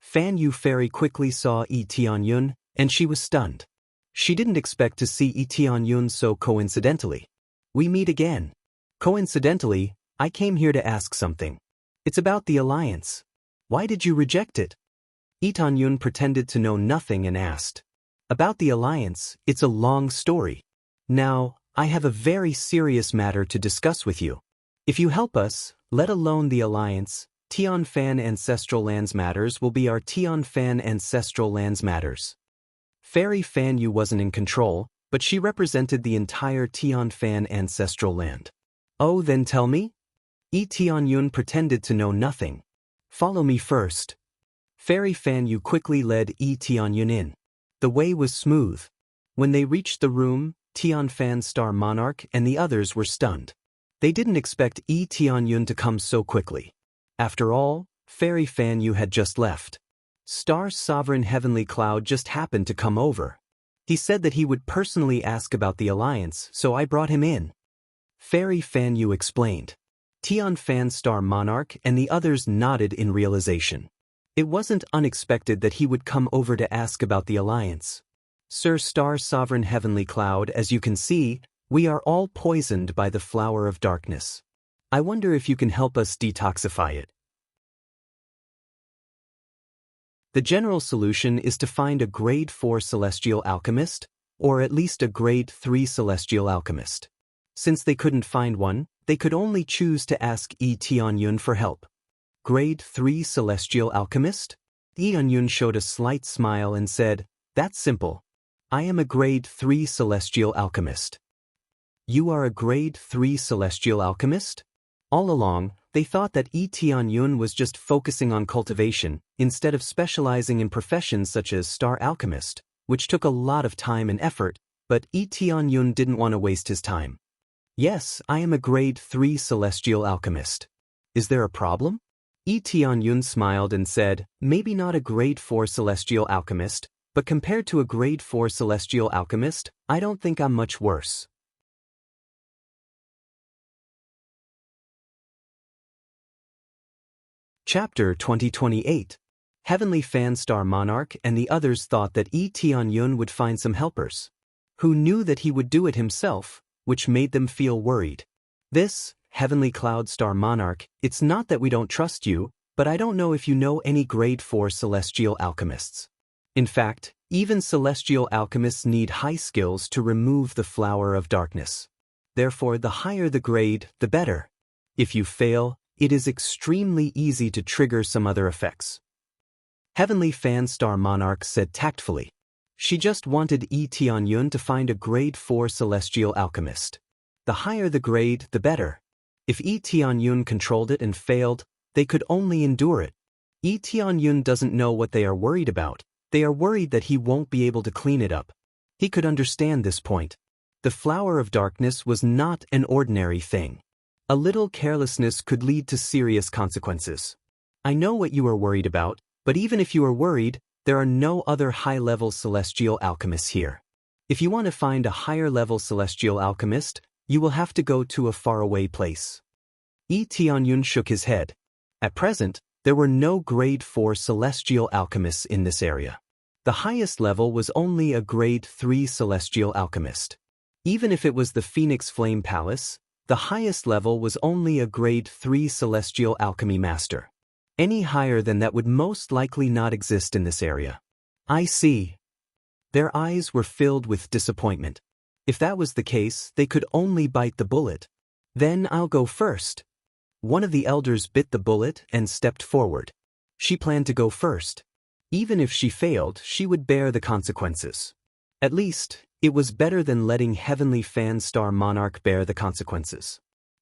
Fan Yu Fairy quickly saw Yi Tianyun, and she was stunned. She didn't expect to see Yi Tianyun so coincidentally. We meet again. Coincidentally, I came here to ask something. It's about the alliance. Why did you reject it? Yi Tianyun pretended to know nothing and asked. About the alliance, it's a long story. Now, I have a very serious matter to discuss with you. If you help us, let alone the alliance, Tianfan Ancestral Lands matters will be our Tianfan Ancestral Lands matters. Fairy Fan Yu wasn't in control, but she represented the entire Tianfan Ancestral Land. Oh, then tell me? Yi Tianyun pretended to know nothing. Follow me first. Fairy Fan Yu quickly led Yi Tianyun in. The way was smooth. When they reached the room, Tianfan Star Monarch and the others were stunned. They didn't expect Yi Tianyun to come so quickly. After all, Fairy Fan Yu had just left. Star Sovereign Heavenly Cloud just happened to come over. He said that he would personally ask about the alliance, so I brought him in. Fairy Fan Yu explained. Tianfan Star Monarch and the others nodded in realization. It wasn't unexpected that he would come over to ask about the alliance. Sir Star Sovereign Heavenly Cloud, as you can see, we are all poisoned by the flower of darkness. I wonder if you can help us detoxify it. The general solution is to find a grade 4 celestial alchemist, or at least a grade 3 celestial alchemist. Since they couldn't find one, they could only choose to ask Yi Tianyun for help. Grade 3 celestial alchemist? Yi Tianyun showed a slight smile and said, that's simple. I am a grade 3 celestial alchemist. You are a grade 3 celestial alchemist? All along, they thought that Yi Tianyun was just focusing on cultivation, instead of specializing in professions such as star alchemist, which took a lot of time and effort, but Yi Tianyun didn't want to waste his time. Yes, I am a grade 3 celestial alchemist. Is there a problem? Tianyun smiled and said, maybe not a grade 4 celestial alchemist, but compared to a grade 4 celestial alchemist, I don't think I'm much worse. Chapter 2028. Heavenly Fan Star Monarch and the others thought that Tianyun would find some helpers, who knew that he would do it himself, which made them feel worried. This, Heavenly Cloud Star Monarch, it's not that we don't trust you, but I don't know if you know any grade 4 celestial alchemists. In fact, even celestial alchemists need high skills to remove the flower of darkness. Therefore, the higher the grade, the better. If you fail, it is extremely easy to trigger some other effects. Heavenly Fan Star Monarch said tactfully. She just wanted Tianyun to find a grade 4 celestial alchemist. The higher the grade, the better. If Tianyun controlled it and failed, they could only endure it. Tianyun doesn't know what they are worried about. They are worried that he won't be able to clean it up. He could understand this point. The flower of darkness was not an ordinary thing. A little carelessness could lead to serious consequences. I know what you are worried about, but even if you are worried, there are no other high-level celestial alchemists here. If you want to find a higher-level celestial alchemist, you will have to go to a faraway place. Tianyun shook his head. At present, there were no grade 4 celestial alchemists in this area. The highest level was only a grade 3 celestial alchemist. Even if it was the Phoenix Flame Palace, the highest level was only a grade 3 celestial alchemy master. Any higher than that would most likely not exist in this area. I see. Their eyes were filled with disappointment. If that was the case, they could only bite the bullet. Then I'll go first. One of the elders bit the bullet and stepped forward. She planned to go first. Even if she failed, she would bear the consequences. At least, it was better than letting Heavenly Fan Star Monarch bear the consequences.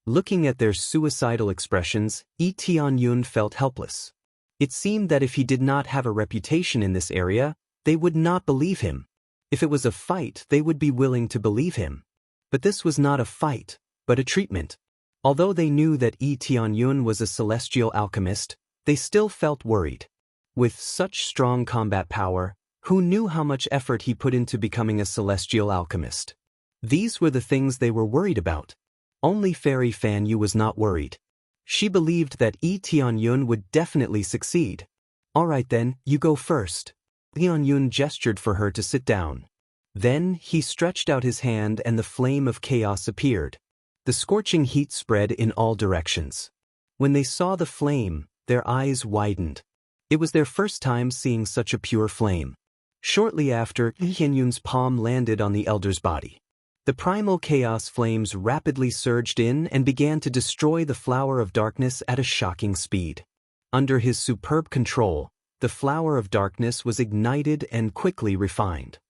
Looking at their suicidal expressions, Tianyun felt helpless. It seemed that if he did not have a reputation in this area, they would not believe him. If it was a fight, they would be willing to believe him. But this was not a fight, but a treatment. Although they knew that Tianyun was a celestial alchemist, they still felt worried. With such strong combat power, who knew how much effort he put into becoming a celestial alchemist? These were the things they were worried about. Only Fairy Fan Yu was not worried. She believed that Tianyun would definitely succeed. Alright then, you go first. Tianyun gestured for her to sit down. Then, he stretched out his hand and the flame of chaos appeared. The scorching heat spread in all directions. When they saw the flame, their eyes widened. It was their first time seeing such a pure flame. Shortly after, Tianyun's palm landed on the elder's body. The primal chaos flames rapidly surged in and began to destroy the flower of darkness at a shocking speed. Under his superb control, the flower of darkness was ignited and quickly refined.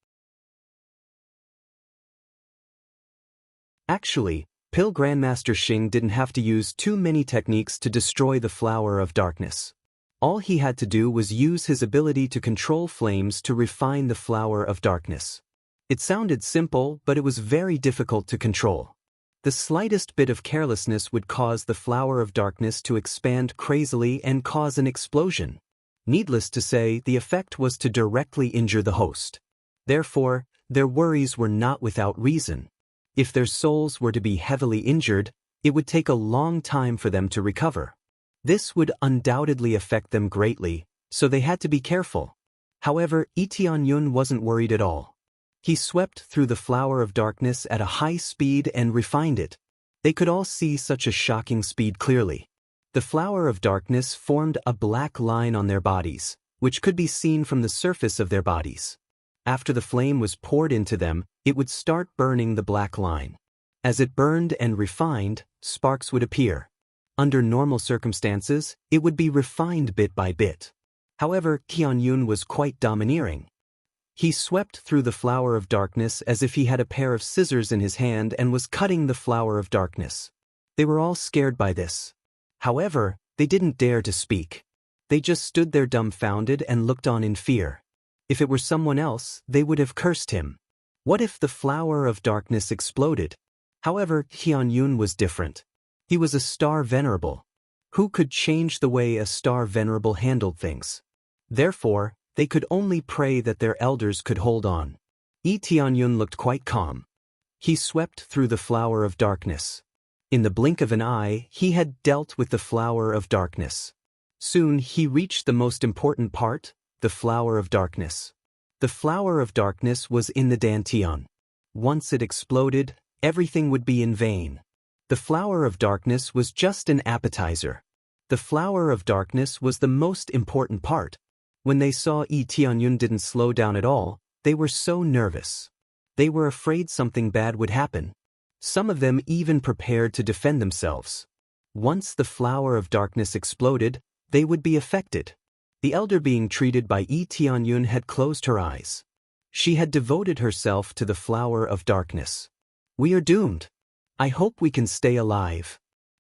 Actually, Pill Grandmaster Xing didn't have to use too many techniques to destroy the flower of darkness. All he had to do was use his ability to control flames to refine the flower of darkness. It sounded simple, but it was very difficult to control. The slightest bit of carelessness would cause the flower of darkness to expand crazily and cause an explosion. Needless to say, the effect was to directly injure the host. Therefore, their worries were not without reason. If their souls were to be heavily injured, it would take a long time for them to recover. This would undoubtedly affect them greatly, so they had to be careful. However, Tianyun wasn't worried at all. He swept through the flower of darkness at a high speed and refined it. They could all see such a shocking speed clearly. The flower of darkness formed a black line on their bodies, which could be seen from the surface of their bodies. After the flame was poured into them, it would start burning the black line. As it burned and refined, sparks would appear. Under normal circumstances, it would be refined bit by bit. However, Tianyun was quite domineering. He swept through the flower of darkness as if he had a pair of scissors in his hand and was cutting the flower of darkness. They were all scared by this. However, they didn't dare to speak. They just stood there dumbfounded and looked on in fear. If it were someone else, they would have cursed him. What if the flower of darkness exploded? However, Tianyun was different. He was a star venerable. Who could change the way a star venerable handled things? Therefore, they could only pray that their elders could hold on. Tianyun looked quite calm. He swept through the flower of darkness. In the blink of an eye, he had dealt with the flower of darkness. Soon he reached the most important part, the flower of darkness. The flower of darkness was in the dantian. Once it exploded, everything would be in vain. The flower of darkness was just an appetizer. The flower of darkness was the most important part. When they saw Tianyun didn't slow down at all, they were so nervous. They were afraid something bad would happen. Some of them even prepared to defend themselves. Once the flower of darkness exploded, they would be affected. The elder being treated by Tianyun had closed her eyes. She had devoted herself to the flower of darkness. We are doomed. I hope we can stay alive.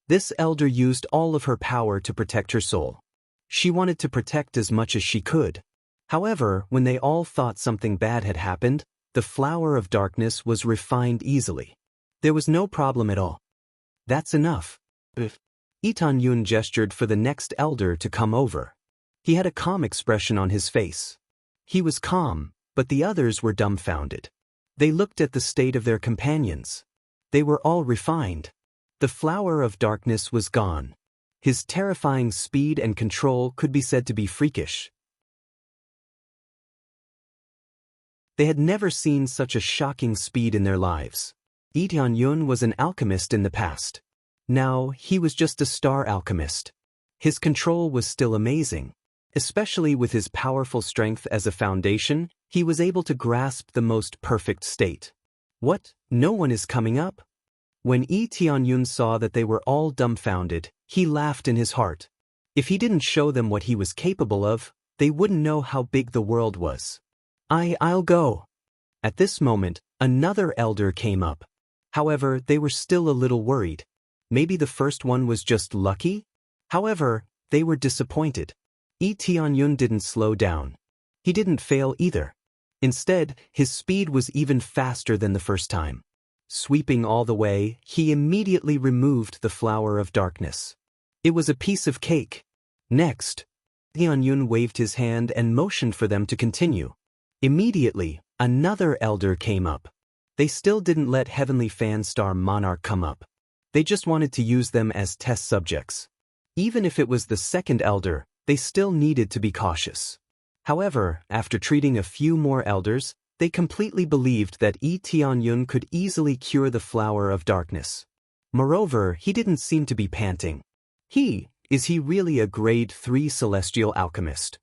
This elder used all of her power to protect her soul. She wanted to protect as much as she could. However, when they all thought something bad had happened, the flower of darkness was refined easily. There was no problem at all. That's enough. Tianyun gestured for the next elder to come over. He had a calm expression on his face. He was calm, but the others were dumbfounded. They looked at the state of their companions. They were all refined. The flower of darkness was gone. His terrifying speed and control could be said to be freakish. They had never seen such a shocking speed in their lives. Tianyun was an alchemist in the past. Now, he was just a star alchemist. His control was still amazing. Especially with his powerful strength as a foundation, he was able to grasp the most perfect state. What? No one is coming up? When Tianyun saw that they were all dumbfounded, he laughed in his heart. If he didn't show them what he was capable of, they wouldn't know how big the world was. I'll go. At this moment, another elder came up. However, they were still a little worried. Maybe the first one was just lucky? However, they were disappointed. Tianyun didn't slow down. He didn't fail either. Instead, his speed was even faster than the first time. Sweeping all the way, he immediately removed the flower of darkness. It was a piece of cake. Next, Tianyun waved his hand and motioned for them to continue. Immediately, another elder came up. They still didn't let Heavenly Fan Star Monarch come up. They just wanted to use them as test subjects. Even if it was the second elder, they still needed to be cautious. However, after treating a few more elders, they completely believed that Tianyun could easily cure the flower of darkness. Moreover, he didn't seem to be panting. Is he really a grade 3 celestial alchemist?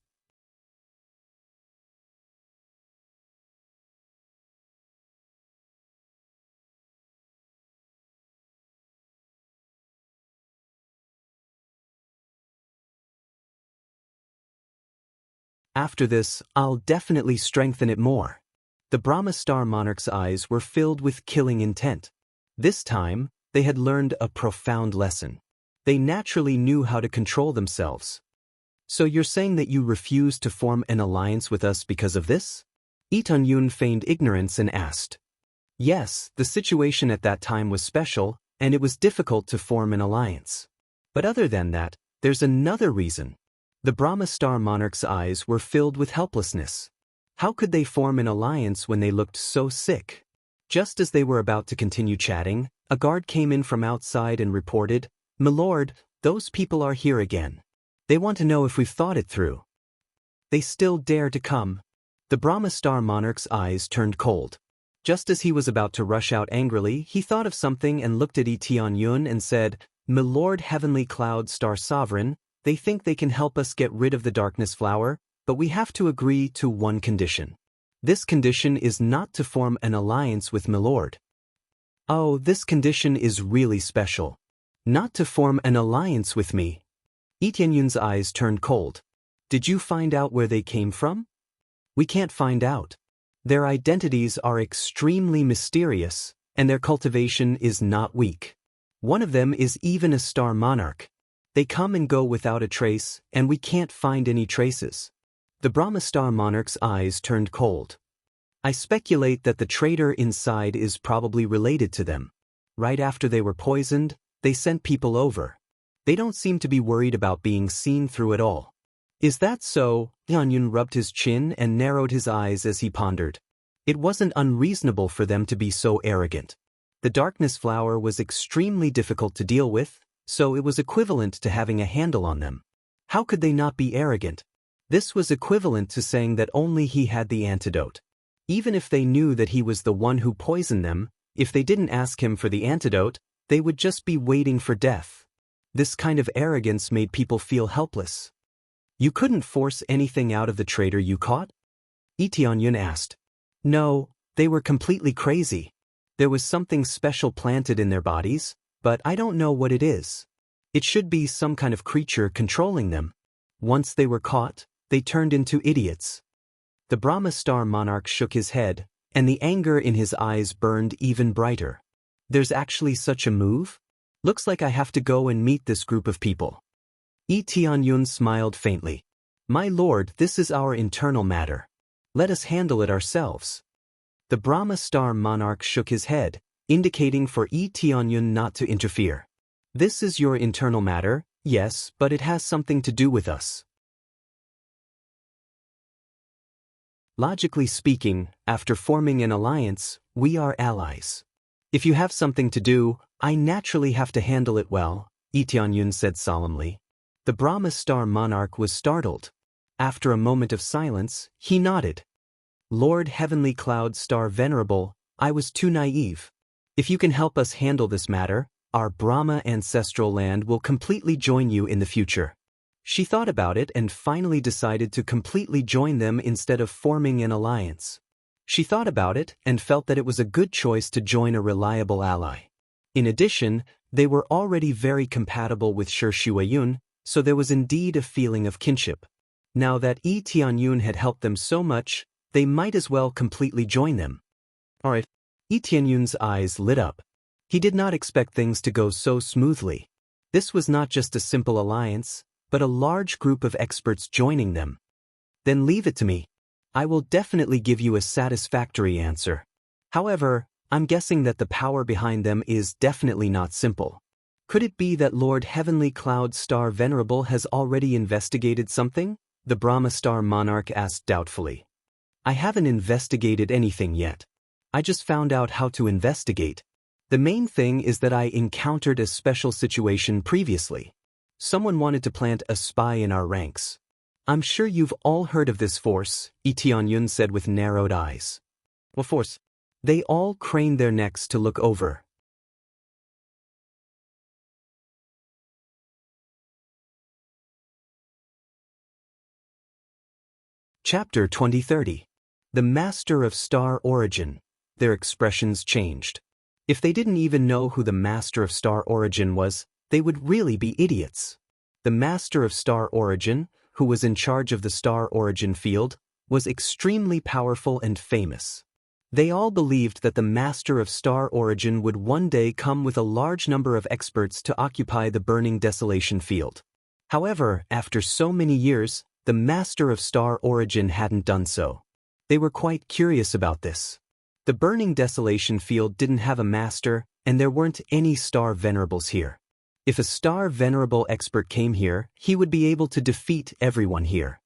After this, I'll definitely strengthen it more. The Brahma Star Monarch's eyes were filled with killing intent. This time, they had learned a profound lesson. They naturally knew how to control themselves. So you're saying that you refused to form an alliance with us because of this? Tianyun feigned ignorance and asked. Yes, the situation at that time was special, and it was difficult to form an alliance. But other than that, there's another reason. The Brahma Star Monarch's eyes were filled with helplessness. How could they form an alliance when they looked so sick? Just as they were about to continue chatting, a guard came in from outside and reported, "My lord, those people are here again. They want to know if we've thought it through." They still dare to come. The Brahma Star Monarch's eyes turned cold. Just as he was about to rush out angrily, he thought of something and looked at Tianyun and said, "My lord Heavenly Cloud Star Sovereign, they think they can help us get rid of the darkness flower, but we have to agree to one condition. This condition is not to form an alliance with my lord." Oh, this condition is really special. Not to form an alliance with me. Tianyun's eyes turned cold. Did you find out where they came from? We can't find out. Their identities are extremely mysterious, and their cultivation is not weak. One of them is even a star monarch. They come and go without a trace, and we can't find any traces. The Brahma Star Monarch's eyes turned cold. I speculate that the traitor inside is probably related to them. Right after they were poisoned, they sent people over. They don't seem to be worried about being seen through at all. Is that so? Yeonyun rubbed his chin and narrowed his eyes as he pondered. It wasn't unreasonable for them to be so arrogant. The darkness flower was extremely difficult to deal with, so it was equivalent to having a handle on them. How could they not be arrogant? This was equivalent to saying that only he had the antidote. Even if they knew that he was the one who poisoned them, if they didn't ask him for the antidote, they would just be waiting for death. This kind of arrogance made people feel helpless. You couldn't force anything out of the traitor you caught? Lee Tianyun asked. No, they were completely crazy. There was something special planted in their bodies, but I don't know what it is. It should be some kind of creature controlling them. Once they were caught, they turned into idiots. The Brahma Star monarch shook his head, and the anger in his eyes burned even brighter. There's actually such a move? Looks like I have to go and meet this group of people. Lee Tianyun smiled faintly. My lord, this is our internal matter. Let us handle it ourselves. The Brahma Star monarch shook his head, indicating for Lee Tianyun not to interfere. This is your internal matter, yes, but it has something to do with us. Logically speaking, after forming an alliance, we are allies. If you have something to do, I naturally have to handle it well, Lee Tianyun said solemnly. The Brahma Star monarch was startled. After a moment of silence, he nodded. Lord Heavenly Cloud Star Venerable, I was too naive. If you can help us handle this matter, our Brahma ancestral land will completely join you in the future. She thought about it and finally decided to completely join them instead of forming an alliance. She thought about it and felt that it was a good choice to join a reliable ally. In addition, they were already very compatible with Shi Shuayun, so there was indeed a feeling of kinship. Now that Lee Tianyun had helped them so much, they might as well completely join them. Alright. Lee Tianyun's eyes lit up. He did not expect things to go so smoothly. This was not just a simple alliance, but a large group of experts joining them. Then leave it to me. I will definitely give you a satisfactory answer. However, I'm guessing that the power behind them is definitely not simple. Could it be that Lord Heavenly Cloud Star Venerable has already investigated something? The Brahma Star monarch asked doubtfully. I haven't investigated anything yet. I just found out how to investigate. The main thing is that I encountered a special situation previously. Someone wanted to plant a spy in our ranks. I'm sure you've all heard of this force, Lee Tianyun said with narrowed eyes. What force? They all craned their necks to look over. Chapter 2030. The Master of Star Origin. Their expressions changed. If they didn't even know who the Master of Star Origin was, they would really be idiots. The Master of Star Origin, who was in charge of the Star Origin field, was extremely powerful and famous. They all believed that the Master of Star Origin would one day come with a large number of experts to occupy the burning desolation field. However, after so many years, the Master of Star Origin hadn't done so. They were quite curious about this. The burning desolation field didn't have a master, and there weren't any star venerables here. If a star venerable expert came here, he would be able to defeat everyone here.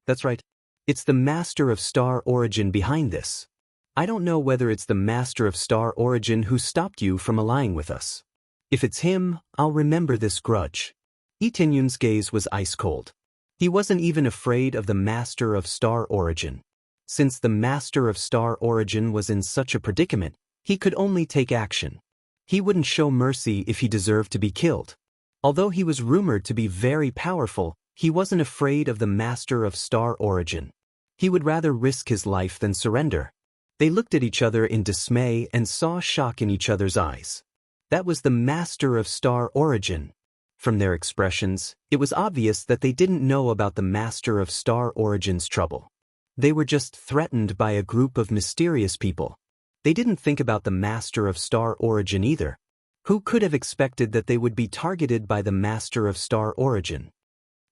That's right. It's the Master of Star Origin behind this. I don't know whether it's the Master of Star Origin who stopped you from allying with us. If it's him, I'll remember this grudge. Lee Tianyun's gaze was ice cold. He wasn't even afraid of the Master of Star Origin. Since the Master of Star Origin was in such a predicament, he could only take action. He wouldn't show mercy if he deserved to be killed. Although he was rumored to be very powerful, he wasn't afraid of the Master of Star Origin. He would rather risk his life than surrender. They looked at each other in dismay and saw shock in each other's eyes. That was the Master of Star Origin. From their expressions, it was obvious that they didn't know about the Master of Star Origin's trouble. They were just threatened by a group of mysterious people. They didn't think about the Master of Star Origin either. Who could have expected that they would be targeted by the Master of Star Origin?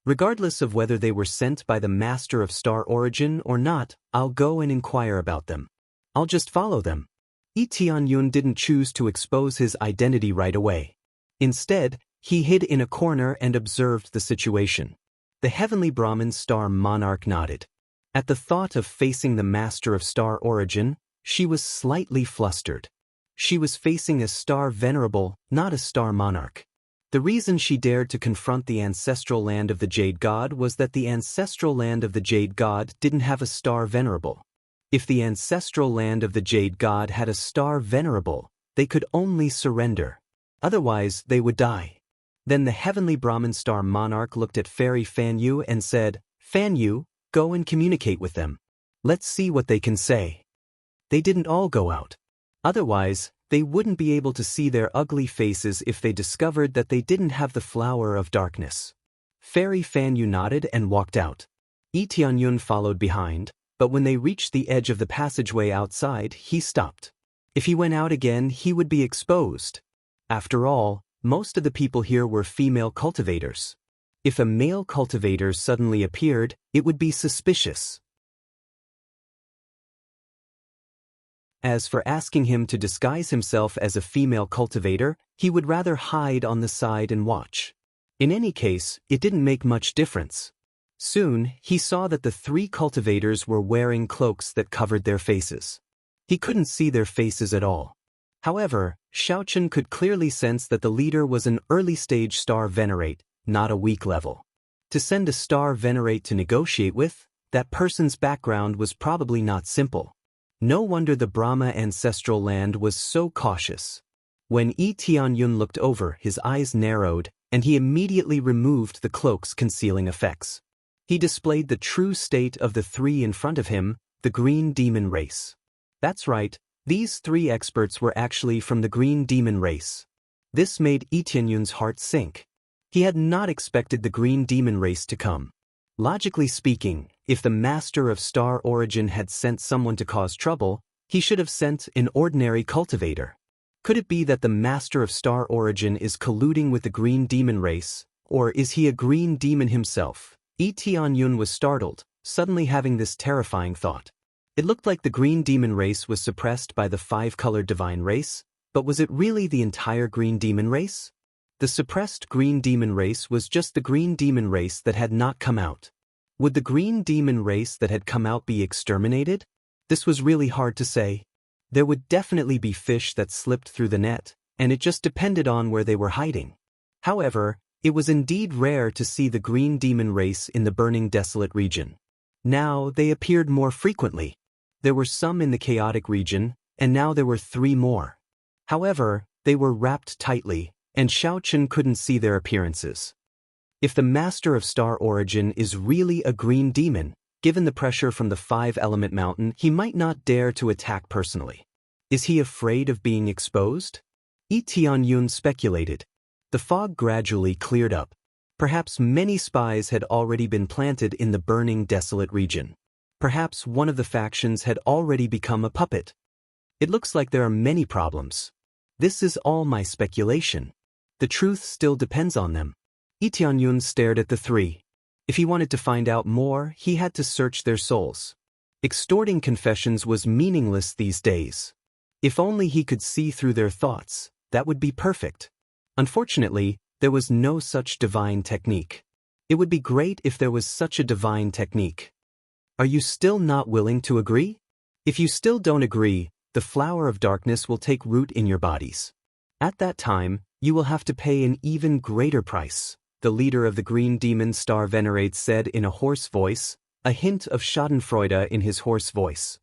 Regardless of whether they were sent by the Master of Star Origin or not, I'll go and inquire about them. I'll just follow them. Lee Tianyun didn't choose to expose his identity right away. Instead, he hid in a corner and observed the situation. The heavenly Brahmin star monarch nodded. At the thought of facing the master of star origin, she was slightly flustered. She was facing a star venerable, not a star monarch. The reason she dared to confront the ancestral land of the Jade God was that the ancestral land of the Jade God didn't have a star venerable. If the ancestral land of the Jade God had a star venerable, they could only surrender. Otherwise, they would die. Then the heavenly Brahmin star monarch looked at Fairy Fan Yu and said, "Fan Yu, go and communicate with them. Let's see what they can say." They didn't all go out. Otherwise, they wouldn't be able to see their ugly faces if they discovered that they didn't have the flower of darkness. Fairy Fan Yu nodded and walked out. Lee Tianyun followed behind, but when they reached the edge of the passageway outside, he stopped. If he went out again, he would be exposed. After all, most of the people here were female cultivators. If a male cultivator suddenly appeared, it would be suspicious. As for asking him to disguise himself as a female cultivator, he would rather hide on the side and watch. In any case, it didn't make much difference. Soon, he saw that the three cultivators were wearing cloaks that covered their faces. He couldn't see their faces at all. However, Xiaochen could clearly sense that the leader was an early-stage star venerate, not a weak level. To send a star venerate to negotiate with, that person's background was probably not simple. No wonder the Brahma ancestral land was so cautious. When Lee Tianyun looked over, his eyes narrowed, and he immediately removed the cloak's concealing effects. He displayed the true state of the three in front of him, the Green Demon race. That's right, these three experts were actually from the Green Demon race. This made Lee Tianyun's heart sink. He had not expected the Green Demon race to come. Logically speaking, if the Master of Star Origin had sent someone to cause trouble, he should have sent an ordinary cultivator. Could it be that the Master of Star Origin is colluding with the Green Demon race, or is he a Green Demon himself? Lee Tianyun was startled, suddenly having this terrifying thought. It looked like the Green Demon race was suppressed by the five-colored divine race, but was it really the entire Green Demon race? The suppressed Green Demon race was just the Green Demon race that had not come out. Would the Green Demon race that had come out be exterminated? This was really hard to say. There would definitely be fish that slipped through the net, and it just depended on where they were hiding. However, it was indeed rare to see the Green Demon race in the burning desolate region. Now they appeared more frequently. There were some in the chaotic region, and now there were three more. However, they were wrapped tightly, and Xiaochen couldn't see their appearances. If the Master of Star Origin is really a Green Demon, given the pressure from the five-element mountain, he might not dare to attack personally. Is he afraid of being exposed? Lee Tianyun speculated. The fog gradually cleared up. Perhaps many spies had already been planted in the burning desolate region. Perhaps one of the factions had already become a puppet. It looks like there are many problems. This is all my speculation. The truth still depends on them. Lee Tianyun stared at the three. If he wanted to find out more, he had to search their souls. Extorting confessions was meaningless these days. If only he could see through their thoughts, that would be perfect. Unfortunately, there was no such divine technique. It would be great if there was such a divine technique. Are you still not willing to agree? If you still don't agree, the flower of darkness will take root in your bodies. At that time, you will have to pay an even greater price, the leader of the Green Demon Star Venerates said in a hoarse voice, a hint of schadenfreude in his hoarse voice.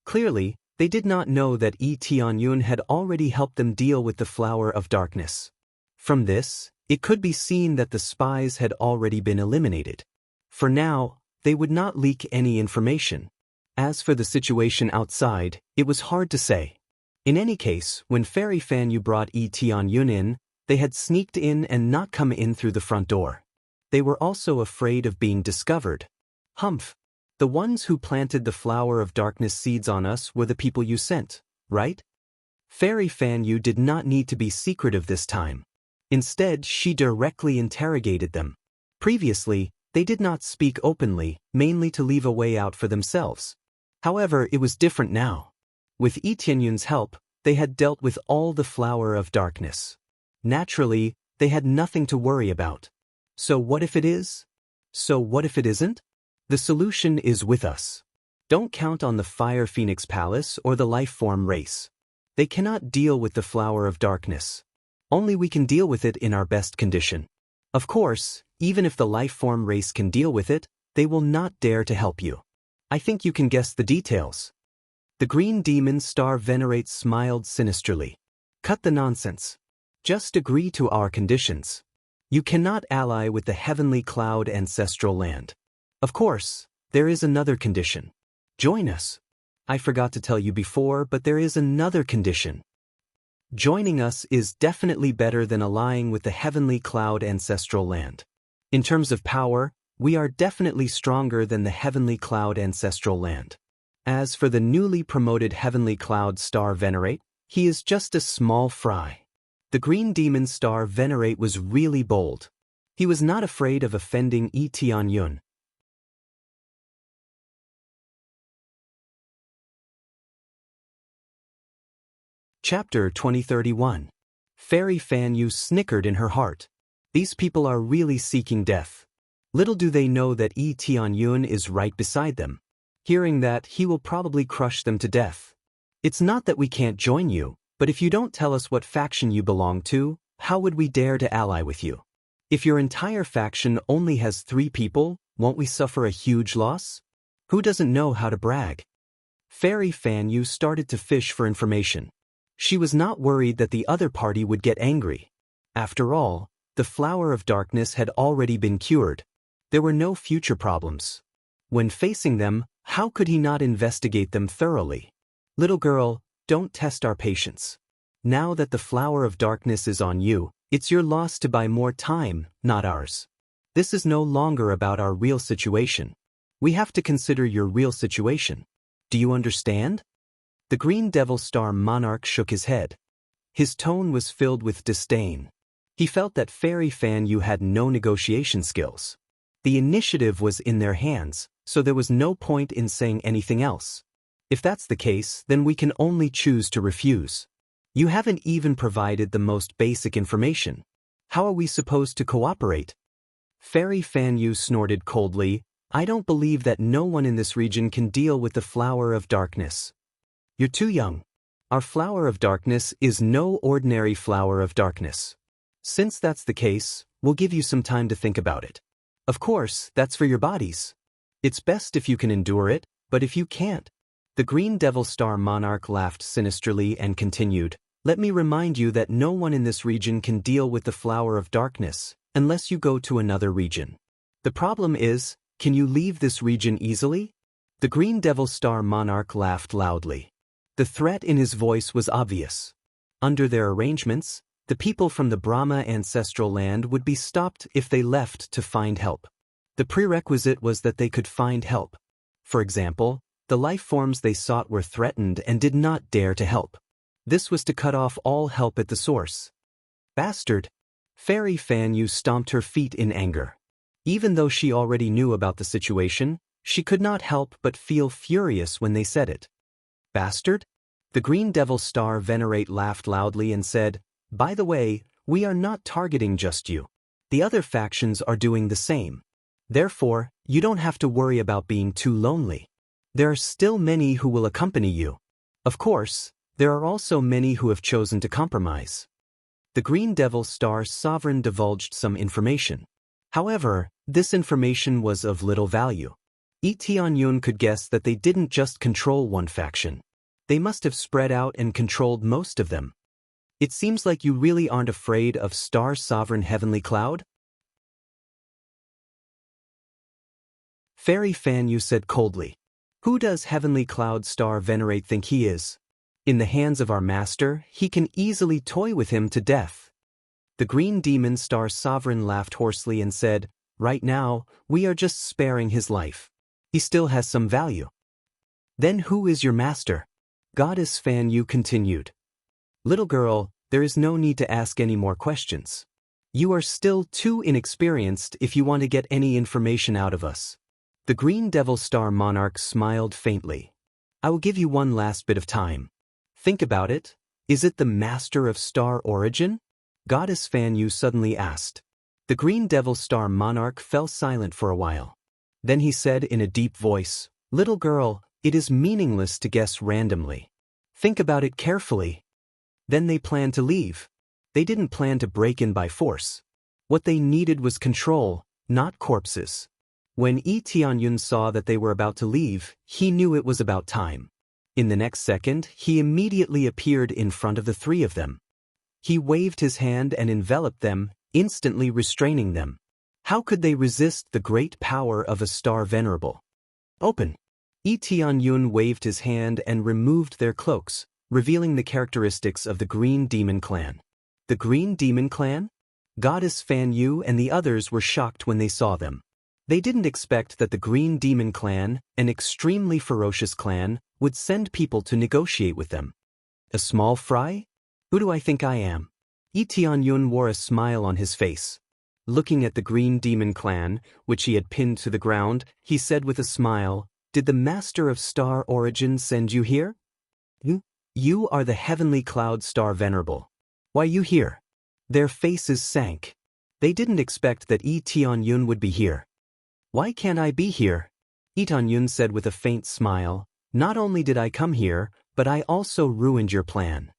Clearly, they did not know that Lee Tianyun had already helped them deal with the flower of darkness. From this, it could be seen that the spies had already been eliminated. For now, they would not leak any information. As for the situation outside, it was hard to say. In any case, when Fairy Fan Yu brought Lee Tianyun in, they had sneaked in and not come in through the front door. They were also afraid of being discovered. Humph! The ones who planted the flower of darkness seeds on us were the people you sent, right? Fairy Fan Yu did not need to be secretive this time. Instead, she directly interrogated them. Previously, they did not speak openly, mainly to leave a way out for themselves. However, it was different now. With Yi Tianyun's help, they had dealt with all the flower of darkness. Naturally, they had nothing to worry about. So what if it is? So what if it isn't? The solution is with us. Don't count on the Fire Phoenix Palace or the life form race. They cannot deal with the flower of darkness. Only we can deal with it in our best condition. Of course, even if the life form race can deal with it, they will not dare to help you. I think you can guess the details. The green demon Star Venerate smiled sinisterly. Cut the nonsense. Just agree to our conditions. You cannot ally with the heavenly cloud ancestral land. Of course, there is another condition. Join us. I forgot to tell you before, but there is another condition. Joining us is definitely better than allying with the heavenly cloud ancestral land. In terms of power, we are definitely stronger than the heavenly cloud ancestral land. As for the newly promoted heavenly cloud Star Venerate, he is just a small fry. The green demon Star Venerate was really bold. He was not afraid of offending Yi Tianyun. Chapter 2031. Fairy Fan Yu snickered in her heart. These people are really seeking death. Little do they know that Yi Tianyun is right beside them. Hearing that, he will probably crush them to death. It's not that we can't join you, but if you don't tell us what faction you belong to, how would we dare to ally with you? If your entire faction only has 3 people, won't we suffer a huge loss? Who doesn't know how to brag? Fairy Fan Yu started to fish for information. She was not worried that the other party would get angry. After all, the flower of darkness had already been cured. There were no future problems. When facing them, how could he not investigate them thoroughly? Little girl, don't test our patience. Now that the flower of darkness is on you, it's your loss to buy more time, not ours. This is no longer about our real situation. We have to consider your real situation. Do you understand? The Green Devil Star Monarch shook his head. His tone was filled with disdain. He felt that Fairy Fan Yu had no negotiation skills. The initiative was in their hands, so there was no point in saying anything else. If that's the case, then we can only choose to refuse. You haven't even provided the most basic information. How are we supposed to cooperate? Fairy Fan Yu snorted coldly. I don't believe that no one in this region can deal with the flower of darkness. You're too young. Our flower of darkness is no ordinary flower of darkness. Since that's the case, we'll give you some time to think about it. Of course, that's for your bodies. It's best if you can endure it, but if you can't. The Green Devil Star Monarch laughed sinisterly and continued, let me remind you that no one in this region can deal with the flower of darkness, unless you go to another region. The problem is, can you leave this region easily? The Green Devil Star Monarch laughed loudly. The threat in his voice was obvious. Under their arrangements, the people from the Brahma ancestral land would be stopped if they left to find help. The prerequisite was that they could find help. For example, the life forms they sought were threatened and did not dare to help. This was to cut off all help at the source. Bastard! Fairy Fan Yu stomped her feet in anger. Even though she already knew about the situation, she could not help but feel furious when they said it. Bastard? The Green Devil Star Venerate laughed loudly and said, by the way, we are not targeting just you. The other factions are doing the same. Therefore, you don't have to worry about being too lonely. There are still many who will accompany you. Of course, there are also many who have chosen to compromise. The Green Devil Star Sovereign divulged some information. However, this information was of little value. Yi Tianyun could guess that they didn't just control one faction. They must have spread out and controlled most of them. It seems like you really aren't afraid of Star Sovereign Heavenly Cloud? Fairy Fan Yu said coldly. Who does Heavenly Cloud Star Venerate think he is? In the hands of our master, he can easily toy with him to death. The Green Demon Star Sovereign laughed hoarsely and said, right now, we are just sparing his life. He still has some value. Then who is your master? Goddess Fan Yu continued. Little girl, there is no need to ask any more questions. You are still too inexperienced if you want to get any information out of us. The Green Devil Star Monarch smiled faintly. I will give you one last bit of time. Think about it. Is it the Master of Star Origin? Goddess Fan Yu suddenly asked. The Green Devil Star Monarch fell silent for a while. Then he said in a deep voice, "Little girl, it is meaningless to guess randomly. Think about it carefully." Then they planned to leave. They didn't plan to break in by force. What they needed was control, not corpses. When Yi Tianyun saw that they were about to leave, he knew it was about time. In the next second, he immediately appeared in front of the three of them. He waved his hand and enveloped them, instantly restraining them. How could they resist the great power of a star venerable? Open! Yi Tianyun waved his hand and removed their cloaks, revealing the characteristics of the Green Demon Clan. The Green Demon Clan? Goddess Fan Yu and the others were shocked when they saw them. They didn't expect that the Green Demon Clan, an extremely ferocious clan, would send people to negotiate with them. A small fry? Who do I think I am? Yi Tianyun wore a smile on his face. Looking at the Green Demon Clan, which he had pinned to the ground, he said with a smile, "Did the Master of Star Origin send you here? You are the Heavenly Cloud Star Venerable. Why you here?" Their faces sank. They didn't expect that Yi Tianyun would be here. "Why can't I be here?" Yi Tianyun said with a faint smile, "Not only did I come here, but I also ruined your plan."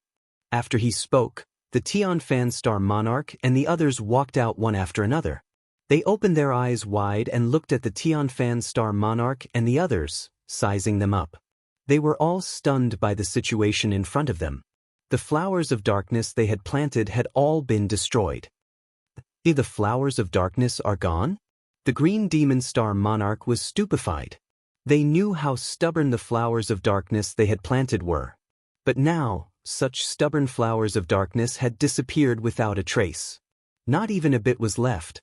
After he spoke, the Tianfan Star Monarch and the others walked out one after another. They opened their eyes wide and looked at the Tianfan Star Monarch and the others, sizing them up. They were all stunned by the situation in front of them. The flowers of darkness they had planted had all been destroyed. The flowers of darkness are gone? The Green Demon Star Monarch was stupefied. They knew how stubborn the flowers of darkness they had planted were. But now, such stubborn flowers of darkness had disappeared without a trace. Not even a bit was left.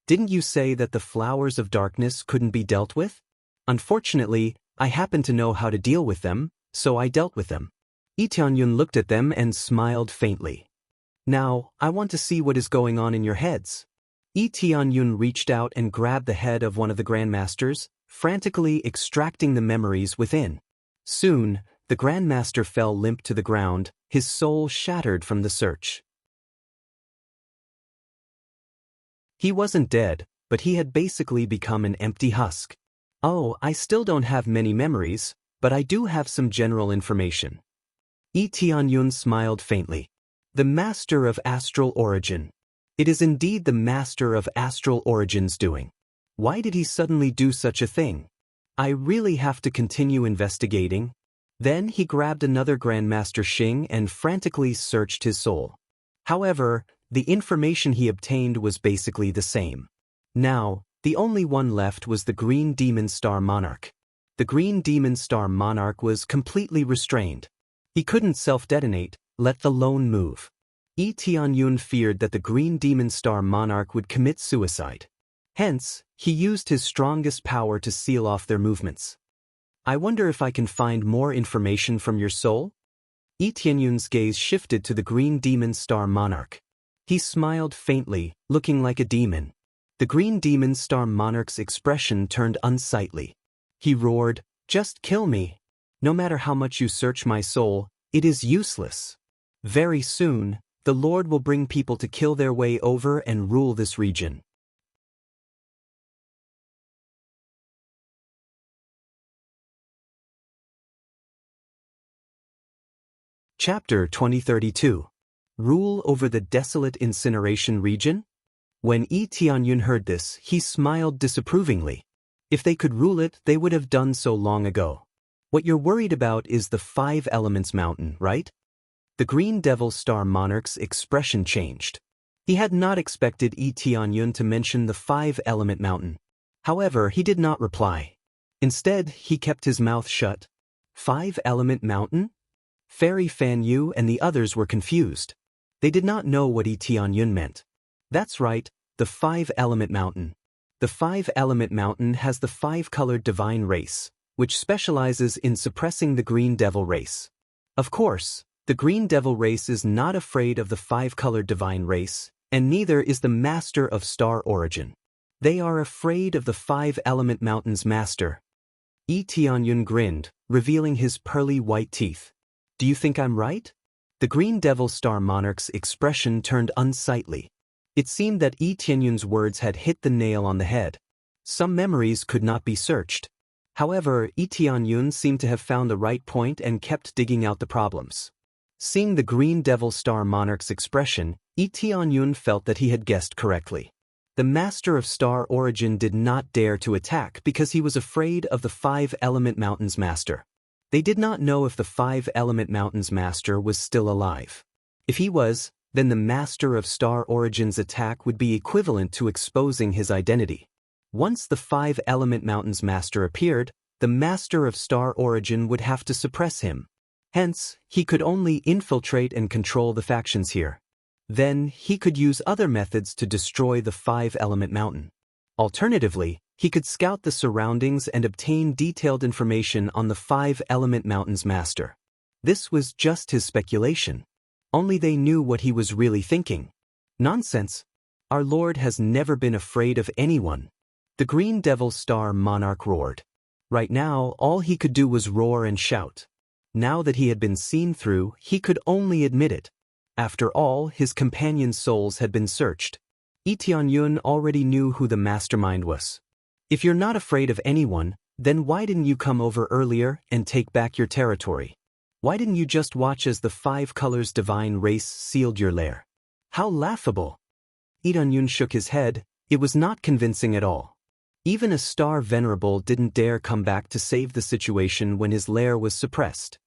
Didn't you say that the flowers of darkness couldn't be dealt with? Unfortunately, I happen to know how to deal with them, so I dealt with them. Yi Tianyun looked at them and smiled faintly. Now, I want to see what is going on in your heads. Yi Tianyun reached out and grabbed the head of one of the Grandmasters, frantically extracting the memories within. Soon, the Grandmaster fell limp to the ground, his soul shattered from the search. He wasn't dead, but he had basically become an empty husk. "Oh, I still don't have many memories, but I do have some general information." Yi Tianyun smiled faintly. "The Master of Astral Origin. It is indeed the Master of Astral Origin's doing. Why did he suddenly do such a thing? I really have to continue investigating." Then he grabbed another Grandmaster Xing and frantically searched his soul. However, the information he obtained was basically the same. Now, the only one left was the Green Demon Star Monarch. The Green Demon Star Monarch was completely restrained. He couldn't self-detonate, let alone move. Yi Tianyun feared that the Green Demon Star Monarch would commit suicide. Hence, he used his strongest power to seal off their movements. "I wonder if I can find more information from your soul?" Yi Tianyun's gaze shifted to the Green Demon Star Monarch. He smiled faintly, looking like a demon. The Green Demon Star Monarch's expression turned unsightly. He roared, "Just kill me. No matter how much you search my soul, it is useless. Very soon, the Lord will bring people to kill their way over and rule this region." Chapter 2032. Rule over the desolate incineration region? When Yi Tianyun heard this, he smiled disapprovingly. If they could rule it, they would have done so long ago. "What you're worried about is the Five Elements Mountain, right?" The Green Devil Star Monarch's expression changed. He had not expected Yi Tianyun to mention the Five Element Mountain. However, he did not reply. Instead, he kept his mouth shut. Five Element Mountain? Fairy Fan Yu and the others were confused. They did not know what Yi Tianyun meant. That's right, the Five Element Mountain. The Five Element Mountain has the five-colored divine race, which specializes in suppressing the Green Devil race. Of course, the Green Devil race is not afraid of the five-colored divine race, and neither is the Master of Star Origin. They are afraid of the Five Element Mountain's master. Yi Tianyun grinned, revealing his pearly white teeth. "Do you think I'm right?" The Green Devil Star Monarch's expression turned unsightly. It seemed that Yi Tianyun's words had hit the nail on the head. Some memories could not be searched. However, Yi Tianyun seemed to have found the right point and kept digging out the problems. Seeing the Green Devil Star Monarch's expression, Yi Tianyun felt that he had guessed correctly. The Master of Star Origin did not dare to attack because he was afraid of the Five Element Mountains Master. They did not know if the Five Element Mountains Master was still alive. If he was, then the Master of Star Origin's attack would be equivalent to exposing his identity. Once the Five Element Mountains Master appeared, the Master of Star Origin would have to suppress him. Hence, he could only infiltrate and control the factions here. Then, he could use other methods to destroy the Five Element Mountain. Alternatively, he could scout the surroundings and obtain detailed information on the Five Element Mountain's Master. This was just his speculation. Only they knew what he was really thinking. Nonsense. Our Lord has never been afraid of anyone. The Green Devil Star Monarch roared. Right now, all he could do was roar and shout. Now that he had been seen through, he could only admit it. After all, his companions' souls had been searched. Yi Tianyun already knew who the mastermind was. If you're not afraid of anyone, then why didn't you come over earlier and take back your territory? Why didn't you just watch as the Five Colors Divine Race sealed your lair? How laughable! Yi Tianyun shook his head. It was not convincing at all. Even a Star Venerable didn't dare come back to save the situation when his lair was suppressed.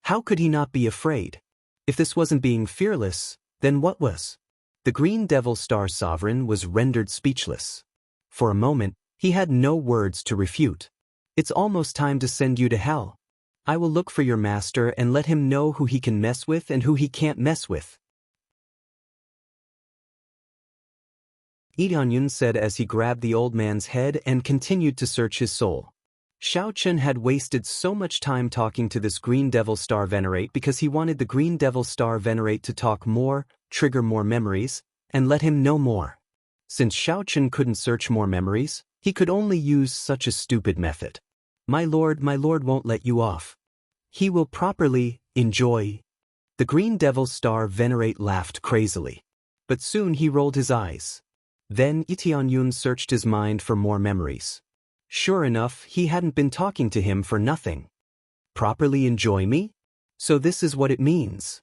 How could he not be afraid? If this wasn't being fearless, then what was? The Green Devil Star Sovereign was rendered speechless. For a moment, he had no words to refute. It's almost time to send you to hell. I will look for your master and let him know who he can mess with and who he can't mess with. Yi Tianyun said as he grabbed the old man's head and continued to search his soul. Xiao Chen had wasted so much time talking to this Green Devil Star Venerate because he wanted the Green Devil Star Venerate to talk more, trigger more memories, and let him know more. Since Xiao Chen couldn't search more memories, he could only use such a stupid method. My lord won't let you off. He will properly enjoy. The Green Devil Star Venerate laughed crazily. But soon he rolled his eyes. Then Yi Tianyun searched his mind for more memories. Sure enough, he hadn't been talking to him for nothing. Properly enjoy me? So this is what it means.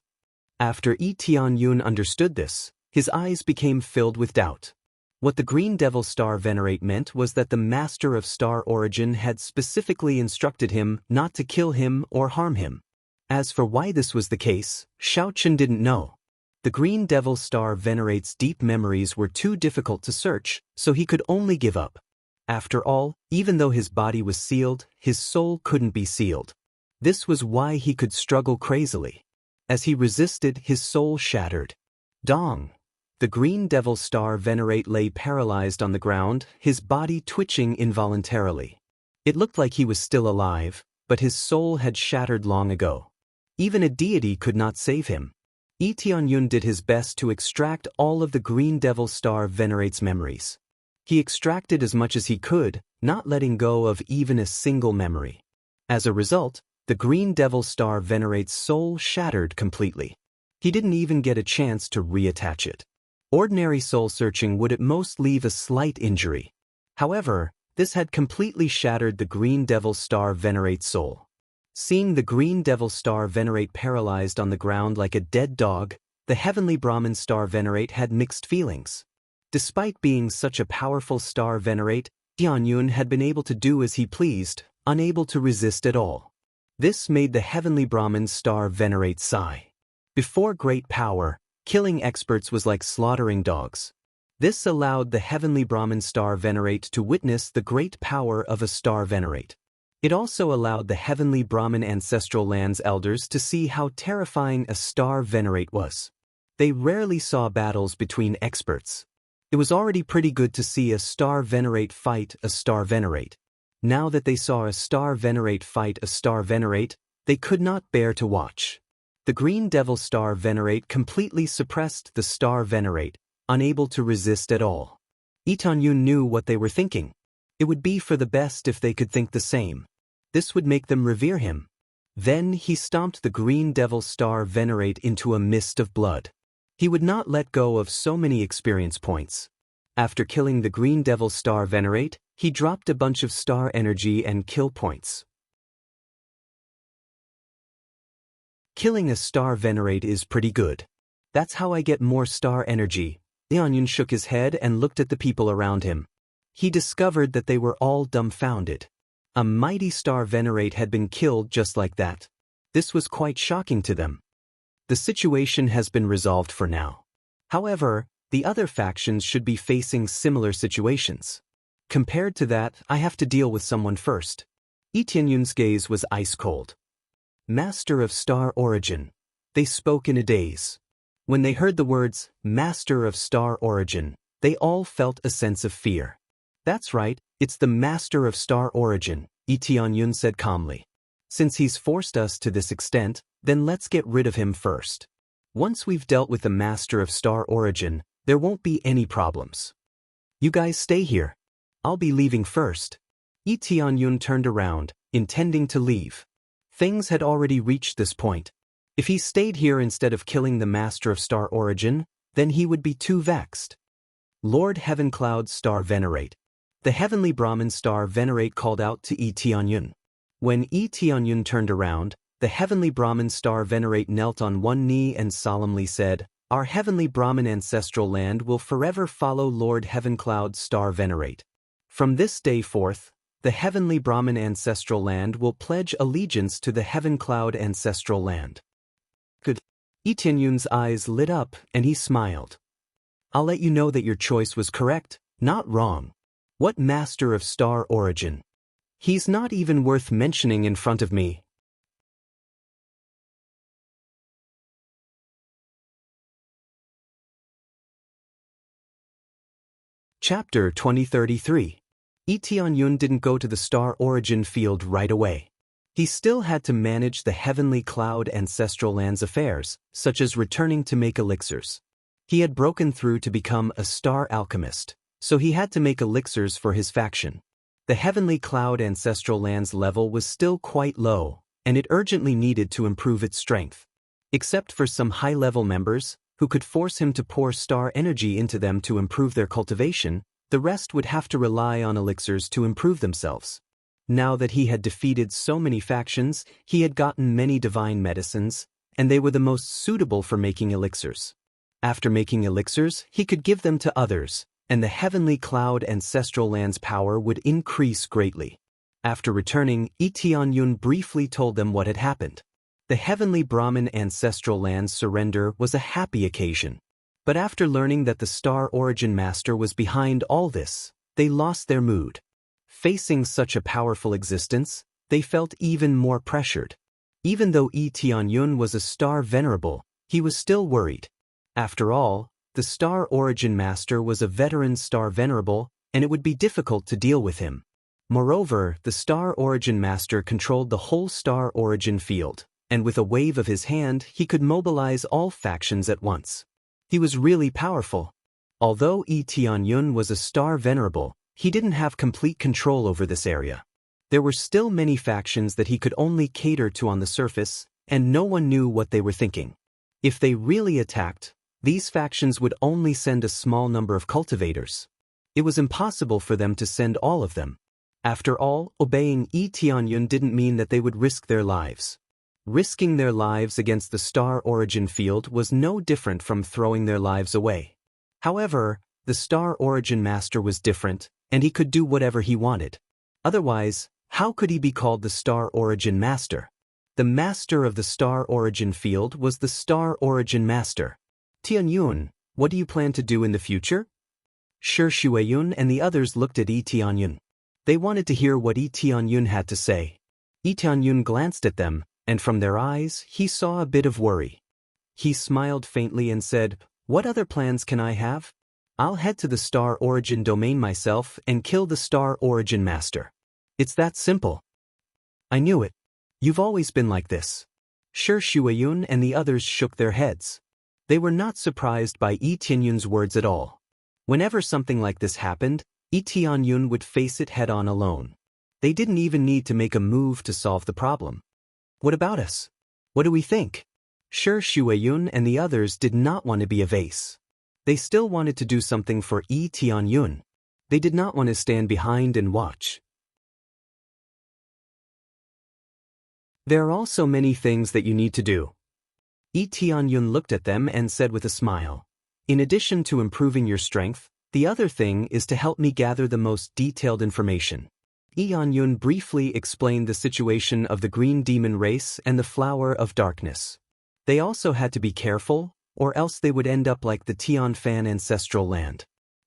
After Yi Tianyun understood this, his eyes became filled with doubt. What the Green Devil Star Venerate meant was that the Master of Star Origin had specifically instructed him not to kill him or harm him. As for why this was the case, Xiao Chen didn't know. The Green Devil Star Venerate's deep memories were too difficult to search, so he could only give up. After all, even though his body was sealed, his soul couldn't be sealed. This was why he could struggle crazily. As he resisted, his soul shattered. Dong! The Green Devil Star Venerate lay paralyzed on the ground, his body twitching involuntarily. It looked like he was still alive, but his soul had shattered long ago. Even a deity could not save him. Yi Tianyun did his best to extract all of the Green Devil Star Venerate's memories. He extracted as much as he could, not letting go of even a single memory. As a result, the Green Devil Star Venerate's soul shattered completely. He didn't even get a chance to reattach it. Ordinary soul searching would at most leave a slight injury. However, this had completely shattered the Green Devil Star Venerate's soul. Seeing the Green Devil Star Venerate paralyzed on the ground like a dead dog, the Heavenly Brahmin Star Venerate had mixed feelings. Despite being such a powerful Star Venerate, Tianyun had been able to do as he pleased, unable to resist at all. This made the Heavenly Brahmin Star Venerate sigh. Before great power, killing experts was like slaughtering dogs. This allowed the Heavenly Brahmin Star Venerate to witness the great power of a Star Venerate. It also allowed the Heavenly Brahmin Ancestral Lands elders to see how terrifying a Star Venerate was. They rarely saw battles between experts. It was already pretty good to see a Star Venerate fight a Star Venerate. Now that they saw a Star Venerate fight a Star Venerate, they could not bear to watch. The Green Devil Star Venerate completely suppressed the Star Venerate, unable to resist at all. Yi Tianyun knew what they were thinking. It would be for the best if they could think the same. This would make them revere him. Then he stomped the green devil star venerate into a mist of blood. He would not let go of so many experience points. After killing the green devil star venerate, he dropped a bunch of star energy and kill points. Killing a star venerate is pretty good. That's how I get more star energy. Tianyun shook his head and looked at the people around him. He discovered that they were all dumbfounded. A mighty star venerate had been killed just like that. This was quite shocking to them. The situation has been resolved for now. However, the other factions should be facing similar situations. Compared to that, I have to deal with someone first. Tianyun's gaze was ice cold. Master of Star Origin. They spoke in a daze. When they heard the words, Master of Star Origin, they all felt a sense of fear. That's right, it's the Master of Star Origin, Tianyun said calmly. Since he's forced us to this extent, then let's get rid of him first. Once we've dealt with the Master of Star Origin, there won't be any problems. You guys stay here. I'll be leaving first. Tianyun turned around, intending to leave. Things had already reached this point. If he stayed here instead of killing the Master of Star Origin, then he would be too vexed. Lord Heavencloud Star Venerate. The Heavenly Brahmin Star Venerate called out to Tianyun. When Tianyun turned around, the Heavenly Brahmin Star Venerate knelt on one knee and solemnly said, Our Heavenly Brahmin ancestral land will forever follow Lord Heavencloud Star Venerate. From this day forth, the Heavenly Brahmin ancestral land will pledge allegiance to the Heavencloud ancestral land. Good. Tianyun's eyes lit up and he smiled. I'll let you know that your choice was correct, not wrong. What Master of Star Origin? He's not even worth mentioning in front of me. Chapter 2033. Tianyun didn't go to the Star Origin field right away. He still had to manage the Heavenly Cloud ancestral land's affairs, such as returning to make elixirs. He had broken through to become a star alchemist, so he had to make elixirs for his faction. The Heavenly Cloud ancestral land's level was still quite low, and it urgently needed to improve its strength. Except for some high-level members, who could force him to pour star energy into them to improve their cultivation, the rest would have to rely on elixirs to improve themselves. Now that he had defeated so many factions, he had gotten many divine medicines, and they were the most suitable for making elixirs. After making elixirs, he could give them to others, and the Heavenly Cloud ancestral land's power would increase greatly. After returning, Tianyun briefly told them what had happened. The Heavenly Brahmin ancestral land's surrender was a happy occasion. But after learning that the Star Origin Master was behind all this, they lost their mood. Facing such a powerful existence, they felt even more pressured. Even though Tianyun was a Star Venerable, he was still worried. After all, the Star Origin Master was a veteran Star Venerable, and it would be difficult to deal with him. Moreover, the Star Origin Master controlled the whole Star Origin field, and with a wave of his hand he could mobilize all factions at once. He was really powerful. Although Tianyun was a Star Venerable, he didn't have complete control over this area. There were still many factions that he could only cater to on the surface, and no one knew what they were thinking. If they really attacked, these factions would only send a small number of cultivators. It was impossible for them to send all of them. After all, obeying Tianyun didn't mean that they would risk their lives. Risking their lives against the Star Origin field was no different from throwing their lives away. However, the Star Origin Master was different, and he could do whatever he wanted. Otherwise, how could he be called the Star Origin Master? The Master of the Star Origin field was the Star Origin Master. Tianyun, what do you plan to do in the future? Shi Shuayun and the others looked at Tianyun. They wanted to hear what Tianyun had to say. Tianyun glanced at them, and from their eyes he saw a bit of worry. He smiled faintly and said, What other plans can I have? I'll head to the Star Origin domain myself and kill the Star Origin Master. It's that simple. I knew it. You've always been like this. Shi Shuayun and the others shook their heads. They were not surprised by Tianyun's words at all. Whenever something like this happened, Tianyun would face it head-on alone. They didn't even need to make a move to solve the problem. What about us? What do we think? Sure, Shueyun and the others did not want to be a vase. They still wanted to do something for Yi Tianyun. They did not want to stand behind and watch. There are also many things that you need to do. Yi Tianyun looked at them and said with a smile, in addition to improving your strength, the other thing is to help me gather the most detailed information. Yi Tianyun briefly explained the situation of the green demon race and the flower of darkness. They also had to be careful, or else they would end up like the Tianfan ancestral land.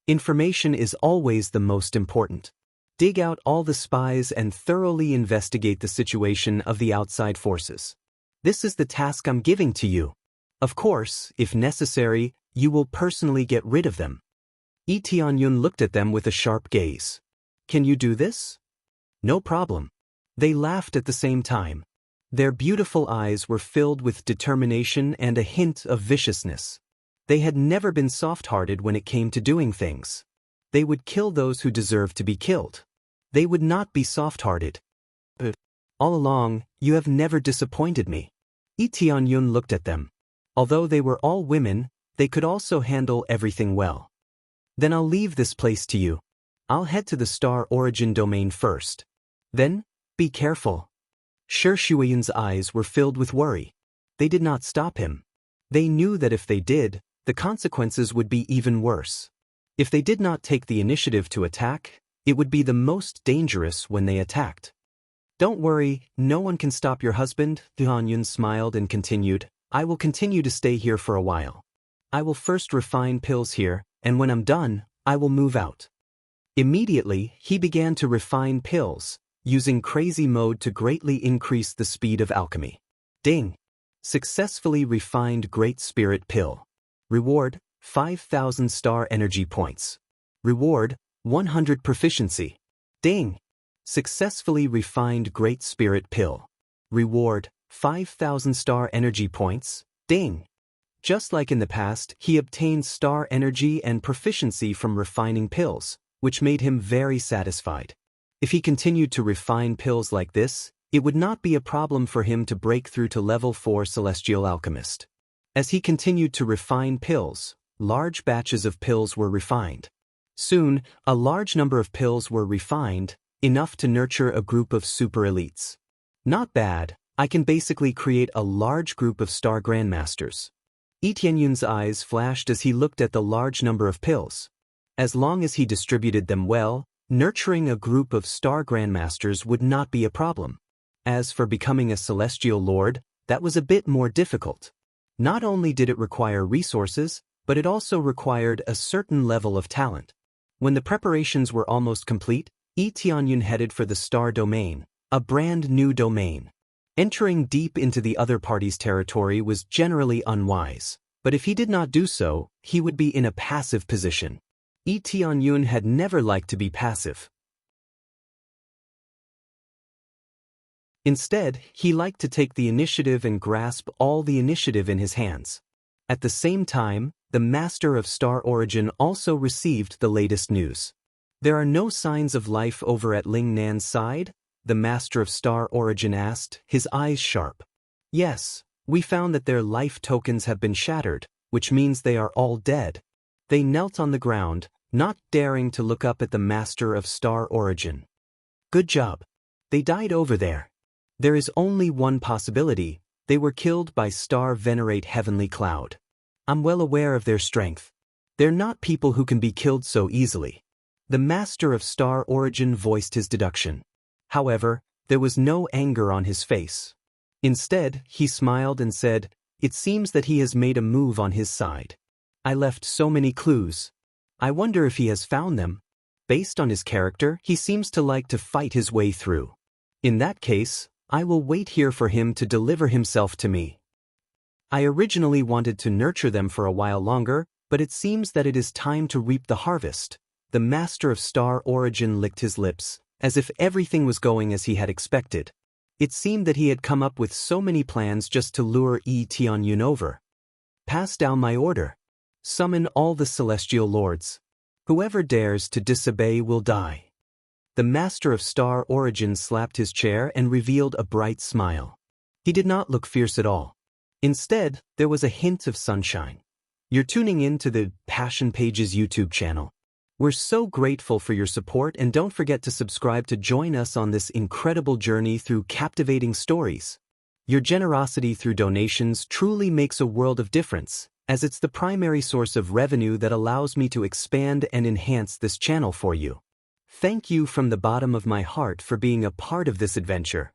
Information is always the most important. Dig out all the spies and thoroughly investigate the situation of the outside forces. This is the task I'm giving to you. Of course, if necessary, you will personally get rid of them. Yi Tianyun looked at them with a sharp gaze. Can you do this? No problem. They laughed at the same time. Their beautiful eyes were filled with determination and a hint of viciousness. They had never been soft-hearted when it came to doing things. They would kill those who deserved to be killed. They would not be soft-hearted. But all along, you have never disappointed me. Yi Tianyun looked at them. Although they were all women, they could also handle everything well. Then I'll leave this place to you. I'll head to the star origin domain first. Then, be careful. Sure, Shueyun's eyes were filled with worry. They did not stop him. They knew that if they did, the consequences would be even worse. If they did not take the initiative to attack, it would be the most dangerous when they attacked. Don't worry, no one can stop your husband, Tianyun smiled and continued, I will continue to stay here for a while. I will first refine pills here, and when I'm done, I will move out. Immediately, he began to refine pills, using crazy mode to greatly increase the speed of alchemy. Ding! Successfully refined Great Spirit Pill. Reward, 5,000 star energy points. Reward, 100 proficiency. Ding! Successfully refined Great Spirit Pill. Reward, 5,000 star energy points. Ding! Just like in the past, he obtained star energy and proficiency from refining pills, which made him very satisfied. If he continued to refine pills like this, it would not be a problem for him to break through to level 4 Celestial Alchemist. As he continued to refine pills, large batches of pills were refined. Soon, a large number of pills were refined, enough to nurture a group of super elites. Not bad, I can basically create a large group of star grandmasters. Yi Tianyun's eyes flashed as he looked at the large number of pills. As long as he distributed them well, nurturing a group of star grandmasters would not be a problem. As for becoming a celestial lord, that was a bit more difficult. Not only did it require resources, but it also required a certain level of talent. When the preparations were almost complete, Yi Tianyun headed for the star domain, a brand new domain. Entering deep into the other party's territory was generally unwise, but if he did not do so, he would be in a passive position. Yi Tianyun had never liked to be passive. Instead, he liked to take the initiative and grasp all the initiative in his hands. At the same time, the Master of Star Origin also received the latest news. There are no signs of life over at Ling Nan's side? The Master of Star Origin asked, his eyes sharp. Yes, we found that their life tokens have been shattered, which means they are all dead. They knelt on the ground, not daring to look up at the Master of Star Origin. Good job. They died over there. There is only one possibility, they were killed by Star Venerate Heavenly Cloud. I'm well aware of their strength. They're not people who can be killed so easily. The Master of Star Origin voiced his deduction. However, there was no anger on his face. Instead, he smiled and said, it seems that he has made a move on his side. I left so many clues. I wonder if he has found them. Based on his character, he seems to like to fight his way through. In that case, I will wait here for him to deliver himself to me. I originally wanted to nurture them for a while longer, but it seems that it is time to reap the harvest. The Master of Star Origin licked his lips, as if everything was going as he had expected. It seemed that he had come up with so many plans just to lure Yi Tianyun over. Pass down my order. Summon all the celestial lords. Whoever dares to disobey will die. The Master of Star Origin slapped his chair and revealed a bright smile. He did not look fierce at all. Instead, there was a hint of sunshine. You're tuning in to the Passion Pages YouTube channel. We're so grateful for your support, and don't forget to subscribe to join us on this incredible journey through captivating stories. Your generosity through donations truly makes a world of difference, as it's the primary source of revenue that allows me to expand and enhance this channel for you. Thank you from the bottom of my heart for being a part of this adventure.